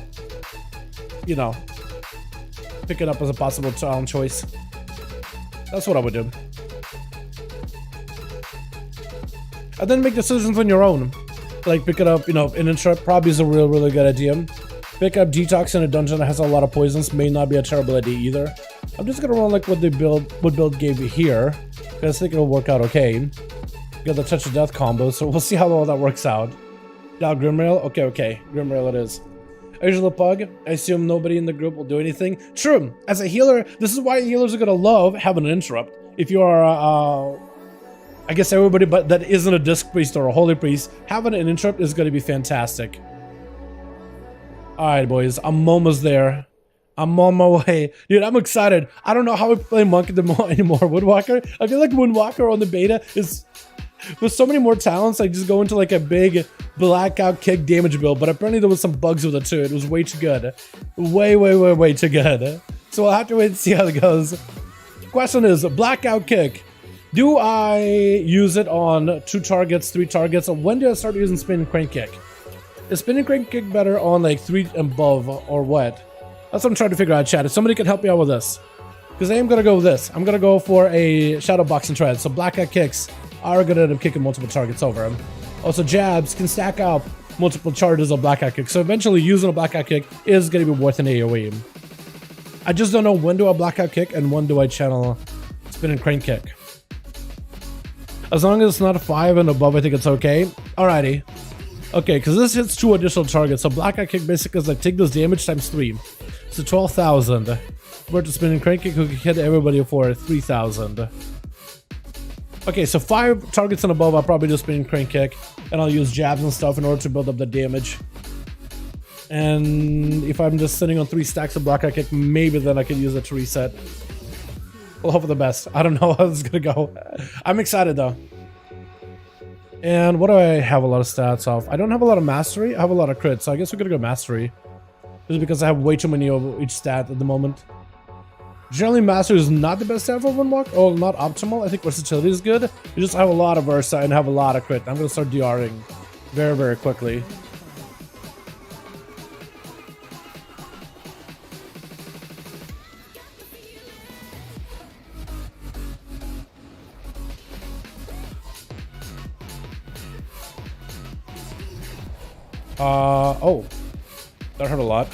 you know, picking up as a possible talent choice. That's what I would do. And then make decisions on your own. Like pick it up, you know, an interrupt probably is a really good idea. Pick up Detox in a dungeon that has a lot of poisons may not be a terrible idea either. I'm just gonna run like what build gave you here, because I think it'll work out okay. Got the Touch of Death combo, so we'll see how all that works out. Now Grimrail, okay, Grimrail it is. Usual Pug, I assume nobody in the group will do anything. True, as a healer, this is why healers are gonna love having an interrupt. If you are, I guess everybody but that isn't a Disc Priest or a Holy Priest, having an interrupt is gonna be fantastic. Alright boys, I'm almost there. I'm on my way. Dude, I'm excited. I don't know how we play Monk anymore, Woodwalker. I feel like Woodwalker on the beta is... with so many more talents, I just go into like a big blackout kick damage build, but apparently there was some bugs with it too. It was way too good. Way too good. So I'll have to wait and see how it goes. Question is, blackout kick. Do I use it on 2 targets, 3 targets, or when do I start using spin and crane kick? Is spin and crane kick better on like 3 and above or what? That's what I'm trying to figure out, chat. If somebody can help me out with this. Because I am going to go with this. I'm going to go for a Shadow Box and Tread. So blackout kicks are going to end up kicking multiple targets over him. Also, jabs can stack up multiple charges of blackout kick. So eventually using a blackout kick is going to be worth an AoE. I just don't know when do I blackout kick and when do I channel spin and crane kick. As long as it's not a 5 and above, I think it's okay. Alrighty. Okay, because this hits 2 additional targets. So blackout kick basically is like take this damage times 3. So 12,000. We're to spin and crane kick who can hit everybody for 3,000. Okay, so 5 targets and above, I'll probably do spin and crane kick. And I'll use jabs and stuff in order to build up the damage. And if I'm just sitting on 3 stacks of blackout kick, maybe then I can use it to reset. We'll hope for the best. I don't know how this is gonna go. I'm excited though. And what do I have a lot of stats off? I don't have a lot of mastery. I have a lot of crits, so I guess we're gonna go mastery. Just because I have way too many of each stat at the moment. Generally, mastery is not the best stat for one walk. Oh, not optimal. I think versatility is good. You just have a lot of versa and have a lot of crit. I'm gonna start DRing very quickly. Oh, that hurt a lot.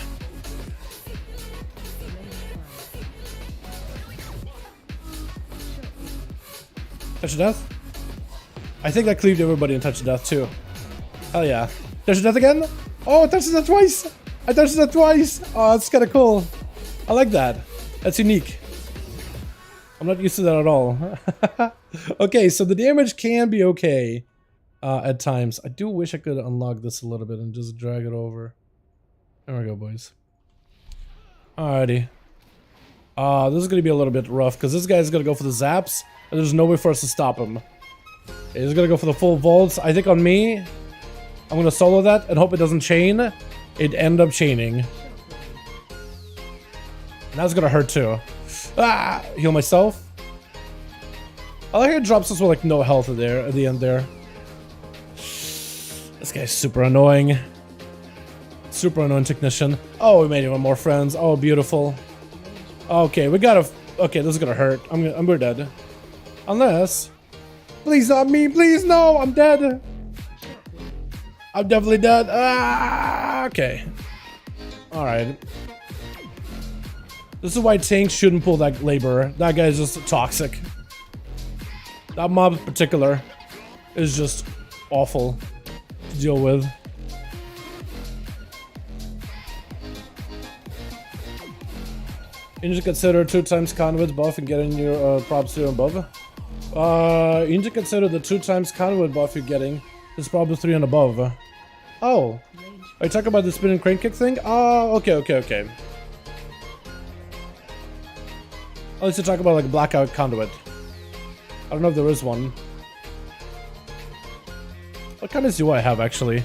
Touch of Death? I think I cleaved everybody in Touch of Death too. Hell yeah. Touch of Death again? Oh, I touched that twice! I touched that twice! Oh, that's kind of cool. I like that. That's unique. I'm not used to that at all. Okay, so the damage can be okay at times. I do wish I could unlock this a little bit and just drag it over. There we go, boys. Alrighty. This is gonna be a little bit rough because this guy's gonna go for the zaps, and there's no way for us to stop him. Okay, he's gonna go for the full vaults. I think on me, I'm gonna solo that and hope it doesn't chain. It end up chaining. And that's gonna hurt too. Ah! Heal myself. I like how it drops us with like no health there at the end there. This guy's super annoying. Super annoying technician. Oh, we made even more friends. Oh, beautiful. Okay, we gotta. Okay, this is gonna hurt. We're dead. Unless, please not me. Please no. I'm dead. I'm definitely dead. Ah, okay. All right. This is why tanks shouldn't pull that laborer. That guy is just toxic. That mob in particular is just awful to deal with. You need to consider 2 times conduit buff and getting your props 0 and above. You need to consider the 2 times conduit buff you're getting is probably 3 and above. Oh, are you talking about the spinning crane kick thing? Oh, okay. At least you're talking about like a blackout conduit. I don't know if there is one. What kind of do I have actually?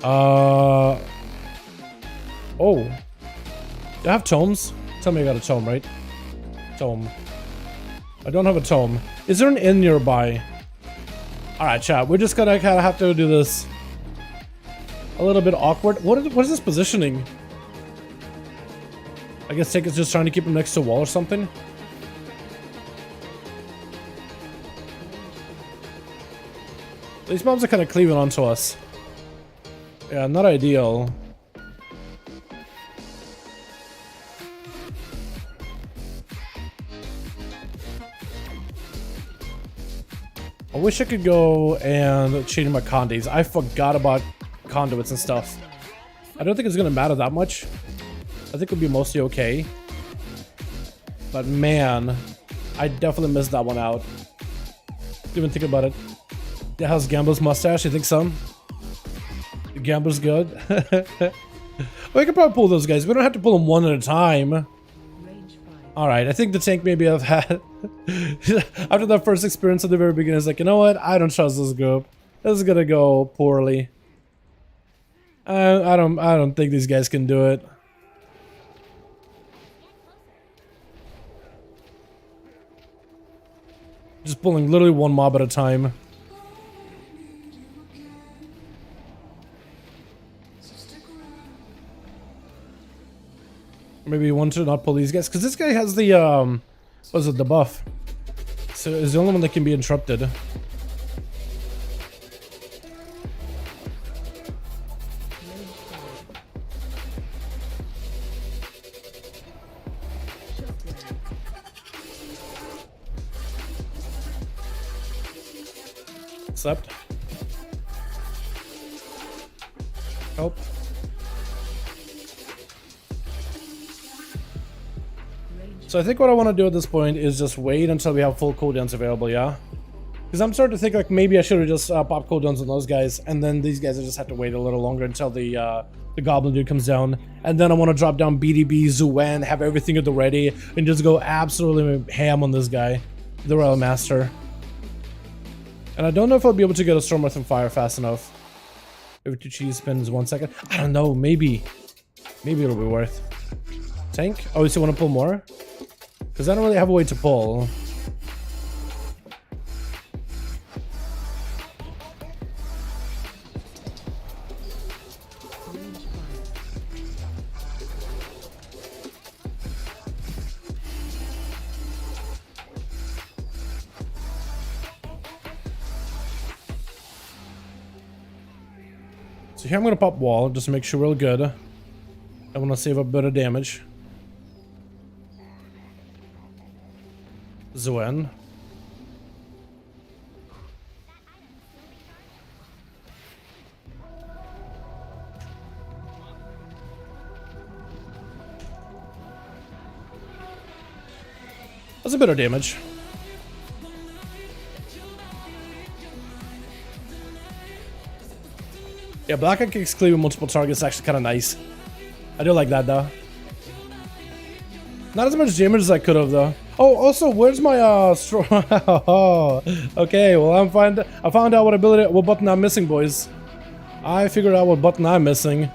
Oh. Do I have tomes? Tell me I got a tome, right? Tome. I don't have a tome. Is there an inn nearby? Alright, chat. We're just gonna kind of have to do this a little bit awkward. What is this positioning? I guess Tank is just trying to keep him next to a wall or something. These mobs are kind of cleaving onto us. Yeah, not ideal. I wish I could go and change my conduits. I forgot about conduits and stuff. I don't think it's gonna matter that much. I think it'll be mostly okay. But man, I definitely missed that one out. Didn't even think about it. Yeah, how's Gambler's mustache? You think so? Gambler's good. We can probably pull those guys. We don't have to pull them one at a time. Alright, I think the tank maybe I've had after that first experience at the very beginning is like, you know what? I don't trust this group. This is gonna go poorly. I don't think these guys can do it. Just pulling literally one mob at a time. Maybe you want to not pull these guys because this guy has the what is it, the buff? So it's the only one that can be interrupted. Slept. Help. So I think what I want to do at this point is just wait until we have full cooldowns available, yeah? Because I'm starting to think like maybe I should have just popped cooldowns on those guys, and then these guys will just have to wait a little longer until the goblin dude comes down. And then I want to drop down BDB, Zuen, have everything at the ready, and just go absolutely ham on this guy, the Royal Master. And I don't know if I'll be able to get a Stormwrath and Fire fast enough. Every 2 cheese spins 1 second. I don't know, maybe. Maybe it'll be worth. Tank? Oh, you still want to pull more? Because I don't really have a way to pull. So here I'm going to pop wall just to make sure we're good. I want to save up a bit of damage. Zuen. That's a bit of damage. Yeah, Black Eye kicks cleaving multiple targets is actually kind of nice. I do like that though. Not as much damage as I could have though. Oh, also, where's my okay, well I found out what button I'm missing, boys. I figured out what button I'm missing.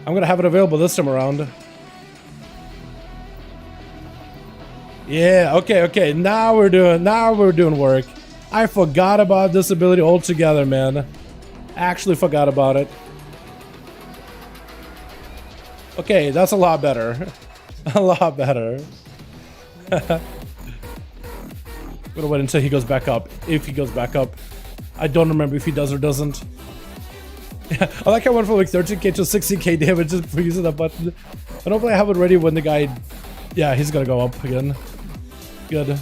I'm gonna have it available this time around. Yeah, okay. Now we're doing work. I forgot about this ability altogether, man. Actually forgot about it. Okay, that's a lot better. A lot better. I'm gonna wait until he goes back up. If he goes back up. I don't remember if he does or doesn't. I like how I went from like 13k to 60k damage just for using that button. And hopefully I have it ready when the guy... Yeah, he's gonna go up again. Good.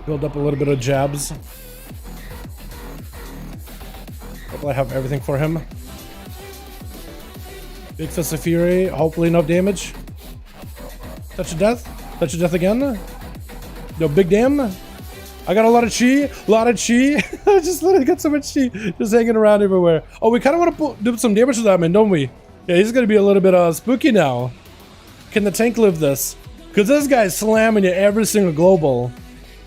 Build up a little bit of jabs. Hopefully I have everything for him. Big Fist of Fury, hopefully enough damage. Touch of Death. Touch of Death again. Yo, big damn. I got a lot of chi. I just literally got so much chi just hanging around everywhere. Oh, we kind of want to do some damage to that man, don't we? Yeah, he's going to be a little bit spooky now. Can the tank live this? Because this guy's slamming you every single global.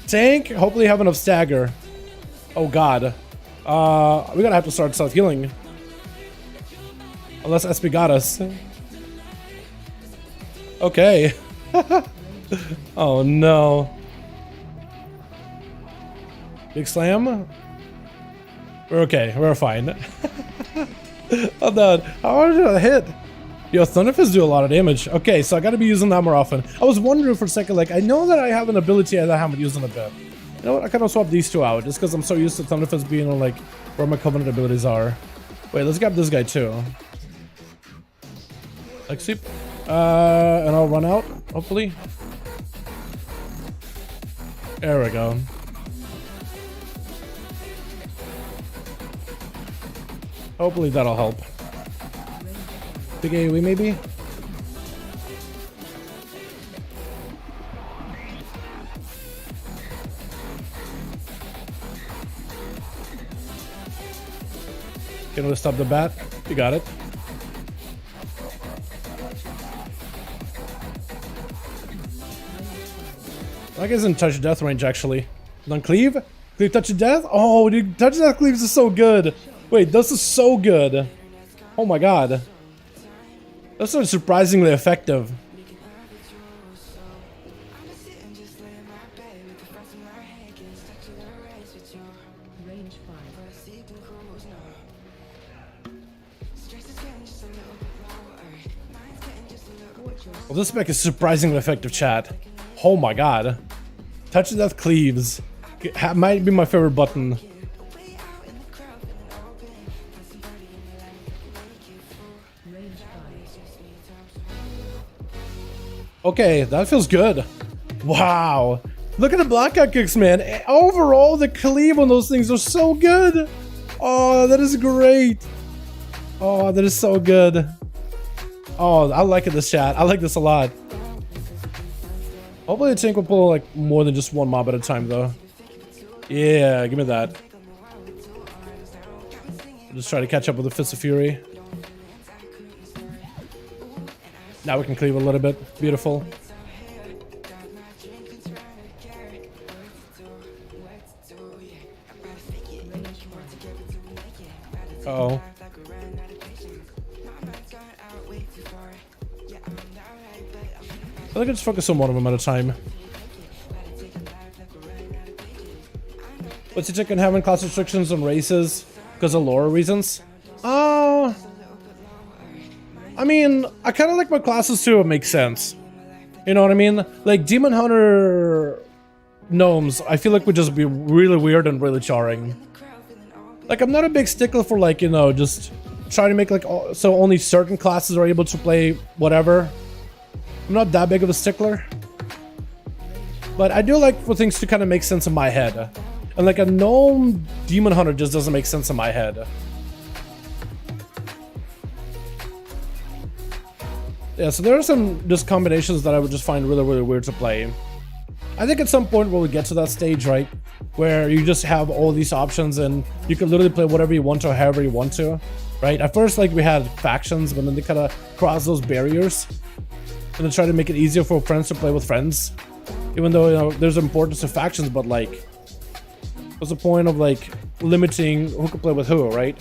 Tank, hopefully have enough stagger. Oh, God. We're going to have to start self-healing. Unless SP got us. Okay. Oh, no. Big slam. We're okay. We're fine. Oh, God. How did I hit? Yo, Thunderfist do a lot of damage. Okay, so I gotta be using that more often. I was wondering for a second, like, I know that I have an ability that I haven't used in a bit. You know what? I kind of swap these two out, just because I'm so used to Thunderfist being on, like, where my Covenant abilities are. Wait, let's grab this guy, too. Like, sweep. And I'll run out, hopefully. There we go. Hopefully that'll help. Big AoE maybe? Can we stop the bat? You got it. That guy's in touch of death range actually. Then cleave? Cleave touch of death? Oh, dude, touch of death cleaves is so good. Wait, this is so good. Oh my god. That's so surprisingly effective. Well, this spec is surprisingly effective, chat. Oh my god. Touch of Death cleaves. Might be my favorite button. Okay, that feels good. Wow. Look at the black eye kicks, man. Overall, the cleave on those things are so good. Oh, that is great. Oh, that is so good. Oh, I like this chat. I like this a lot. Hopefully the tank will pull like more than just one mob at a time though. Yeah, give me that. I'll just try to catch up with the Fist of Fury. Now we can cleave a little bit. Beautiful. Uh-oh. I think I just focus on one of them at a time. What's your chicken having class restrictions on races because of lore reasons? I mean, I kind of like my classes too. It makes sense. You know what I mean? Like Demon Hunter gnomes, I feel like would just be really weird and really jarring. Like I'm not a big stickler for like, you know, just trying to make like so only certain classes are able to play whatever. I'm not that big of a stickler. But I do like for things to kind of make sense in my head. And like a gnome Demon Hunter just doesn't make sense in my head. Yeah, so there are some just combinations that I would just find really, really weird to play. I think at some point we'll get to that stage, right? Where you just have all these options and you can literally play whatever you want to, however you want to, right? At first, like, we had factions, but then they kind of crossed those barriers and then try to make it easier for friends to play with friends. Even though, you know, there's importance to factions, but like, what's the point of like limiting who can play with who, right?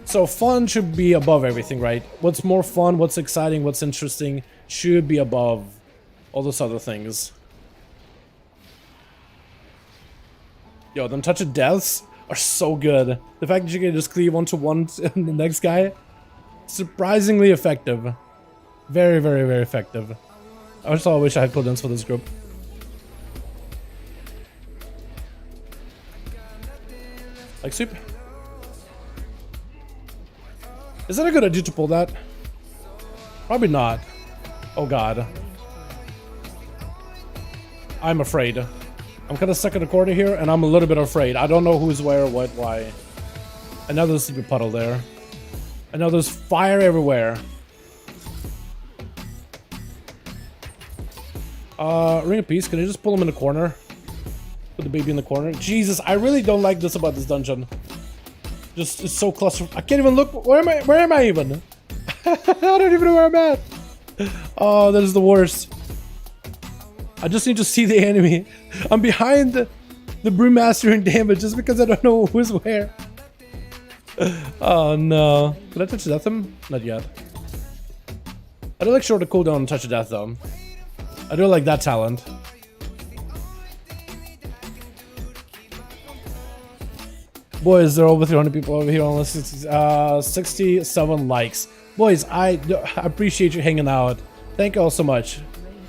So fun should be above everything, right? What's more fun, what's exciting, what's interesting should be above all those other things. Yo, them touch of deaths are so good. The fact that you can just cleave onto one and the next guy, surprisingly effective. Very, very, very effective. I just wish I had plugins for this group. Like soup. Is that a good idea to pull that? Probably not. Oh god. I'm afraid. I'm kind of stuck in the corner here, and I'm a little bit afraid. I don't know who's where, what, why. I know there's a sleepy puddle there. I know there's fire everywhere. Ring of Peace, can you just pull him in the corner? Put the baby in the corner. Jesus, I really don't like this about this dungeon. Just, it's so clustered. I can't even look. Where am I even? I don't even know where I'm at. Oh, that is the worst. I just need to see the enemy. I'm behind the Brewmaster in damage just because I don't know who's where. Oh no. Can I touch death him? Not yet. I do like shorter cooldown and touch of death though. I do like that talent. Boys, there are over 300 people over here on the 67 likes. Boys, I appreciate you hanging out. Thank you all so much.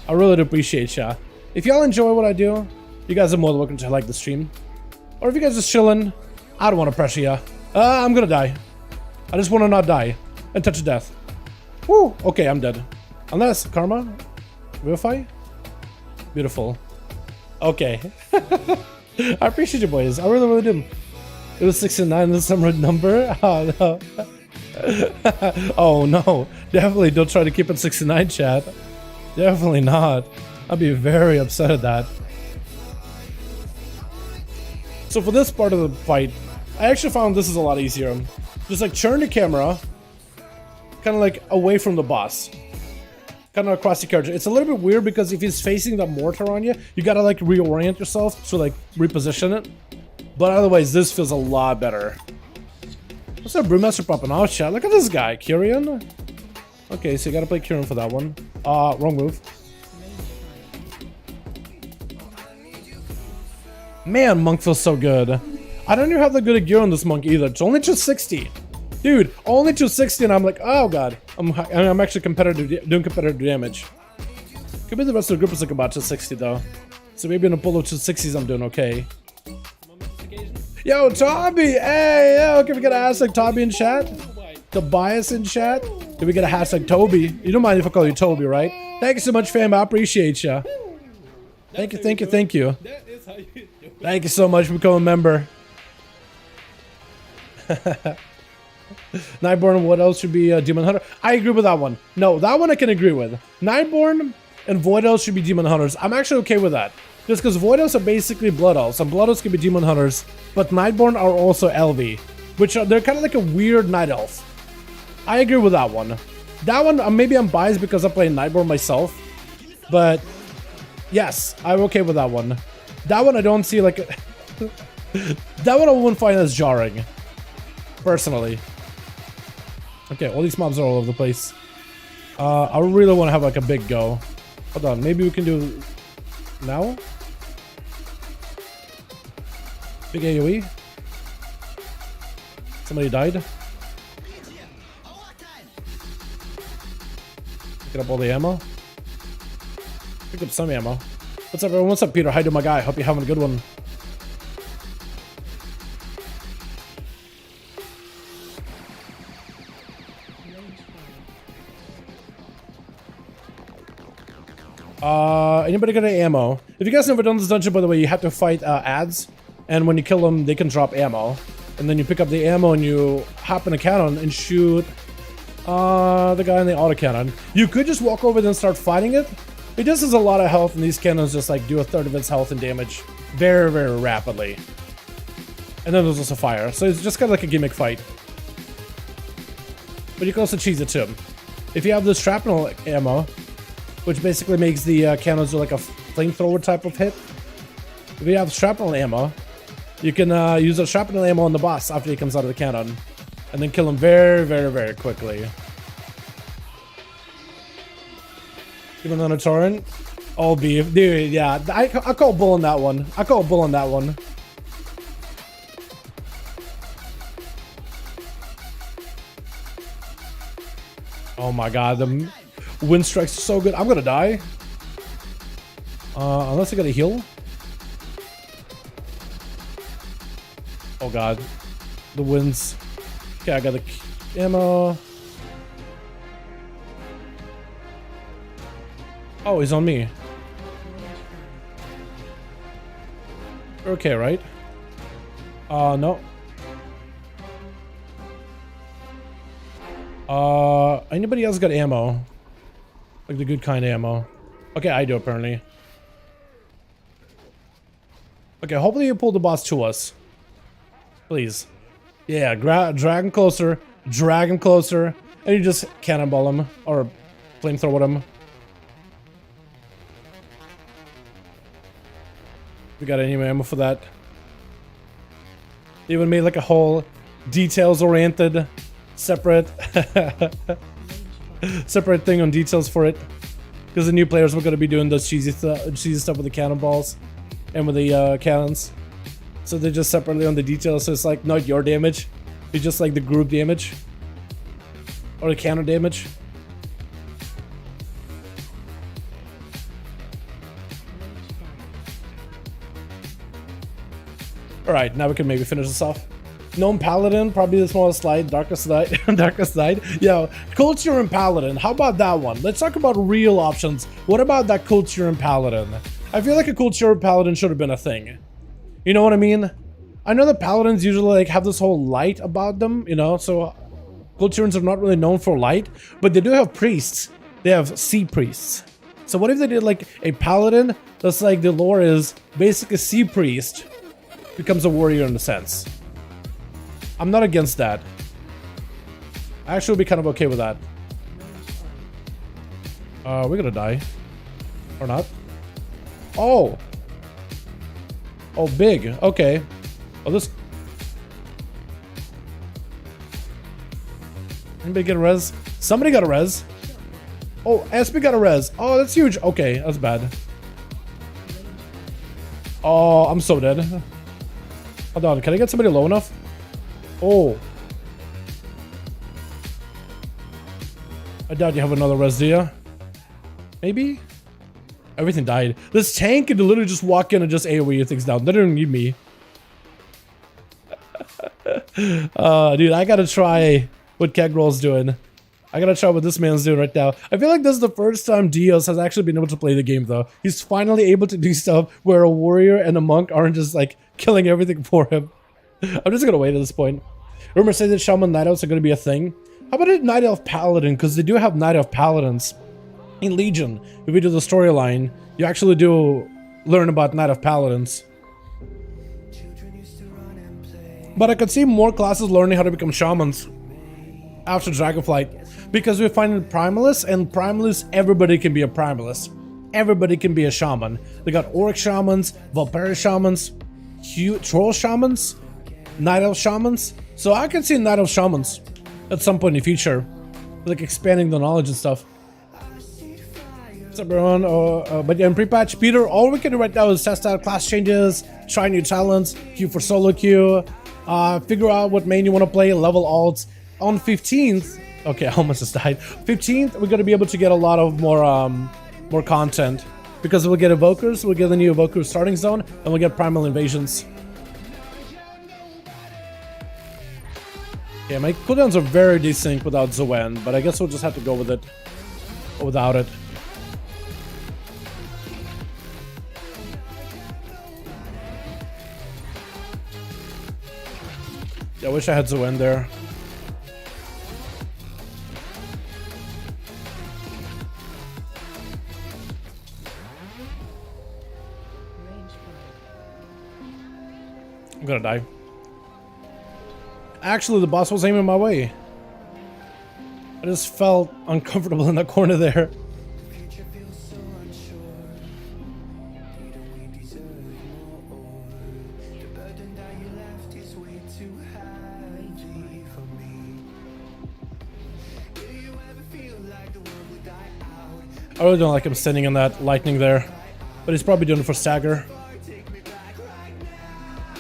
I really do appreciate ya. If y'all enjoy what I do, you guys are more than welcome to like the stream. Or if you guys are just chilling, I don't want to pressure ya. I'm gonna die. I just want to not die. And touch of death. Woo! Okay, I'm dead. Unless, karma? WiFi? Beautiful. Okay. I appreciate you boys. I really, really do. It was 69 the summer number? Oh no. Oh no. Definitely don't try to keep it 69, chat. Definitely not. I'd be very upset at that. So for this part of the fight, I actually found this is a lot easier. Just like turn the camera kind of like away from the boss. Kind of across the character. It's a little bit weird because if he's facing the mortar on you, you gotta like reorient yourself to like reposition it. But otherwise, this feels a lot better. What's that Brewmaster popping off, chat? Look at this guy, Kyrian. Okay, so you gotta play Kyrian for that one. Wrong move. Man, Monk feels so good. I don't even have that good a gear on this Monk either. It's only 260. Dude, only 260 and I'm like, oh god. I'm actually doing competitive damage. Could be the rest of the group is like about 260 though. So maybe in a pull of 260s I'm doing okay. Yo, Toby! Hey, yo, can we get a hashtag Toby in chat? Tobias in chat? Can we get a hashtag Toby? You don't mind if I call you Toby, right? Thank you so much, fam. I appreciate ya. Thank you, thank you, thank you. Thank you so much for becoming a member. Nightborn, what else should be Demon Hunter? I agree with that one. No, that one I can agree with. Nightborn and Void Elves should be Demon Hunters. I'm actually okay with that. Just because Void Elves are basically Blood Elves, and Blood Elves can be Demon Hunters, but Nightborn are also LV, which are, they're kind of like a weird Night Elf. I agree with that one. That one, maybe I'm biased because I play Nightborn myself, but yes, I'm okay with that one. That one I don't see like... that one I wouldn't find as jarring, personally. Okay, all these mobs are all over the place. I really want to have like a big go. Hold on, maybe we can do... now? Big AoE. Somebody died. Pick up all the ammo. Pick up some ammo. What's up, everyone? What's up, Peter? How you doing, my guy? Hope you're having a good one. Anybody got any ammo? If you guys never done this dungeon, by the way, you have to fight ads. and when you kill them, they can drop ammo. And then you pick up the ammo and you hop in a cannon and shoot the guy in the autocannon. You could just walk over there and start fighting it. It just has a lot of health, and these cannons just like do a third of its health and damage very, very rapidly. And then there's also fire, so it's just kind of like a gimmick fight. But you can also cheese it too. If you have the shrapnel ammo, which basically makes the cannons do like a flamethrower type of hit. If you have shrapnel ammo, you can use a shrapnel ammo on the boss after he comes out of the cannon, and then kill him very, very, very quickly. Give him another torrent. Oh, beef. Dude, yeah. I call bull on that one. I call bull on that one. Oh my god, the wind strikes are so good. I'm gonna die. Unless I gotta heal. Oh god. The winds. Okay, I got the ammo. Oh, he's on me. Okay, right? No. Anybody else got ammo? Like the good kind of ammo? Okay, I do apparently. Okay, hopefully you pull the boss to us. Please. Yeah, drag him closer. Drag him closer. And you just cannonball him. Or flamethrower him. We got any ammo for that? They even made like a whole details-oriented separate separate thing on details for it, because the new players were going to be doing those cheesy stuff with the cannonballs and with the cannons, so they're just separately on the details, so it's like not your damage, it's just like the group damage or the cannon damage. Alright, now we can maybe finish this off. Gnome Paladin, probably the smallest slide. Darkest Night. Darkest Night. Yeah, Culture and Paladin. How about that one? Let's talk about real options. What about that Culture and Paladin? I feel like a Culture and Paladin should have been a thing. You know what I mean? I know that Paladins usually like have this whole light about them, you know, so Culturans are not really known for light, but they do have priests. They have sea priests. So what if they did like a Paladin that's like the lore is basically a sea priest becomes a warrior in a sense? I'm not against that. I actually would be kind of okay with that. We're gonna die. Or not. Oh! Oh, big. Okay. Oh, this... Anybody get a res? Somebody got a res. Oh, SP got a res. Oh, that's huge. Okay, that's bad. Oh, I'm so dead. Hold on, can I get somebody low enough? Oh. I doubt you have another res, do you? Maybe? Everything died. This tank could literally just walk in and just AoE your things down. They don't need me. Dude, I gotta try what Kegrol's doing. I gotta try what this man's doing right now. I feel like this is the first time Dios has actually been able to play the game, though. He's finally able to do stuff where a warrior and a monk aren't just, like, killing everything for him. I'm just gonna wait at this point. Rumor says that Shaman Night Elves are gonna be a thing. How about a Night Elf Paladin? Because they do have Night Elf Paladins. In Legion, if we do the storyline, you actually do learn about Night Elf Paladins. But I could see more classes learning how to become Shamans after Dragonflight. Because we find in Primalist, and Primalist, everybody can be a Primalist. Everybody can be a Shaman. They got Orc Shamans, Valkyrie Shamans, Troll Shamans, Night Elf Shamans. So I can see Night Elf Shamans at some point in the future. Like expanding the knowledge and stuff. What's up, everyone? But yeah, in pre-patch, Peter, all we can do right now is test out class changes, try new talents, queue for solo queue, figure out what main you want to play, level alts. On 15th, okay, I almost just died. 15th, we're going to be able to get a lot of more content. Because we'll get Evokers, we'll get the new Evoker starting zone, and we'll get Primal Invasions. Yeah, my cooldowns are very desync without Zoan, but I guess we'll just have to go with it. Or without it. Yeah, I wish I had to win there. I'm gonna die. Actually, the boss was aiming my way. I just felt uncomfortable in that corner there. I really don't like him standing in that lightning there, but he's probably doing it for stagger.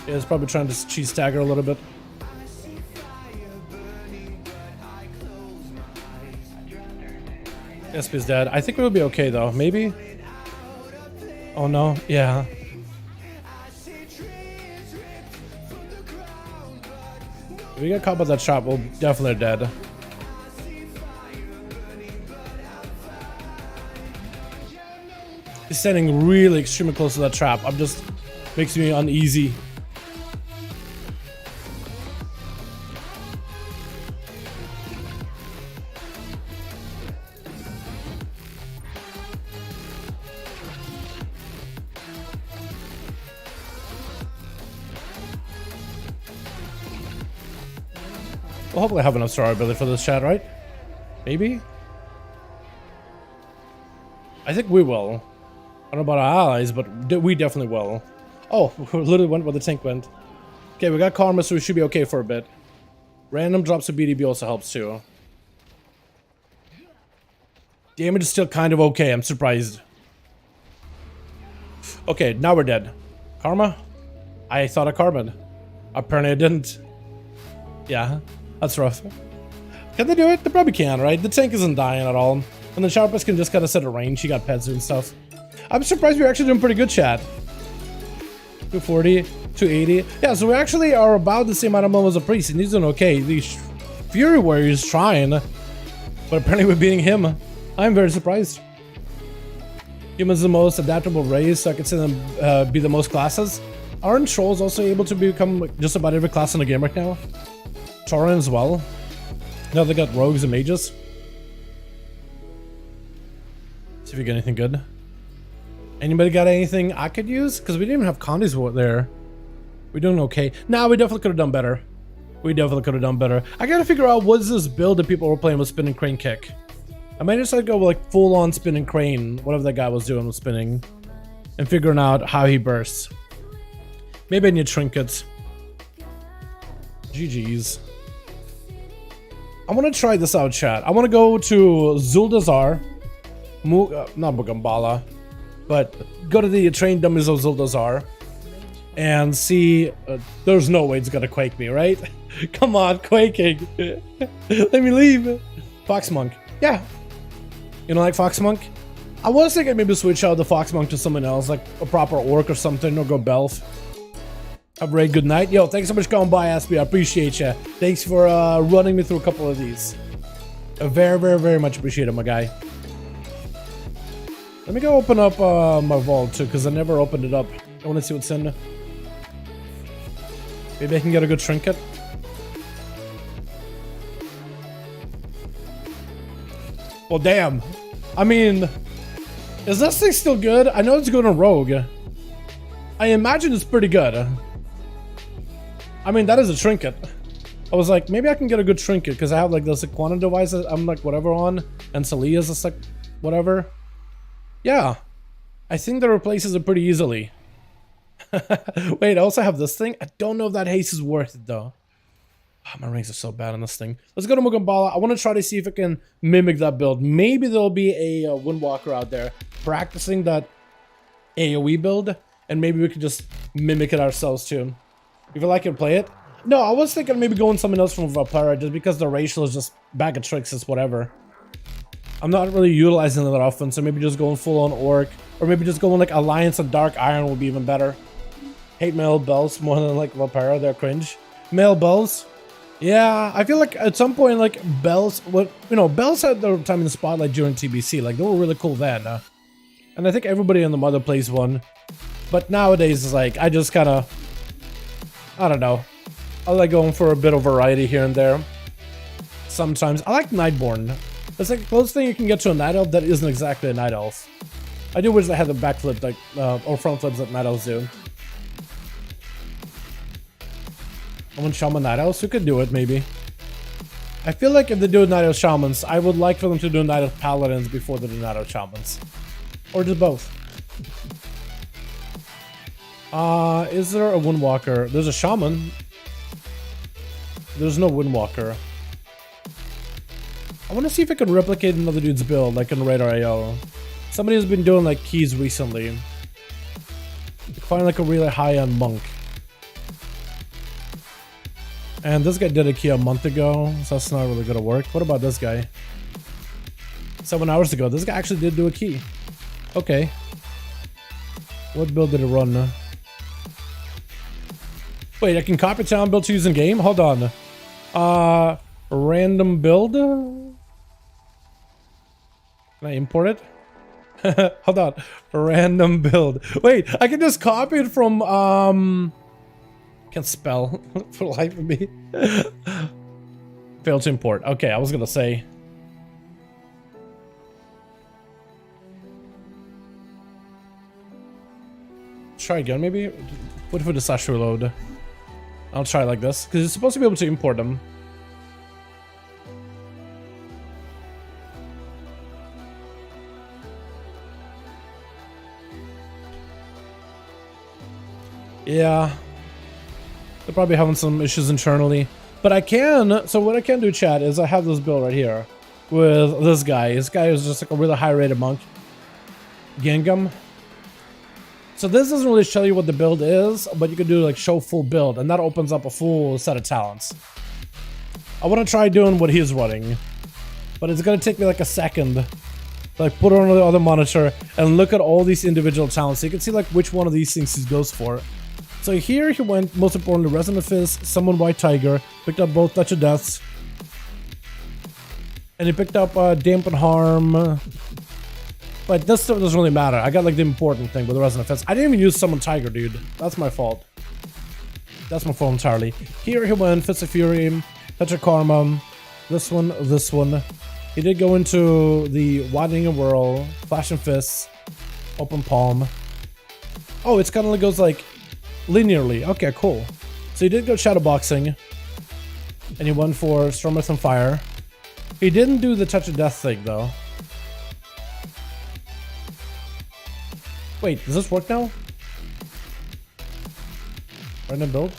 Yeah, he's probably trying to cheese stagger a little bit. SP's dead. I think we'll be okay though. Maybe? Oh no. Yeah. If we get caught by that shot, we'll definitely dead. He's standing really extremely close to that trap. I'm just makes me uneasy. We'll hopefully have enough star ability for this chat, right? Maybe? I think we will. I don't know about our allies, but we definitely will. Oh, we literally went where the tank went. Okay, we got Karma, so we should be okay for a bit. Random drops of BDB also helps too. Damage is still kind of okay, I'm surprised. Okay, now we're dead. Karma? I thought I Karma'd. Apparently I didn't. Yeah, that's rough. Can they do it? They probably can, right? The tank isn't dying at all. And the sharpest can just kind of set a range. She got pets and stuff. I'm surprised we're actually doing pretty good, chat. 240, 280. Yeah, so we actually are about the same amount of moments as a priest, and he's doing okay. The Fury Warrior is trying, but apparently we're beating him. I'm very surprised. Humans the most adaptable race, so I could see them be the most classes. Aren't trolls also able to become just about every class in the game right now? Tauren as well. Now they got rogues and mages. See if we get anything good. Anybody got anything I could use? Because we didn't even have Condi's there. We're doing okay. Nah, we definitely could have done better. We definitely could have done better. I gotta figure out what's this build that people were playing with spinning crane kick. I might just go with like full on spinning crane, whatever that guy was doing with spinning, and figuring out how he bursts. Maybe I need trinkets. GG's. I want to try this out, chat. I want to go to Zuldazar. Not Mugambala. But go to the train dummies of Zuldazar. And see... there's no way it's gonna quake me, right? Come on, quaking. Let me leave. Fox Monk. Yeah. You don't like Fox Monk? I was thinking maybe switch out the Fox Monk to someone else, like a proper orc or something, or go Belf. Have a very good night. Yo, thanks so much for coming by, SB. I appreciate you. Thanks for running me through a couple of these. Very, very, very much appreciate it, my guy. Let me go open up my vault too, because I never opened it up. I want to see what's in. Maybe I can get a good trinket. Well, damn. I mean, is this thing still good? I know it's good on Rogue. I imagine it's pretty good. I mean, that is a trinket. I was like, maybe I can get a good trinket because I have like those quantum devices I'm like whatever on, and Celia's just like whatever. Yeah, I think that replaces it pretty easily. Wait, I also have this thing. I don't know if that haste is worth it though. Oh, my rings are so bad on this thing. Let's go to Mugambala. I want to try to see if I can mimic that build. Maybe there'll be a Windwalker out there practicing that AoE build, and maybe we could just mimic it ourselves too. If you like it, play it. No, I was thinking maybe going something else from Valpera, just because the racial is just bag of tricks, is whatever. I'm not really utilizing it that often, so maybe just going full on Orc, or maybe just going like Alliance and Dark Iron will be even better. Hate male bells more than like Valpera, they're cringe. Male bells? Yeah, I feel like at some point like bells, bells had their time in the spotlight during TBC, like they were really cool then. And I think everybody in the Mother plays one. But nowadays it's like, I just kind of, I don't know. I like going for a bit of variety here and there. Sometimes. I like Nightborn. It's like the closest thing you can get to a Night Elf that isn't exactly a Night Elf. I do wish they had the backflip, like, or front flips that Night Elves do. I want Shaman Night Elves, we could do it, maybe. I feel like if they do Night Elf Shamans, I would like for them to do Night Elf Paladins before they do Night Elf Shamans. Or just both. Is there a Windwalker? There's a Shaman. There's no Windwalker. I want to see if I can replicate another dude's build, like in Radar.io. Somebody has been doing like keys recently. Find like a really high-end monk. And this guy did a key a month ago, so that's not really gonna work. What about this guy? 7 hours ago. This guy actually did do a key. Okay. What build did it run? Wait, I can copy town build to use in game? Hold on. Random build? Can I import it? Hold on. Random build. Wait, I can just copy it from, can't spell for the life of me. Failed to import. Okay, I was gonna say. Try again, maybe? Wait for the slash reload. I'll try like this, because it's supposed to be able to import them. Yeah. They're probably having some issues internally. But I can, so what I can do, chat, is I have this build right here with this guy. This guy is just like a really high rated monk. Gengam. So this doesn't really show you what the build is, but you can do like show full build, and that opens up a full set of talents. I want to try doing what he's running, but it's going to take me like a second. Like put it on the other monitor and look at all these individual talents so you can see like which one of these things he goes for. So here he went, most importantly, Resonant Fist, Summon White Tiger, picked up both Touch of Deaths, and he picked up Dampen Harm. But this stuff doesn't really matter. I got like the important thing with the Resonant Fist. I didn't even use Summon Tiger, dude. That's my fault. That's my fault entirely. Here he went, Fist of Fury, Touch of Karma, this one, this one. He did go into the Widening of Whirl, Flash and Fists, Open Palm. Oh, it's kind of like goes like linearly. Okay, cool. So he did go Shadowboxing, and he went for Storm Earth and Fire. He didn't do the Touch of Death thing though. Wait, does this work now? Random build?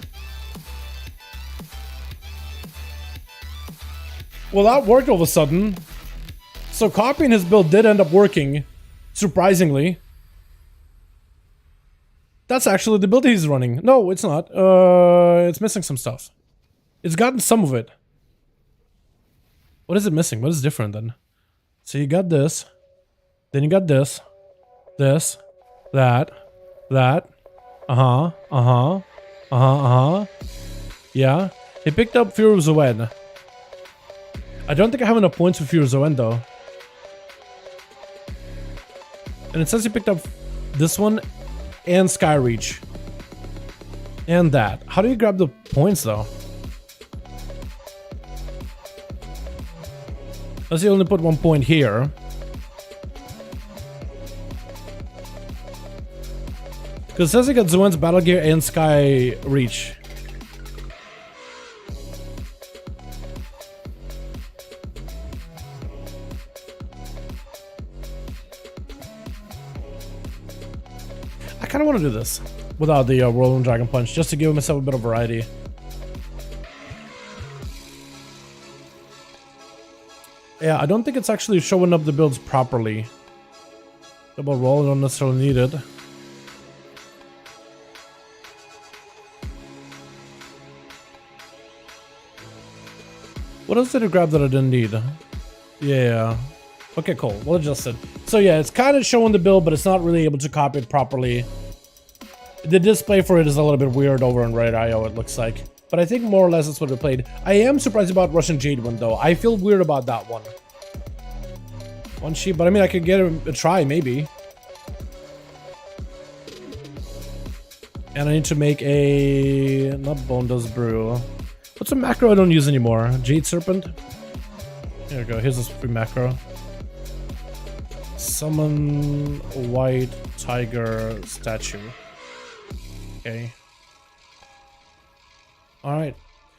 Well, that worked all of a sudden. So copying his build did end up working, surprisingly. That's actually the build he's running. No, it's not. It's missing some stuff. It's gotten some of it. What is it missing? What is different then? So you got this. Then you got this. This. That. That. Yeah. He picked up Fury of Zoen. I don't think I have enough points for Fury of Zoen though. And it says he picked up this one and Skyreach. And that. How do you grab the points though? Unless you only put 1 point here. Because it says he got Zoen's Battle Gear and Skyreach. I kind of want to do this without the Whirlwind Dragon Punch, just to give myself a bit of variety. Yeah, I don't think it's actually showing up the builds properly. Double roll, don't necessarily need it. What else did it grab that I didn't need? Yeah. Okay, cool. We'll adjust it. So yeah, it's kind of showing the build, but it's not really able to copy it properly. The display for it is a little bit weird over on Reddit.io, it looks like. But I think more or less that's what we played. I am surprised about Russian Jade one, though. I feel weird about that one. One sheep, but I mean, I could get a try, maybe. And I need to make a... not Bone Dust Brew. What's a macro I don't use anymore? Jade Serpent? Here we go, here's this free macro. Summon White Tiger Statue. Okay. Alright.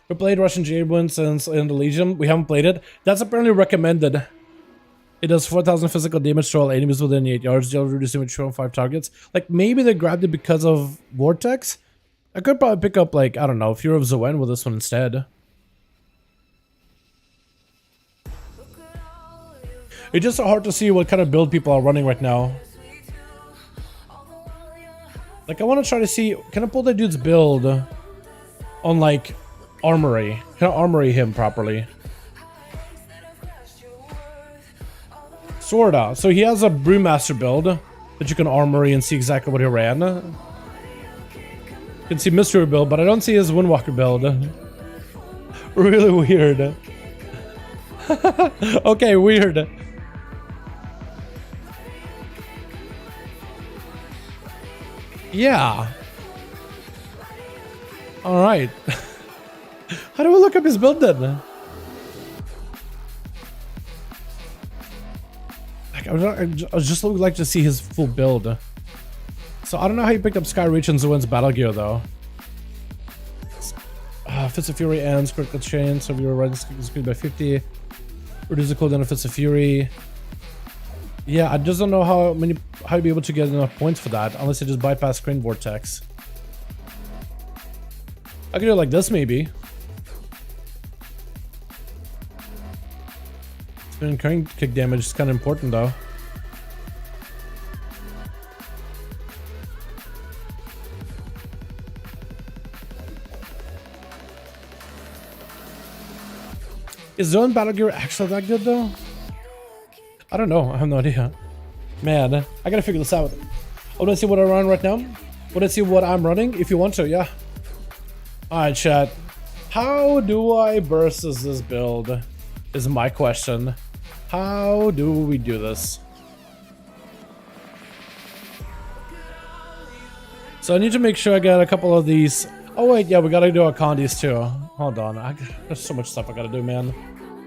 We played Russian Jade Wind since in the Legion. We haven't played it. That's apparently recommended. It does 4,000 physical damage to all enemies within 8 yards. Deal reduced damage to 5 targets. Like, maybe they grabbed it because of Vortex? I could probably pick up, like, I don't know, Fear of Zoen with this one instead. It's just so hard to see what kind of build people are running right now. Like, I want to try to see, can I pull that dude's build on, like, Armory? Can I Armory him properly? Sorta. So he has a Brewmaster build that you can Armory and see exactly what he ran. You can see Mystery build, but I don't see his Windwalker build. Really weird. Okay, weird. Yeah. Alright. How do we look up his build then? Like, I just would like to see his full build. So I don't know how you picked up Sky Reach and Zoen's battle gear though. Fits of Fury ends, critical chain, so you're riding speed by 50. Reduce the cooldown of Fits of Fury. Yeah, I just don't know how you'd be able to get enough points for that unless you just bypass Screen Vortex. I could do it like this maybe. Spin current kick damage is kind of important though. Is Zone Battle Gear actually that good though? I don't know. I have no idea. Man, I gotta figure this out. I want to see what I run right now. Want to see what I'm running? If you want to, yeah. Alright, chat. How do I versus this build? Is my question. How do we do this? So I need to make sure I get a couple of these. Oh wait, yeah, we gotta do our conduits too. Hold on, there's so much stuff I gotta do, man.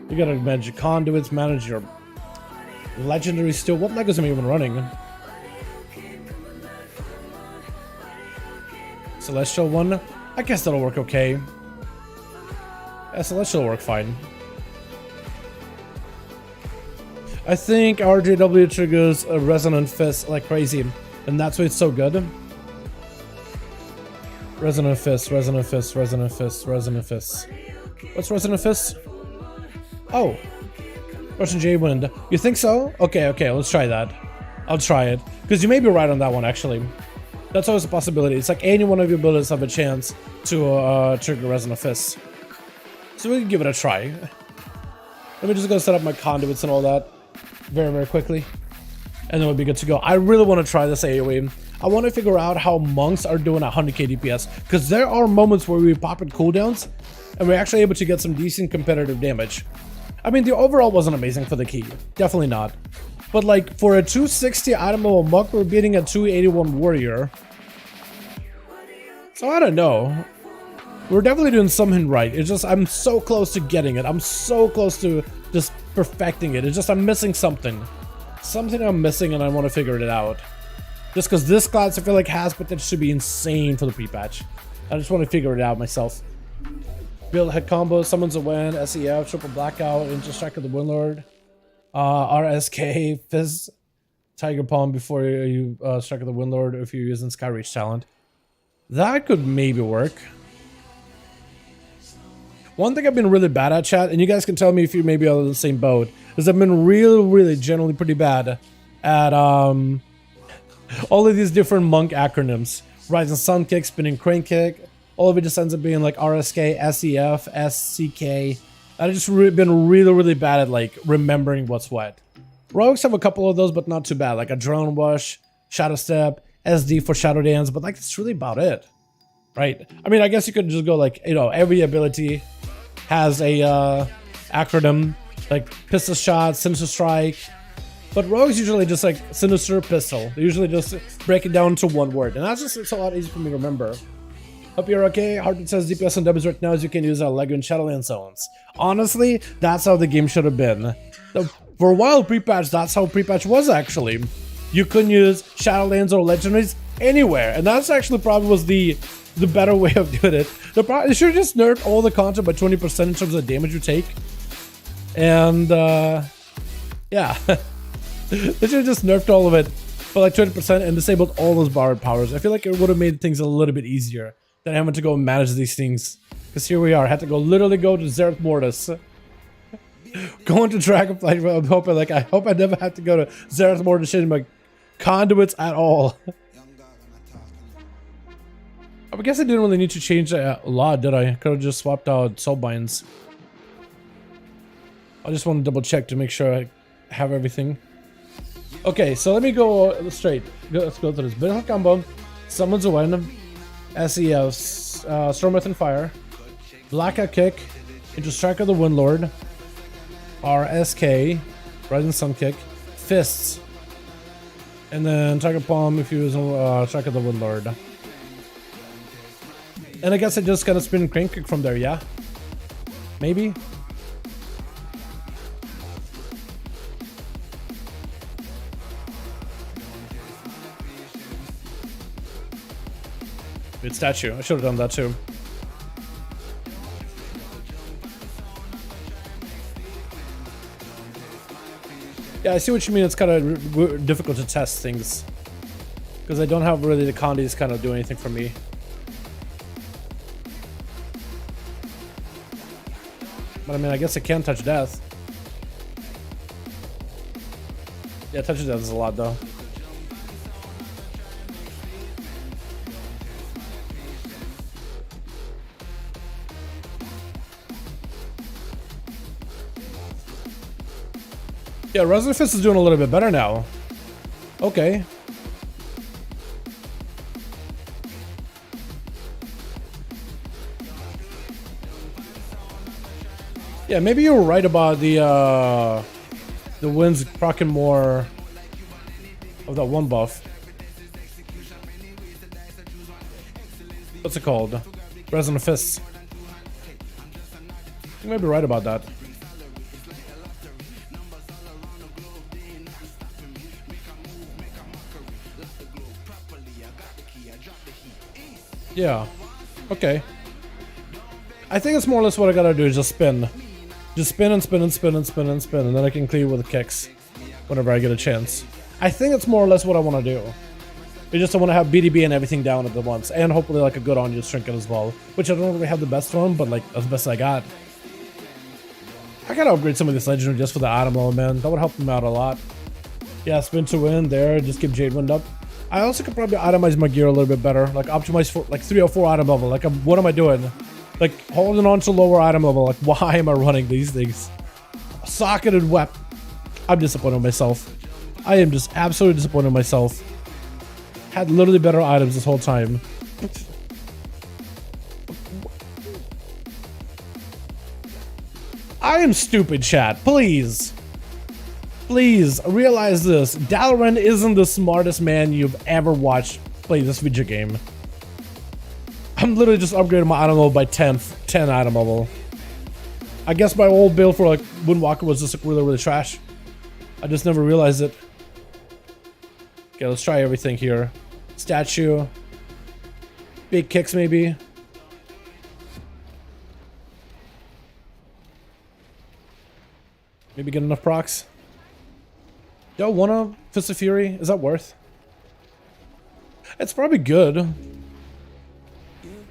You gotta manage your conduits, manage your legendary steel. What legos am I even running? Celestial one? I guess that'll work okay. Yeah, Celestial will work fine. I think RJW triggers a Resonant Fist like crazy, and that's why it's so good. Resonant Fist, Resonant Fist, Resonant Fist, Resonant Fist. What's Resonant Fist? Oh. Russian Jade Wind. You think so? Okay, okay, let's try that. I'll try it. Because you may be right on that one, actually. That's always a possibility. It's like any one of your builders have a chance to trigger Resonant Fist. So we can give it a try. Let me just go set up my conduits and all that very, very quickly. And then we'll be good to go. I really want to try this AoE. I want to figure out how monks are doing at 100k DPS. Because there are moments where we pop in cooldowns and we're actually able to get some decent competitive damage. I mean, the overall wasn't amazing for the key. Definitely not. But like, for a 260 item level monk, we're beating a 281 warrior. So I don't know. We're definitely doing something right. It's just, I'm so close to getting it. I'm so close to just perfecting it. It's just, I'm missing something. Something I'm missing and I want to figure it out. Just because this class I feel like has potential to be insane for the pre-patch. I just want to figure it out myself. Build head combo, summons a win, SEF, triple blackout, into strike of the Windlord. RSK, Fizz, Tiger Palm before you strike of the Windlord if you're using Skyreach talent. That could maybe work. One thing I've been really bad at, chat, and you guys can tell me if you maybe are in the same boat, is I've been really generally pretty bad at all of these different monk acronyms. Rising Sun Kick, Spinning Crane Kick, all of it just ends up being like RSK, SEF, SCK. I've just been really bad at like remembering what's what. Rogues have a couple of those, but not too bad. Like a Drone Wash, Shadow Step, SD for Shadow Dance, but like that's really about it. Right? I mean, I guess you could just go like, you know, every ability has a acronym, like Pistol Shot, Sinister Strike, But rogues usually just like sinister pistol. They usually just break it down to one word, and that's just it's a lot easier for me to remember. Hope you're okay. Heartbeat says DPS on W's right now as you can use Lego and Shadowlands zones. Honestly, that's how the game should have been. For a while pre-patch, that's how pre-patch was actually. You couldn't use Shadowlands or Legendaries anywhere, and that's actually probably was the better way of doing it. They should have just nerfed all the content by 20% in terms of the damage you take. And yeah. They should have just nerfed all of it by like 20% and disabled all those borrowed powers. I feel like it would have made things a little bit easier than having to go and manage these things. Because here we are, I had to literally go to Zereth Mortis. Going to Dragonflight, I'm hoping like I hope I never have to go to Zereth Mortis changing my conduits at all. I guess I didn't really need to change a lot, did I? Could have just swapped out soul binds. I just want to double check to make sure I have everything. Okay, so let me go straight. Let's go through this. Bitter combo, summons a win, SES, Storm Earth and Fire, Blackout Kick, into Strike of the Windlord, RSK, Rising Sun Kick, Fists, and then Target Palm if you use Strike of the Windlord. And I guess I just kind of spin Crane Kick from there, yeah? Maybe? Good statue. I should have done that too. Yeah, I see what you mean. It's kind of difficult to test things. Because I don't have really the condies kind of do anything for me. But I mean, I guess I can touch death. Yeah, touch death is a lot though. Yeah, Resonant Fist is doing a little bit better now. Okay. Yeah, maybe you were right about the winds proccing more of that one buff. What's it called? Resonant Fists. You may be right about that. Yeah. Okay. I think it's more or less what I gotta do is just spin. Just spin and spin and spin and spin and spin, and then I can clear with kicks whenever I get a chance. I think it's more or less what I want to do. I just want to have BDB and everything down at the once, and hopefully like a good on-use trinket as well, which I don't really have the best from, but like that's the best I got. I gotta upgrade some of this legendary just for the item level, man. That would help them out a lot. Yeah, spin to win there. Just keep Jade Wind up. I also could probably itemize my gear a little bit better, like optimize for like 3 or 4 item level. Like, what am I doing? Like holding on to lower item level. Like, why am I running these things? Socketed weapon. I'm disappointed in myself. I am just absolutely disappointed in myself. Had literally better items this whole time. I am stupid, chat. Please. Please realize this. Dalaran isn't the smartest man you've ever watched play this video game. I'm literally just upgrading my item level by 10 item level. I guess my old build for like Windwalker was just like really trash. I just never realized it. Okay, let's try everything here. Statue. Big kicks maybe. Maybe get enough procs. Yo, wanna Fist of Fury? Is that worth? It's probably good.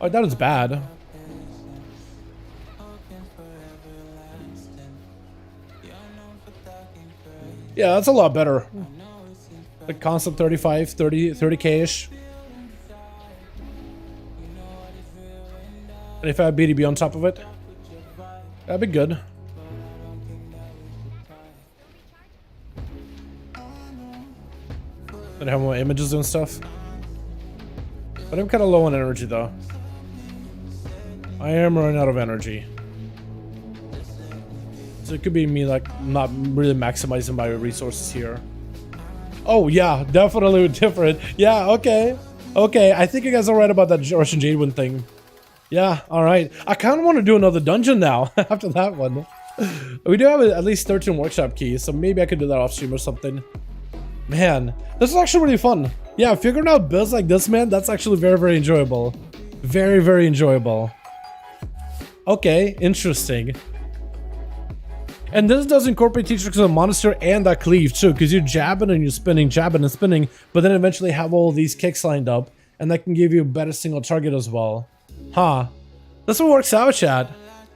I doubt it's bad. Yeah, that's a lot better. Like constant 35, 30k-ish. And if I have BDB on top of it, that'd be good. And have more images and stuff. But I'm kind of low on energy though. I am running out of energy. So it could be me like not really maximizing my resources here. Oh yeah, definitely different. Yeah, okay. Okay, I think you guys are right about that Russian Jadewind thing. Yeah, alright. I kind of want to do another dungeon now after that one. We do have at least 13 workshop keys, so maybe I could do that off stream or something. Man, this is actually really fun. Yeah, figuring out builds like this, man, that's actually very, very enjoyable. Very, very enjoyable. Okay, interesting. And this does incorporate teachers of the monster and that cleave too, because you're jabbing and you're spinning, jabbing and spinning, but then eventually have all these kicks lined up, and that can give you a better single target as well. Huh. This one works out, chat.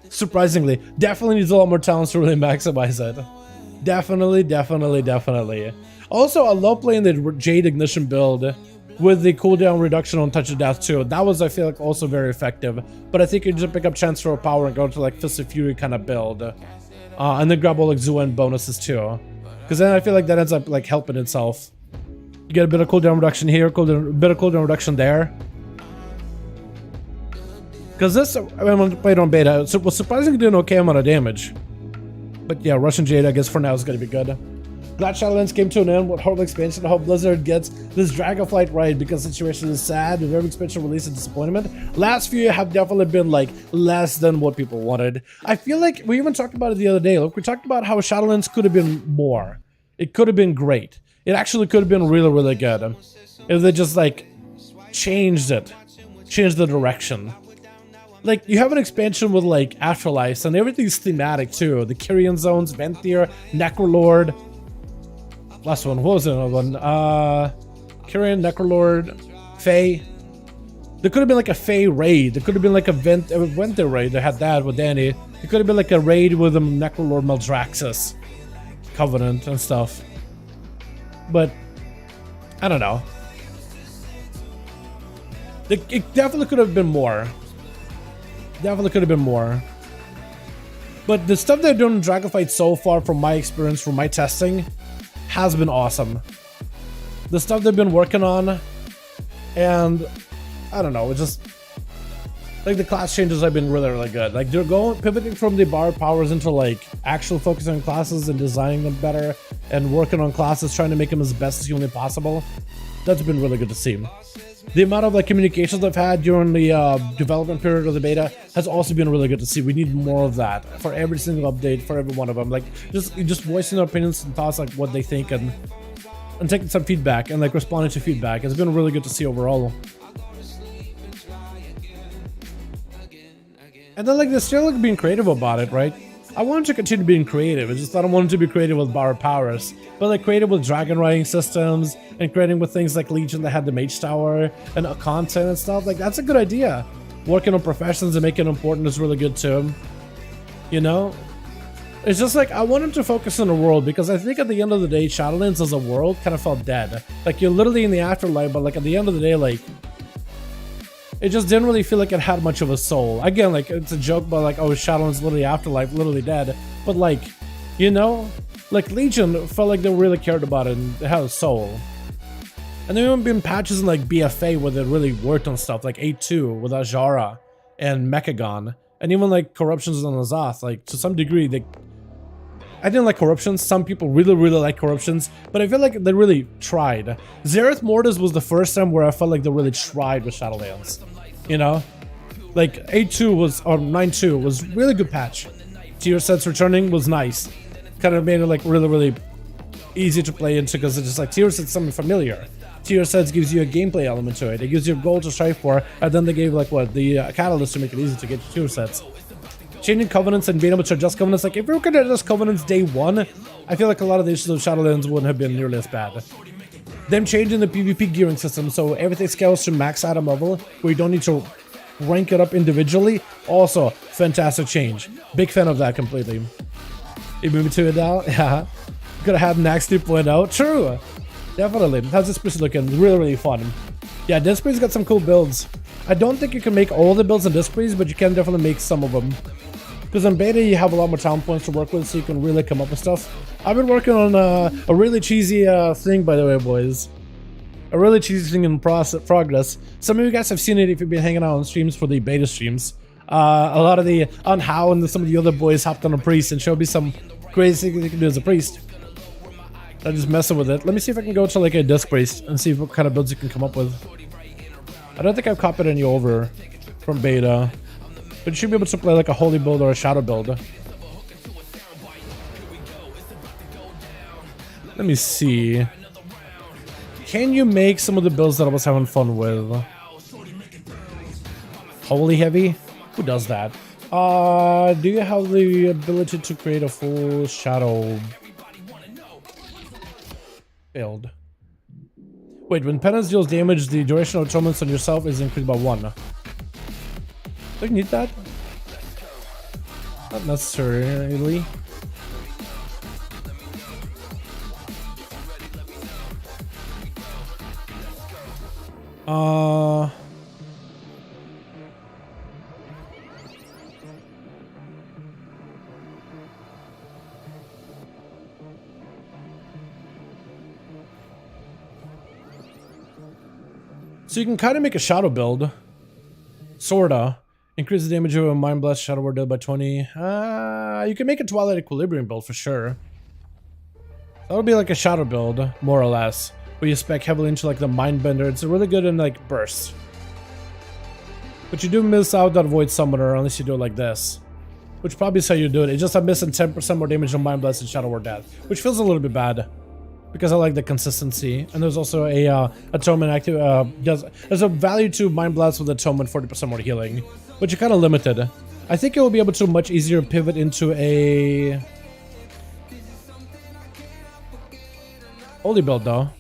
Surprisingly. Definitely needs a lot more talents to really maximize it. Definitely, definitely, definitely. Also, I love playing the Jade Ignition build with the cooldown reduction on Touch of Death too. That was, I feel like, also very effective. But I think you just pick up Transfer of Power and go to like Fist of Fury kind of build. And then grab all like Zuan bonuses too. Because then I feel like that ends up like helping itself. You get a bit of cooldown reduction here, a bit of cooldown reduction there. Because this, when I played on beta, it was surprisingly doing okay amount of damage. But yeah, Russian Jade, I guess for now is going to be good. Glad Shadowlands came to an end with horrible expansion. I hope Blizzard gets this Dragonflight right, because the situation is sad with every expansion release and disappointment. Last few have definitely been like less than what people wanted. I feel like we even talked about it the other day. Look, we talked about how Shadowlands could have been more. It could have been great. It actually could have been really, really good if they just like changed it, changed the direction. Like, you have an expansion with like afterlives and everything's thematic too. The Kyrian zones, Venthyr, Necrolord. Last one, what was the other one? Kyrian, Necrolord, Fae. There could have been like a Fae raid. There could have been like a Venthyr raid. They had that with Danny. It could have been like a raid with a Necrolord Maldraxxus Covenant and stuff. But I don't know. It definitely could have been more. Definitely could have been more. But the stuff they're doing in Dragonflight so far, from my experience, from my testing, has been awesome. The stuff they've been working on, and I don't know, it's just like the class changes have been really, really good. Like they're pivoting from the borrowed powers into like actual focusing on classes and designing them better and working on classes, trying to make them as best as humanly possible. That's been really good to see. The amount of like communications I've had during the development period of the beta has also been really good to see. We need more of that for every single update, for every one of them. Like just voicing their opinions and thoughts, like what they think, and taking some feedback and like responding to feedback. It's been really good to see overall. And then like they're still like being creative about it, right? I wanted to continue being creative. It's just I don't want to be creative with borrowed powers, but like creative with dragon riding systems and creating with things like Legion that had the Mage Tower and content and stuff. Like that's a good idea. Working on professions and making it important is really good too. You know? It's just like I wanted to focus on the world, because I think at the end of the day, Shadowlands as a world kind of felt dead. Like you're literally in the afterlife, but like at the end of the day, like it just didn't really feel like it had much of a soul. Again, like it's a joke about like, oh, Shadowlands literally afterlife, literally dead. But like, you know, like Legion felt like they really cared about it and it had a soul. And there have been patches in like BFA where they really worked on stuff, like 8.2 with Azara and Mechagon, and even like Corruptions on Azoth. Like to some degree, I didn't like Corruptions. Some people really, really like Corruptions, but I feel like they really tried. Zereth Mortis was the first time where I felt like they really tried with Shadowlands. You know? Like 8.2 was, or 9.2 was really good patch. Tier sets returning was nice. Kind of made it like really, really easy to play into, because it's just like tier sets something familiar. Tier sets gives you a gameplay element to it. It gives you a goal to strive for, and then they gave like what, the catalyst to make it easy to get tier sets. Changing covenants and being able to adjust covenants, like if we were going to adjust covenants day one, I feel like a lot of the issues of Shadowlands wouldn't have been nearly as bad. Them changing the PvP gearing system so everything scales to max item level, where you don't need to rank it up individually, also fantastic change. Big fan of that completely. You move to it now? Yeah. Could have had Nax 2.0. True. Definitely. How's this piece looking? Really, really fun. Yeah, Discreet's got some cool builds. I don't think you can make all the builds in Discreet, but you can definitely make some of them. Because in beta, you have a lot more talent points to work with, so you can really come up with stuff. I've been working on a really cheesy thing, by the way, boys. A really cheesy thing in progress. Some of you guys have seen it if you've been hanging out on streams for the beta streams. a lot of the on how and some of the other boys hopped on a priest and showed me some crazy things you can do as a priest. I'm just messing with it. Let me see if I can go to like a disc priest and see what kind of builds you can come up with. I don't think I've copied any over from beta, but you should be able to play like a holy build or a shadow build. Let me see. Can you make some of the builds that I was having fun with? Holy heavy? Who does that? Do you have the ability to create a full shadow build? Wait, when penance deals damage, the duration of atonements on yourself is increased by 1. Do you need that? Not necessarily. So you can kind of make a shadow build, sorta. Increase the damage of a Mind Blast Shadow Ward dealt by 20. You can make a Twilight Equilibrium build for sure. That would be like a shadow build, more or less, where you spec heavily into like the Mind Bender. It's really good in like bursts. But you do miss out that Void Summoner unless you do it like this, which probably is how you do it. It's just I'm missing 10% more damage on Mind Blast and Shadow Ward Death, which feels a little bit bad. Because I like the consistency, and there's also a atonement active. There's a value to Mind Blast with atonement, 40% more healing, but you're kind of limited. I think it will be able to much easier pivot into a holy build though.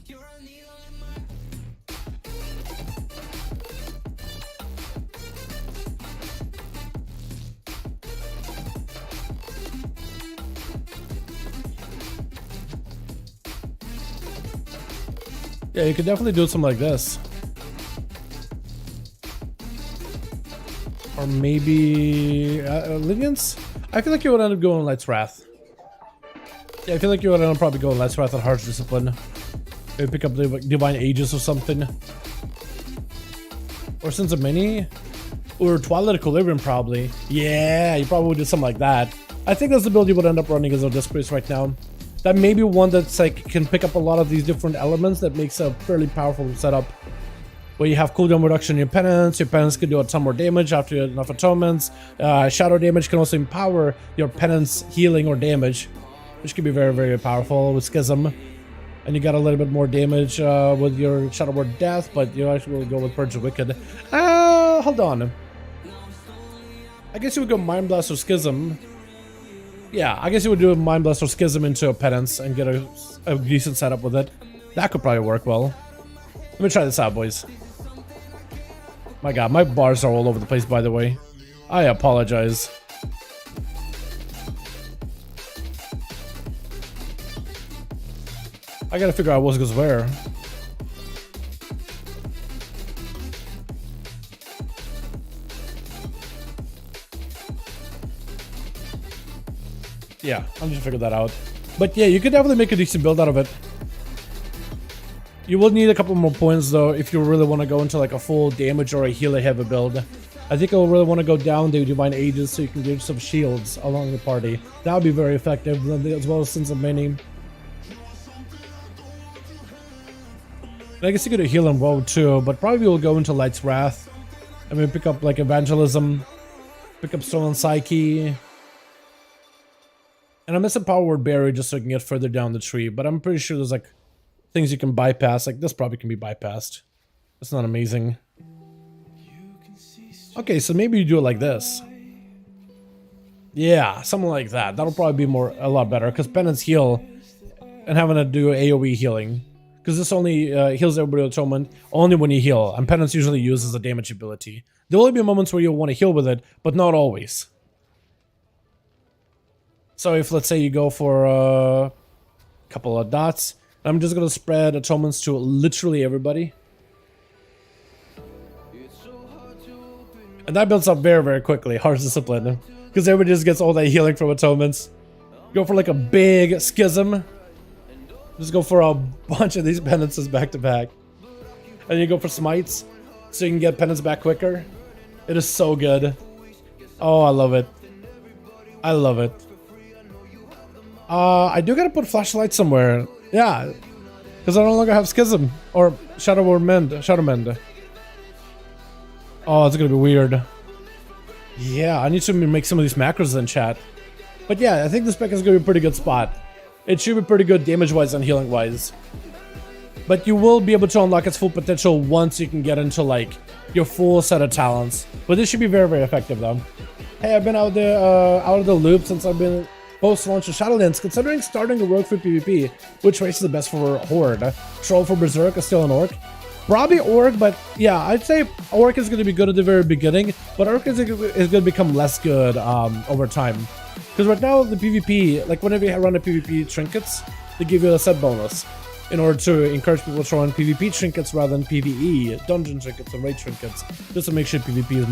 Yeah, you could definitely do something like this. Or maybe Livians? I feel like you would end up going Light's Wrath. Yeah, I feel like you would end up probably going Light's Wrath and Harsh Discipline. Maybe pick up the Divine Aegis or something. Or Sins of Many. Or Twilight Equilibrium probably. Yeah, you probably would do something like that. I think that's the build you would end up running as a Disc Priest right now. That may be one that's like can pick up a lot of these different elements that makes a fairly powerful setup. Where you have cooldown reduction in your penance can do a ton more damage after you have enough atonements. Shadow damage can also empower your penance healing or damage, which can be very, very powerful with Schism. And you got a little bit more damage with your Shadow Ward Death, but you actually will go with Purge of Wicked. Hold on. I guess you would go Mind Blast or Schism. Yeah, I guess you would do a Mind Blast or Schism into a penance and get a decent setup with it. That could probably work well. Let me try this out, boys. My god, my bars are all over the place, by the way. I apologize. I gotta figure out what goes where. Yeah, I'm just figuring that out. But yeah, you could definitely make a decent build out of it. You will need a couple more points though if you really want to go into like a full damage or a healer heavy build. I think you'll really want to go down the Divine Aegis so you can give some shields along the party. That would be very effective, as well as Sins of Many. And I guess you could heal in WoW too, but probably we'll go into Light's Wrath. I mean, pick up like Evangelism, pick up Stolen Psyche. And I'm missing Power Word Barrier just so I can get further down the tree, but I'm pretty sure there's like things you can bypass. Like this probably can be bypassed. It's not amazing. Okay, so maybe you do it like this. Yeah, something like that. That'll probably be a lot better because penance heal and having to do AoE healing. Because this only heals everybody with atonement only when you heal, and penance usually uses a damage ability. There will be moments where you'll want to heal with it, but not always. So if let's say you go for a couple of dots, I'm just gonna spread atonements to literally everybody. And that builds up very, very quickly, Harsh Discipline. Because everybody just gets all that healing from atonements. Go for like a big schism. Just go for a bunch of these penances back to back. And you go for smites, so you can get penance back quicker. It is so good. Oh, I love it. I love it. I do gotta put flashlight somewhere. Yeah, because I no longer have Schism or Shadow Mend. Oh, it's gonna be weird. Yeah, I need to make some of these macros in chat. But yeah, I think this spec is gonna be a pretty good spot. It should be pretty good damage-wise and healing-wise. But you will be able to unlock its full potential once you can get into like your full set of talents. But this should be very, very effective though. Hey, I've been out of the loop since I've been post-launch of Shadowlands, considering starting a rogue for PvP. Which race is the best for Horde? Troll for Berserk or still an Orc? Probably Orc, but yeah, I'd say Orc is going to be good at the very beginning, but Orc is going to become less good over time. Because right now, the PvP, like whenever you run a PvP trinkets, they give you a set bonus in order to encourage people to run PvP trinkets rather than PvE, dungeon trinkets and raid trinkets, just to make sure PvP is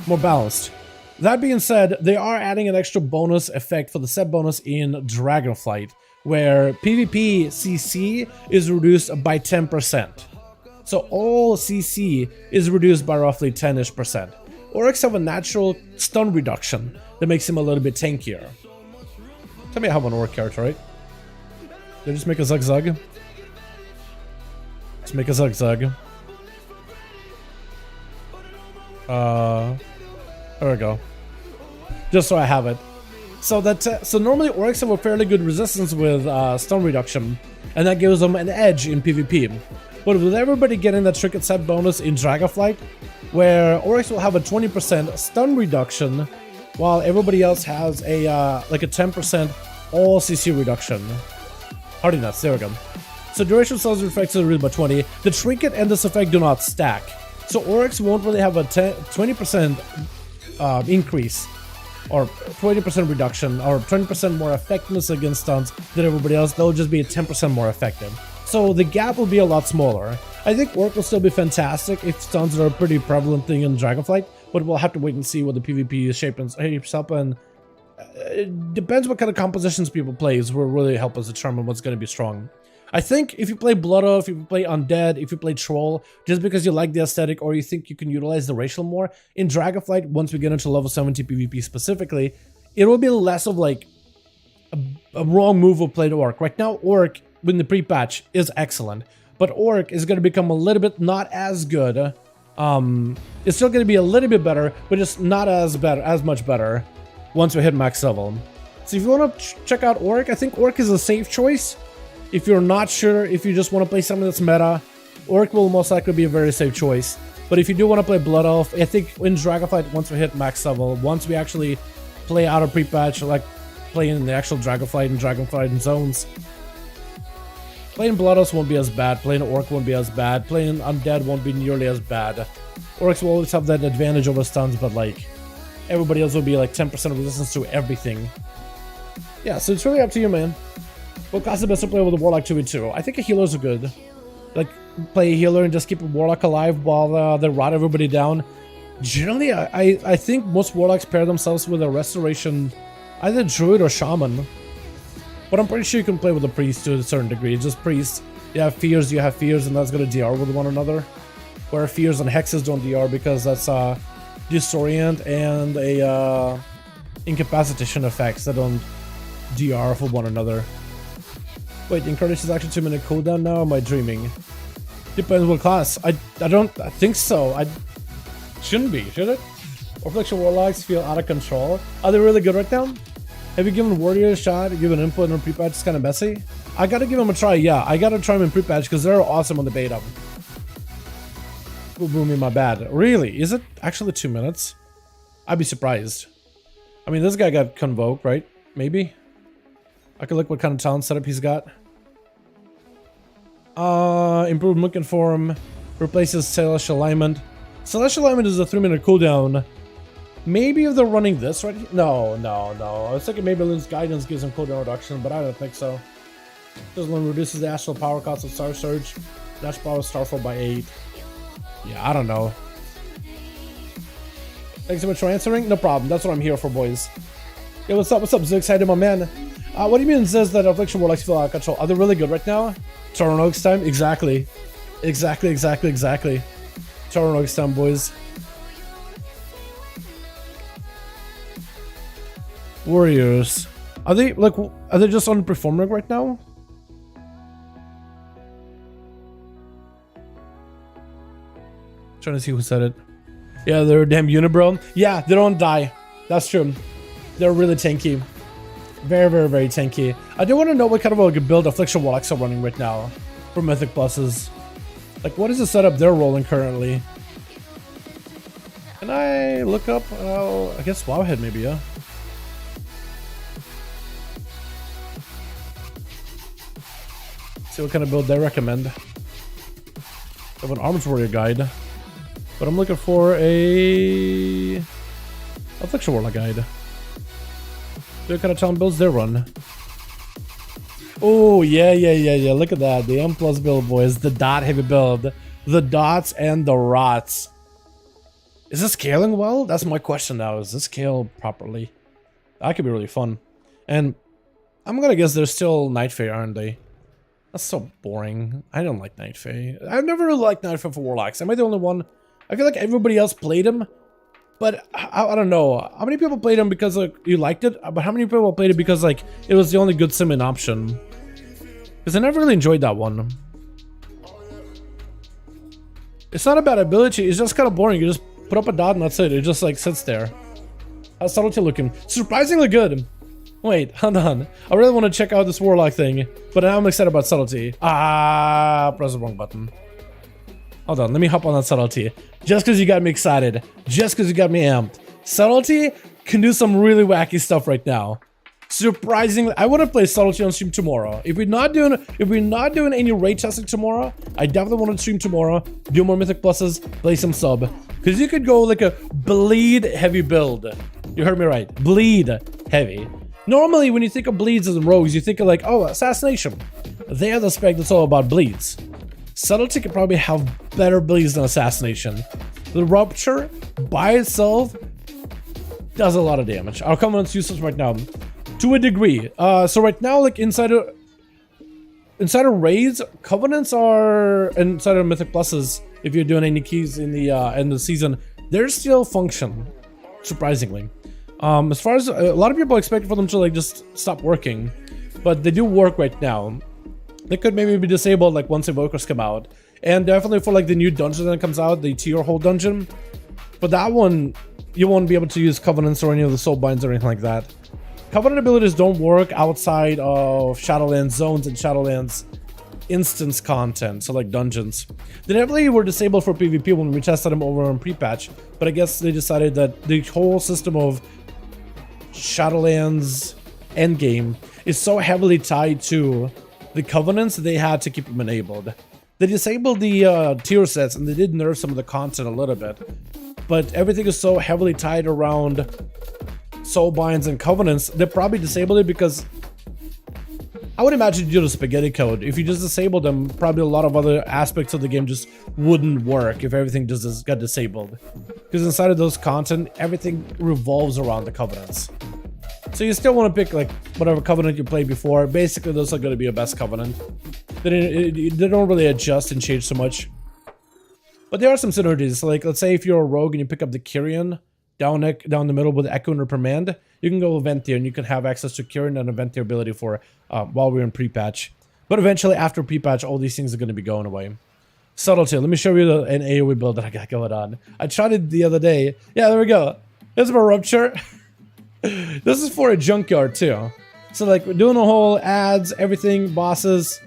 more balanced. That being said, they are adding an extra bonus effect for the set bonus in Dragonflight, where PvP CC is reduced by 10%. So all CC is reduced by roughly 10-ish%. Orcs have a natural stun reduction that makes him a little bit tankier. Tell me I have an Orc character, right? Did I just make a zug-zug? Let's make a zug-zug. There we go. Just so I have it. So so normally Orcs have a fairly good resistance with stun reduction, and that gives them an edge in PvP. But with everybody getting that trinket set bonus in Dragonflight, where Orcs will have a 20% stun reduction, while everybody else has a like a 10% all CC reduction. Hardy nuts, there we go. So duration of cells effects is reduced by 20. The trinket and this effect do not stack. So Orcs won't really have a 20% increase, or 20% reduction, or 20% more effectiveness against stuns than everybody else. They'll just be 10% more effective. So the gap will be a lot smaller. I think Orc will still be fantastic if stuns are a pretty prevalent thing in Dragonflight, but we'll have to wait and see what the PvP shapes up, and it depends what kind of compositions people play will really help us determine what's going to be strong. I think if you play Blood Oath, if you play Undead, if you play Troll, just because you like the aesthetic or you think you can utilize the racial more, in Dragonflight, once we get into level 70 PvP specifically, it will be less of like a wrong move of play to Orc. Right now, Orc, with the pre-patch, is excellent, but Orc is going to become a little bit not as good. It's still going to be a little bit better, but it's not as much better once we hit max level. So if you want to check out Orc, I think Orc is a safe choice. If you're not sure, if you just want to play something that's meta, Orc will most likely be a very safe choice. But if you do want to play Blood Elf, I think in Dragonflight, once we hit max level, once we actually play out of pre-patch, like playing the actual Dragonflight and Dragonflight in zones, playing Blood Elves won't be as bad, playing Orc won't be as bad, playing Undead won't be nearly as bad. Orcs will always have that advantage over stuns, but like, everybody else will be like 10% resistance to everything. Yeah, so it's really up to you, man. What class is best to play with a Warlock 2v2? I think a healers are good. Like, play a healer and just keep a Warlock alive while they rot everybody down. Generally, I think most Warlocks pair themselves with a Restoration, either Druid or Shaman. But I'm pretty sure you can play with a Priest to a certain degree. It's just Priest. You have Fears, and that's going to DR with one another. Where Fears and Hexes don't DR because that's Disorient and a Incapacitation effects that don't DR for one another. Wait, the Incarnation is actually 2-minute cooldown now, or am I dreaming? Depends what class. I think so. I shouldn't be, should it? Affliction Warlocks feel out of control. Are they really good right now? Have you given Warrior a shot, given input in pre-patch? It's kind of messy. I gotta give them a try, yeah. I gotta try them in pre-patch because they're awesome on the beta. Ooh, boom, my bad. Really? Is it actually 2 minutes? I'd be surprised. I mean, this guy got Convoke, right? Maybe? I could look what kind of talent setup he's got. Improved Mook Form replaces Celestial Alignment. Celestial Alignment is a 3-minute cooldown. Maybe if they're running this right. No. I was thinking maybe Lynn's Guidance gives him cooldown reduction, but I don't think so. This one reduces the actual power cost of Star Surge. Dash power Starfall by 8. Yeah, I don't know. Thanks so much for answering. No problem. That's what I'm here for, boys. Yo, what's up? What's up, Zix? How you doing, my man? What do you mean it says that Affliction Warlocks feel out of control? Are they really good right now? Tauren Oaks time? Exactly. Exactly. Tauren Oaks time, boys. Warriors. Are they just underperforming right now? Trying to see who said it. Yeah, they're a damn unibro. Yeah, they don't die. That's true. They're really tanky. Very, very, very tanky. I do want to know what kind of like a build Affliction Warlocks are running right now for Mythic Pluses. Like, what is the setup they're rolling currently? Can I look up? I guess Wowhead maybe, yeah. See what kind of build they recommend. I have an Arms Warrior guide. But I'm looking for a Affliction Warlock guide. What kind of town builds they run? Oh, yeah. Look at that. The M plus build, boys. The dot heavy build. The dots and the rots. Is this scaling well? That's my question now. Is this scale properly? That could be really fun. And I'm gonna guess they're still Night Fae, aren't they? That's so boring. I don't like Night Fae. I've never really liked Night Fae for Warlocks. Am I the only one? I feel like everybody else played him, but I don't know. How many people played him because like, you liked it? But how many people played it because like it was the only good simming option? Because I never really enjoyed that one. It's not a bad ability. It's just kind of boring. You just put up a dot and that's it. It just like sits there. How's Subtlety looking? Surprisingly good. Wait, hold on. I really want to check out this Warlock thing, but now I'm excited about Subtlety. Press the wrong button. Hold on, let me hop on that Subtlety. Just because you got me excited. Just because you got me amped. Subtlety can do some really wacky stuff right now. Surprisingly, I want to play Subtlety on stream tomorrow. If we're not doing any raid testing tomorrow, I definitely want to stream tomorrow, do more Mythic Pluses, play some sub. Because you could go like a bleed heavy build. You heard me right. Bleed heavy. Normally, when you think of bleeds as in rogues, you think of like, oh, assassination. They are the spec that's all about bleeds. Subtlety could probably have better bleeds than assassination. The rupture by itself does a lot of damage. Our covenant's useless right now to a degree. So right now, like inside of raids, covenants are inside of Mythic Pluses. If you're doing any keys in the season, they're still function, surprisingly. As far as a lot of people expect for them to like just stop working, but they do work right now. They could maybe be disabled like once Evokers come out, and definitely for like the new dungeon that comes out, the tier hole dungeon. But that one, you won't be able to use covenants or any of the soul binds or anything like that. Covenant abilities don't work outside of Shadowlands zones and Shadowlands instance content, so like dungeons. They definitely were disabled for PvP when we tested them over on pre-patch, but I guess they decided that the whole system of Shadowlands endgame is so heavily tied to the covenants that they had to keep them enabled. They disabled the tier sets and they did nerf some of the content a little bit, but everything is so heavily tied around soul binds and covenants. They probably disabled it because I would imagine you do the spaghetti code. If you just disabled them, probably a lot of other aspects of the game just wouldn't work if everything just got disabled. Because inside of those content, everything revolves around the covenants. So you still want to pick like whatever covenant you played before. Basically, those are going to be your best covenant. They don't really adjust and change so much. But there are some synergies. Like, let's say if you're a rogue and you pick up the Kyrian down the middle with Echo and Reprimand, you can go Ventier and you can have access to Kyrian and a Ventier ability for while we're in pre-patch. But eventually, after pre-patch, all these things are going to be going away. Subtlety. Let me show you an AoE build that I got going on. I tried it the other day. Yeah, there we go. There's my Rupture. This is for a junkyard too. So like we're doing a whole ads, everything, bosses,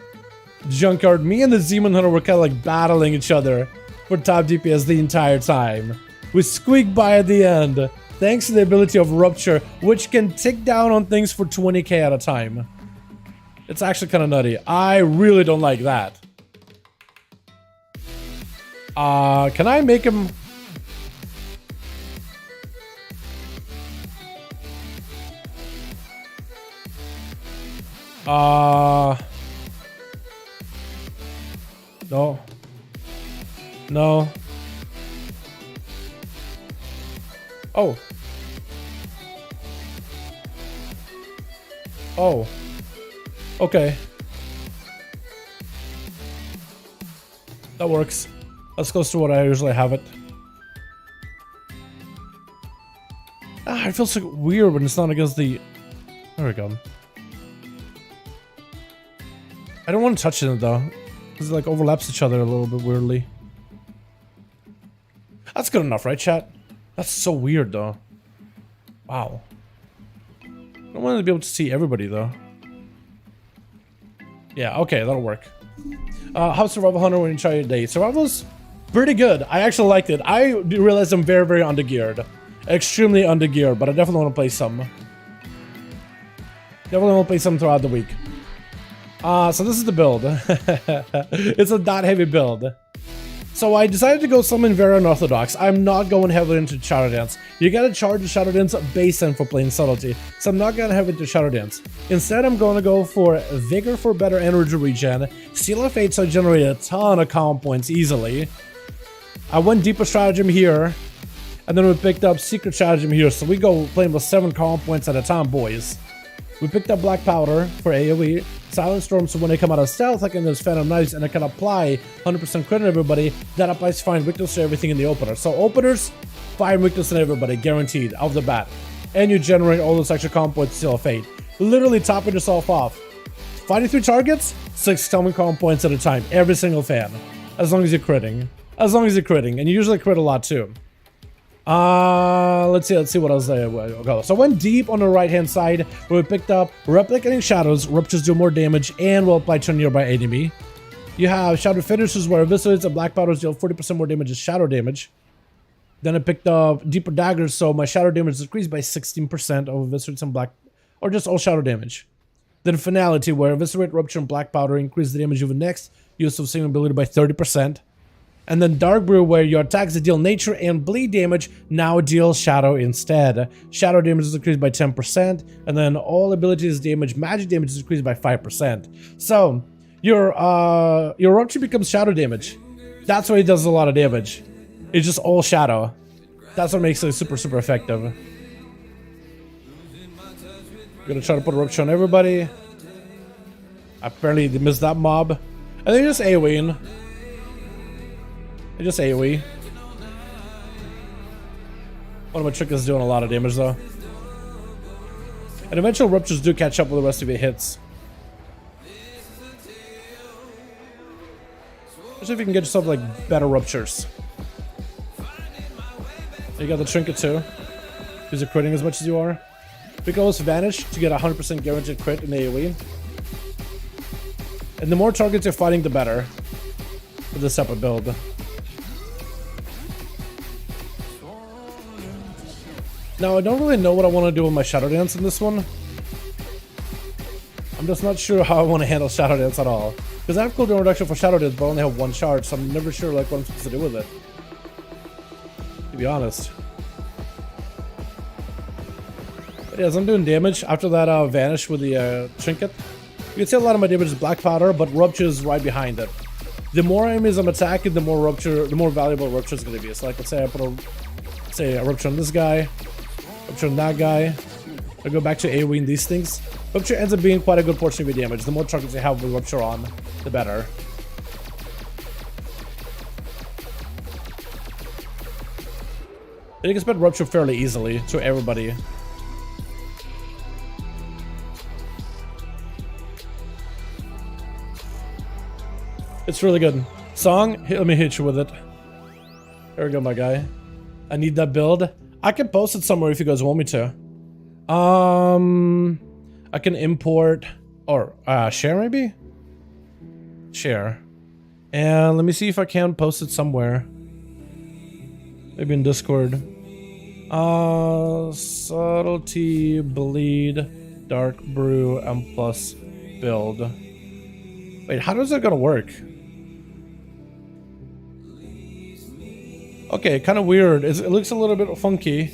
junkyard. Me and the Demon Hunter were kind of like battling each other for top DPS the entire time. We squeaked by at the end, thanks to the ability of Rupture, which can tick down on things for 20k at a time. It's actually kind of nutty. I really don't like that. Can I make him... No. No. Oh. Oh. Okay. That works. That's close to what I usually have it. It feels so weird when it's not against the There we go. I don't want to touch it though, because it like overlaps each other a little bit weirdly. That's good enough, right, chat? That's so weird though. Wow. I don't want to be able to see everybody though. Yeah, okay, that'll work. How's Survival Hunter when you try your day? Survival's pretty good. I actually liked it. I realized I'm very, very undergeared. Extremely undergeared, but I definitely want to play some. Definitely want to play some throughout the week. So this is the build. It's a dot heavy build. So I decided to go something very unorthodox. I'm not going heavily into Shadow Dance. You gotta charge the Shadow Dance base end for playing Subtlety. So I'm not gonna have it to Shadow Dance. Instead, I'm gonna go for Vigor for better energy regen, Seal of Fate so I generate a ton of comp points easily. I went Deeper Stratagem here, and then we picked up Secret Stratagem here. So we go playing with 7 comp points at a time, boys. We picked up Black Powder for AoE, Silent Storm, so when they come out of stealth, I can use Phantom Knives and I can apply 100% crit on everybody. That applies fine weakness to everything in the opener. So openers, fine weakness on everybody, guaranteed, out of the bat. And you generate all those extra comp points, Seal of Fate. Literally topping yourself off. Fighting 3 targets, 6 common comp points at a time, every single fan. As long as you're critting. As long as you're critting, and you usually crit a lot too. Let's see what else I go. So I went deep on the right hand side where we picked up Replicating Shadows, Ruptures do more damage and will apply to a nearby enemy. You have Shadow Finishes where Eviscerates and Black Powders deal 40% more damage as shadow damage. Then I picked up Deeper Daggers, so my shadow damage is decreased by 16% of Eviscerates and Black, or just all shadow damage. Then Finality where Eviscerate, Rupture, and Black Powder increase the damage of the next use of same ability by 30%. And then Dark Brew, where your attacks that deal nature and bleed damage now deal shadow instead. Shadow damage is decreased by 10%, and then all abilities damage, magic damage is decreased by 5%. So your rupture becomes shadow damage. That's why it does a lot of damage. It's just all shadow. That's what makes it super, super effective. I'm gonna try to put a rupture on everybody. Apparently they missed that mob. I think just AoEing. Just AoE. One of my trick is doing a lot of damage though. And eventual ruptures do catch up with the rest of your hits. Especially if you can get yourself like better ruptures. You got the trinket too. Because you're critting as much as you are. We can also vanish to get 100% guaranteed crit in AoE. And the more targets you're fighting, the better. For this type of build. Now, I don't really know what I want to do with my Shadow Dance in this one. I'm just not sure how I want to handle Shadow Dance at all. Because I have cooldown reduction for Shadow Dance, but I only have 1 charge, so I'm never sure like what I'm supposed to do with it. To be honest. But yeah, as I'm doing damage, after that vanish with the trinket, you can see a lot of my damage is Black Powder, but Rupture is right behind it. The more enemies I'm attacking, the more valuable Rupture is going to be. So like, let's say I put a Rupture on this guy. Rupture on that guy. I go back to AoE in these things. Rupture ends up being quite a good portion of your damage. The more targets you have with Rupture on, the better. And you can spread Rupture fairly easily to everybody. It's really good. Song, let me hit you with it. There we go, my guy. I need that build. I can post it somewhere if you guys want me to. I can import or share maybe? Share. And let me see if I can post it somewhere. Maybe in Discord. Subtlety, bleed, dark brew, and plus build. Wait, how does that gonna work? Okay, kind of weird. It looks a little bit funky.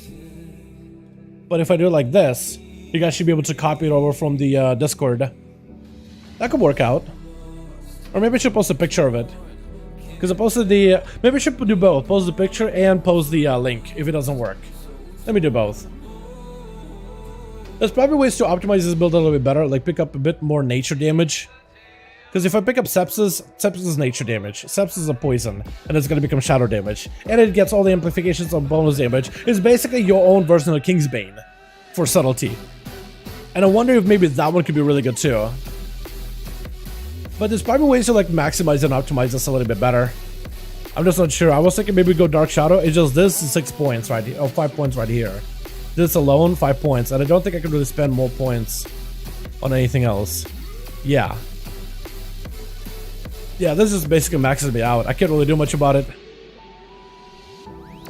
But if I do it like this, you guys should be able to copy it over from the Discord. That could work out. Or maybe I should post a picture of it. Because I posted the... maybe I should do both. Post the picture and post the link if it doesn't work. Let me do both. There's probably ways to optimize this build a little bit better. Like pick up a bit more nature damage. Because if I pick up Sepsis, Sepsis is nature damage. Sepsis is a poison, and it's going to become shadow damage. And it gets all the amplifications of bonus damage. It's basically your own version of Kingsbane for subtlety. And I wonder if maybe that one could be really good too. But there's probably ways to like maximize and optimize this a little bit better. I'm just not sure. I was thinking maybe go Dark Shadow. It's just this is 6 points right here. Oh, 5 points right here. This alone, 5 points. And I don't think I could really spend more points on anything else. Yeah. Yeah, this is basically maxes me out. I can't really do much about it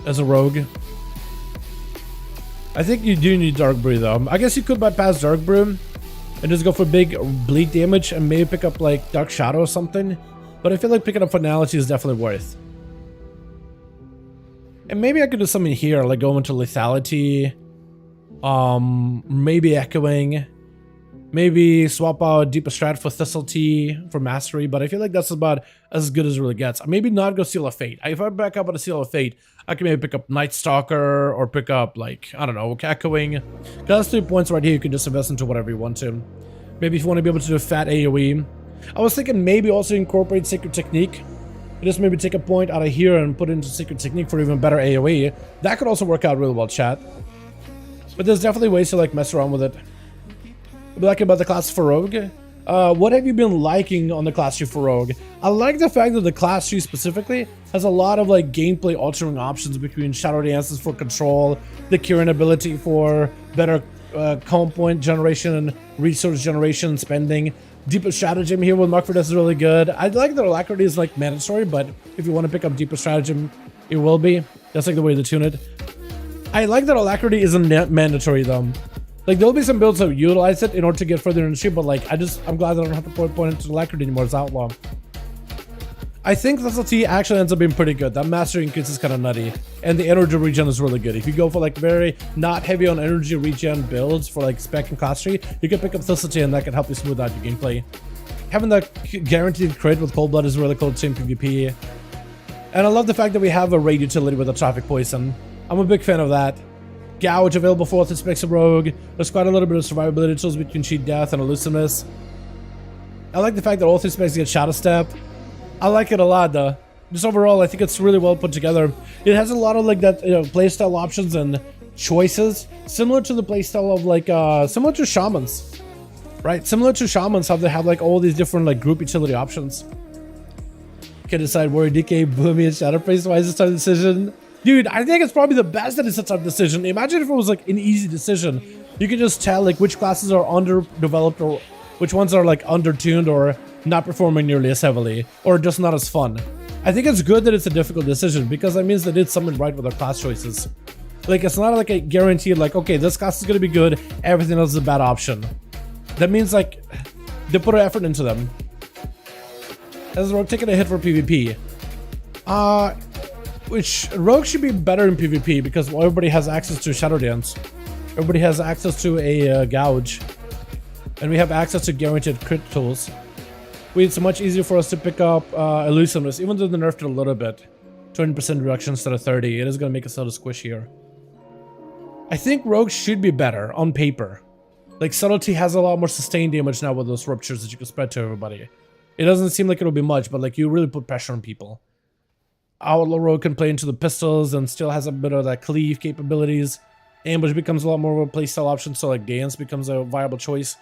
as a rogue. I think you do need Dark Brew though. I guess you could bypass Dark Brew and just go for big bleed damage and maybe pick up like Dark Shadow or something. But I feel like picking up Finality is definitely worth. And maybe I could do something here, like go into Lethality, maybe Echoing, maybe swap out Deeper Strat for Thistletea for Mastery, but I feel like that's about as good as it really gets. Maybe not go Seal of Fate. If I back up on a Seal of Fate, I can maybe pick up Night Stalker or pick up, like, I don't know, Echoing. That's 3 points right here. You can just invest into whatever you want to. Maybe if you want to be able to do fat AoE. I was thinking maybe also incorporate Sacred Technique. Just maybe take a point out of here and put it into Sacred Technique for even better AoE. That could also work out really well, chat. But there's definitely ways to like mess around with it. Like about the class for Rogue. What have you been liking on the class tree for Rogue? I like the fact that the class tree specifically has a lot of like gameplay altering options between Shadow Dances for control, the Kieran ability for better comp point generation and resource generation and spending. Deeper Stratagem here with Muckford is really good. I like that Alacrity is like mandatory, but if you want to pick up Deeper Stratagem, it will be. That's like the way to tune it. I like that Alacrity isn't mandatory though. Like there'll be some builds that utilize it in order to get further in the stream, but like I'm glad that I don't have to point into Alacrity anymore. It's outlaw. I think Thistletea actually ends up being pretty good. That mastery increase is kind of nutty, and the energy regen is really good. If you go for like very not heavy on energy regen builds for like spec and class tree, you can pick up Thistletea and that can help you smooth out your gameplay. Having that guaranteed crit with Cold Blood is really cool too in PvP. And I love the fact that we have a raid utility with a Traffic Poison. I'm a big fan of that. Gouge available for all specs of Rogue. There's quite a little bit of survivability tools between Cheat Death and Elusiveness. I like the fact that all 3 specs get Shadow Step. I like it a lot though. Just overall, I think it's really well put together. It has a lot of like that, playstyle options and choices, similar to the playstyle of like, similar to Shamans, right? Similar to Shamans, how they have like all these different like group utility options. Can decide where DK, Bloomy, and Shadowface. Why is this tough decision? Dude, I think it's probably the best that it's a tough decision. Imagine if it was like an easy decision. You could just tell like which classes are underdeveloped or which ones are like undertuned or not performing nearly as heavily or just not as fun. I think it's good that it's a difficult decision because that means they did something right with their class choices. Like it's not like a guaranteed like, okay, this class is going to be good, everything else is a bad option. That means like they put effort into them. As Rogue taking a hit for PvP. Which Rogue should be better in PvP because everybody has access to Shadow Dance. Everybody has access to a Gouge. And we have access to guaranteed crit tools. It's much easier for us to pick up Elusiveness, even though they nerfed it a little bit. 20% reduction instead of 30. It is going to make us a little squishier. I think Rogue should be better on paper. Like Subtlety has a lot more sustained damage now with those ruptures that you can spread to everybody. It doesn't seem like it'll be much, but like you really put pressure on people. Outlaw Rogue can play into the pistols and still has a bit of that cleave capabilities. Ambush becomes a lot more of a playstyle option, so like Dance becomes a viable choice.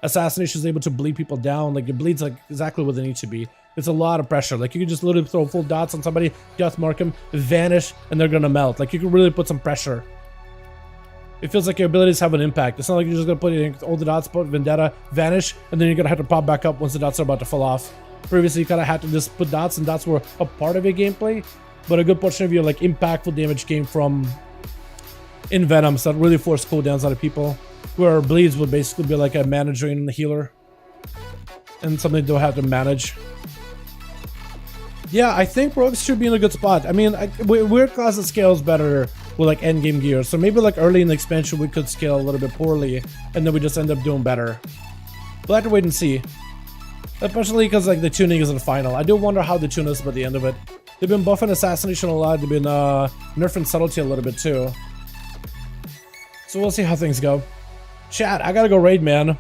Assassination is able to bleed people down. Like it bleeds like exactly what they need to be. It's a lot of pressure. Like you can just literally throw full dots on somebody, death mark them, vanish, and they're gonna melt. Like you can really put some pressure. It feels like your abilities have an impact. It's not like you're just gonna put in all the dots, put Vendetta, vanish, and then you're gonna have to pop back up once the dots are about to fall off. Previously, you kind of had to just put dots, and dots were a part of your gameplay, but a good portion of your like impactful damage came from Envenoms that really forced cooldowns out of people. Where bleeds would basically be like a mana drain and a healer, and something they'll have to manage. Yeah, I think Rogues should be in a good spot. I mean, weird class that scales better with like endgame gear, so maybe like early in the expansion we could scale a little bit poorly, and then we just end up doing better. We'll have to wait and see. Especially because like the tuning isn't final. I do wonder how the tune is by the end of it. They've been buffing Assassination a lot. They've been nerfing Subtlety a little bit too. So we'll see how things go. Chat, I gotta go raid, man.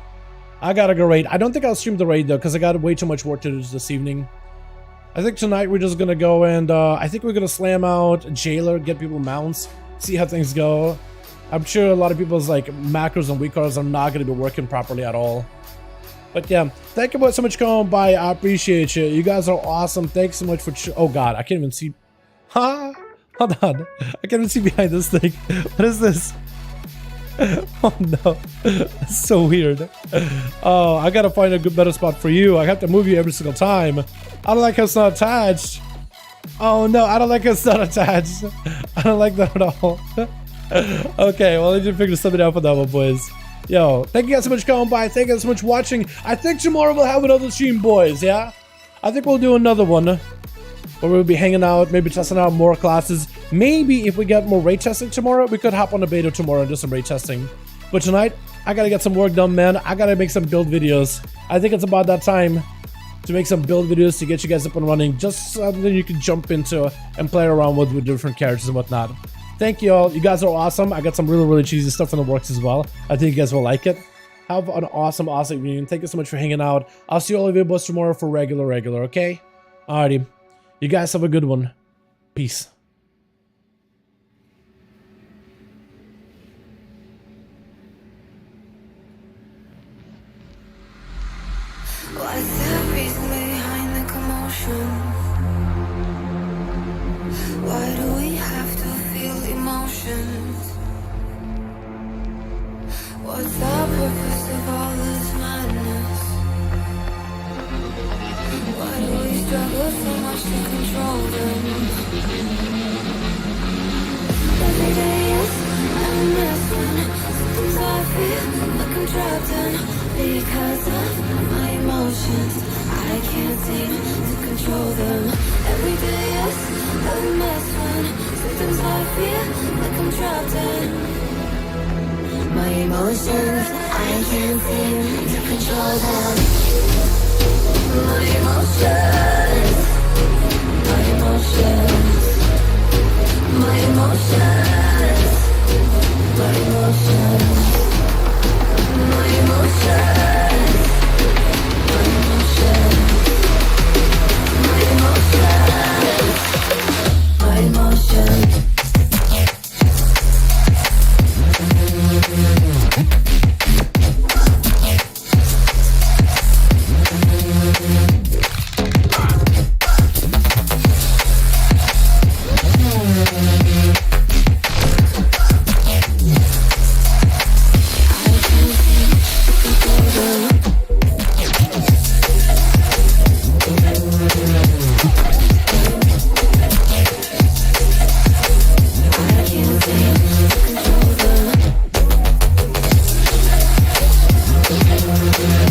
I gotta go raid. I don't think I'll stream the raid though, because I got way too much work to do this evening. I think tonight we're just gonna go and I think we're gonna slam out Jailer, get people mounts, see how things go. I'm sure a lot of people's like macros and weak cards are not going to be working properly at all. But yeah, thank you so much for coming by. I appreciate you. You guys are awesome. Thanks so much for... Oh God, I can't even see... Huh? Hold on. I can't even see behind this thing. What is this? Oh no. That's so weird. Oh, I gotta find a good, better spot for you. I have to move you every single time. I don't like how it's not attached. Oh no, I don't like how it's not attached. I don't like that at all. Okay, well, I need to figure something out for that one, boys. Yo, thank you guys so much for coming by. Thank you guys so much for watching. I think tomorrow we'll have another stream, boys, yeah? I think we'll do another one where we'll be hanging out, maybe testing out more classes. Maybe if we get more raid testing tomorrow, we could hop on the beta tomorrow and do some raid testing. But tonight, I gotta get some work done, man. I gotta make some build videos. I think it's about that time to make some build videos to get you guys up and running, just so that you can jump into and play around with different characters and whatnot. Thank you all. You guys are awesome. I got some really cheesy stuff in the works as well. I think you guys will like it. Have an awesome evening. Thank you so much for hanging out. I'll see all of you boys tomorrow for regular, okay? Alrighty. You guys have a good one. Peace. What's the reason behind the commotion? Why do we have to feel emotions? What's the purpose of all this madness? Why do we struggle so much to control them? Every day is I'm a mess when sometimes I feel like I'm trapped in because of my emotions. I can't seem to control them. Every day is a mess when sometimes I feel like I'm trapped in my emotions. I can't seem to control them. My emotions. My emotions. My emotions. My emotions.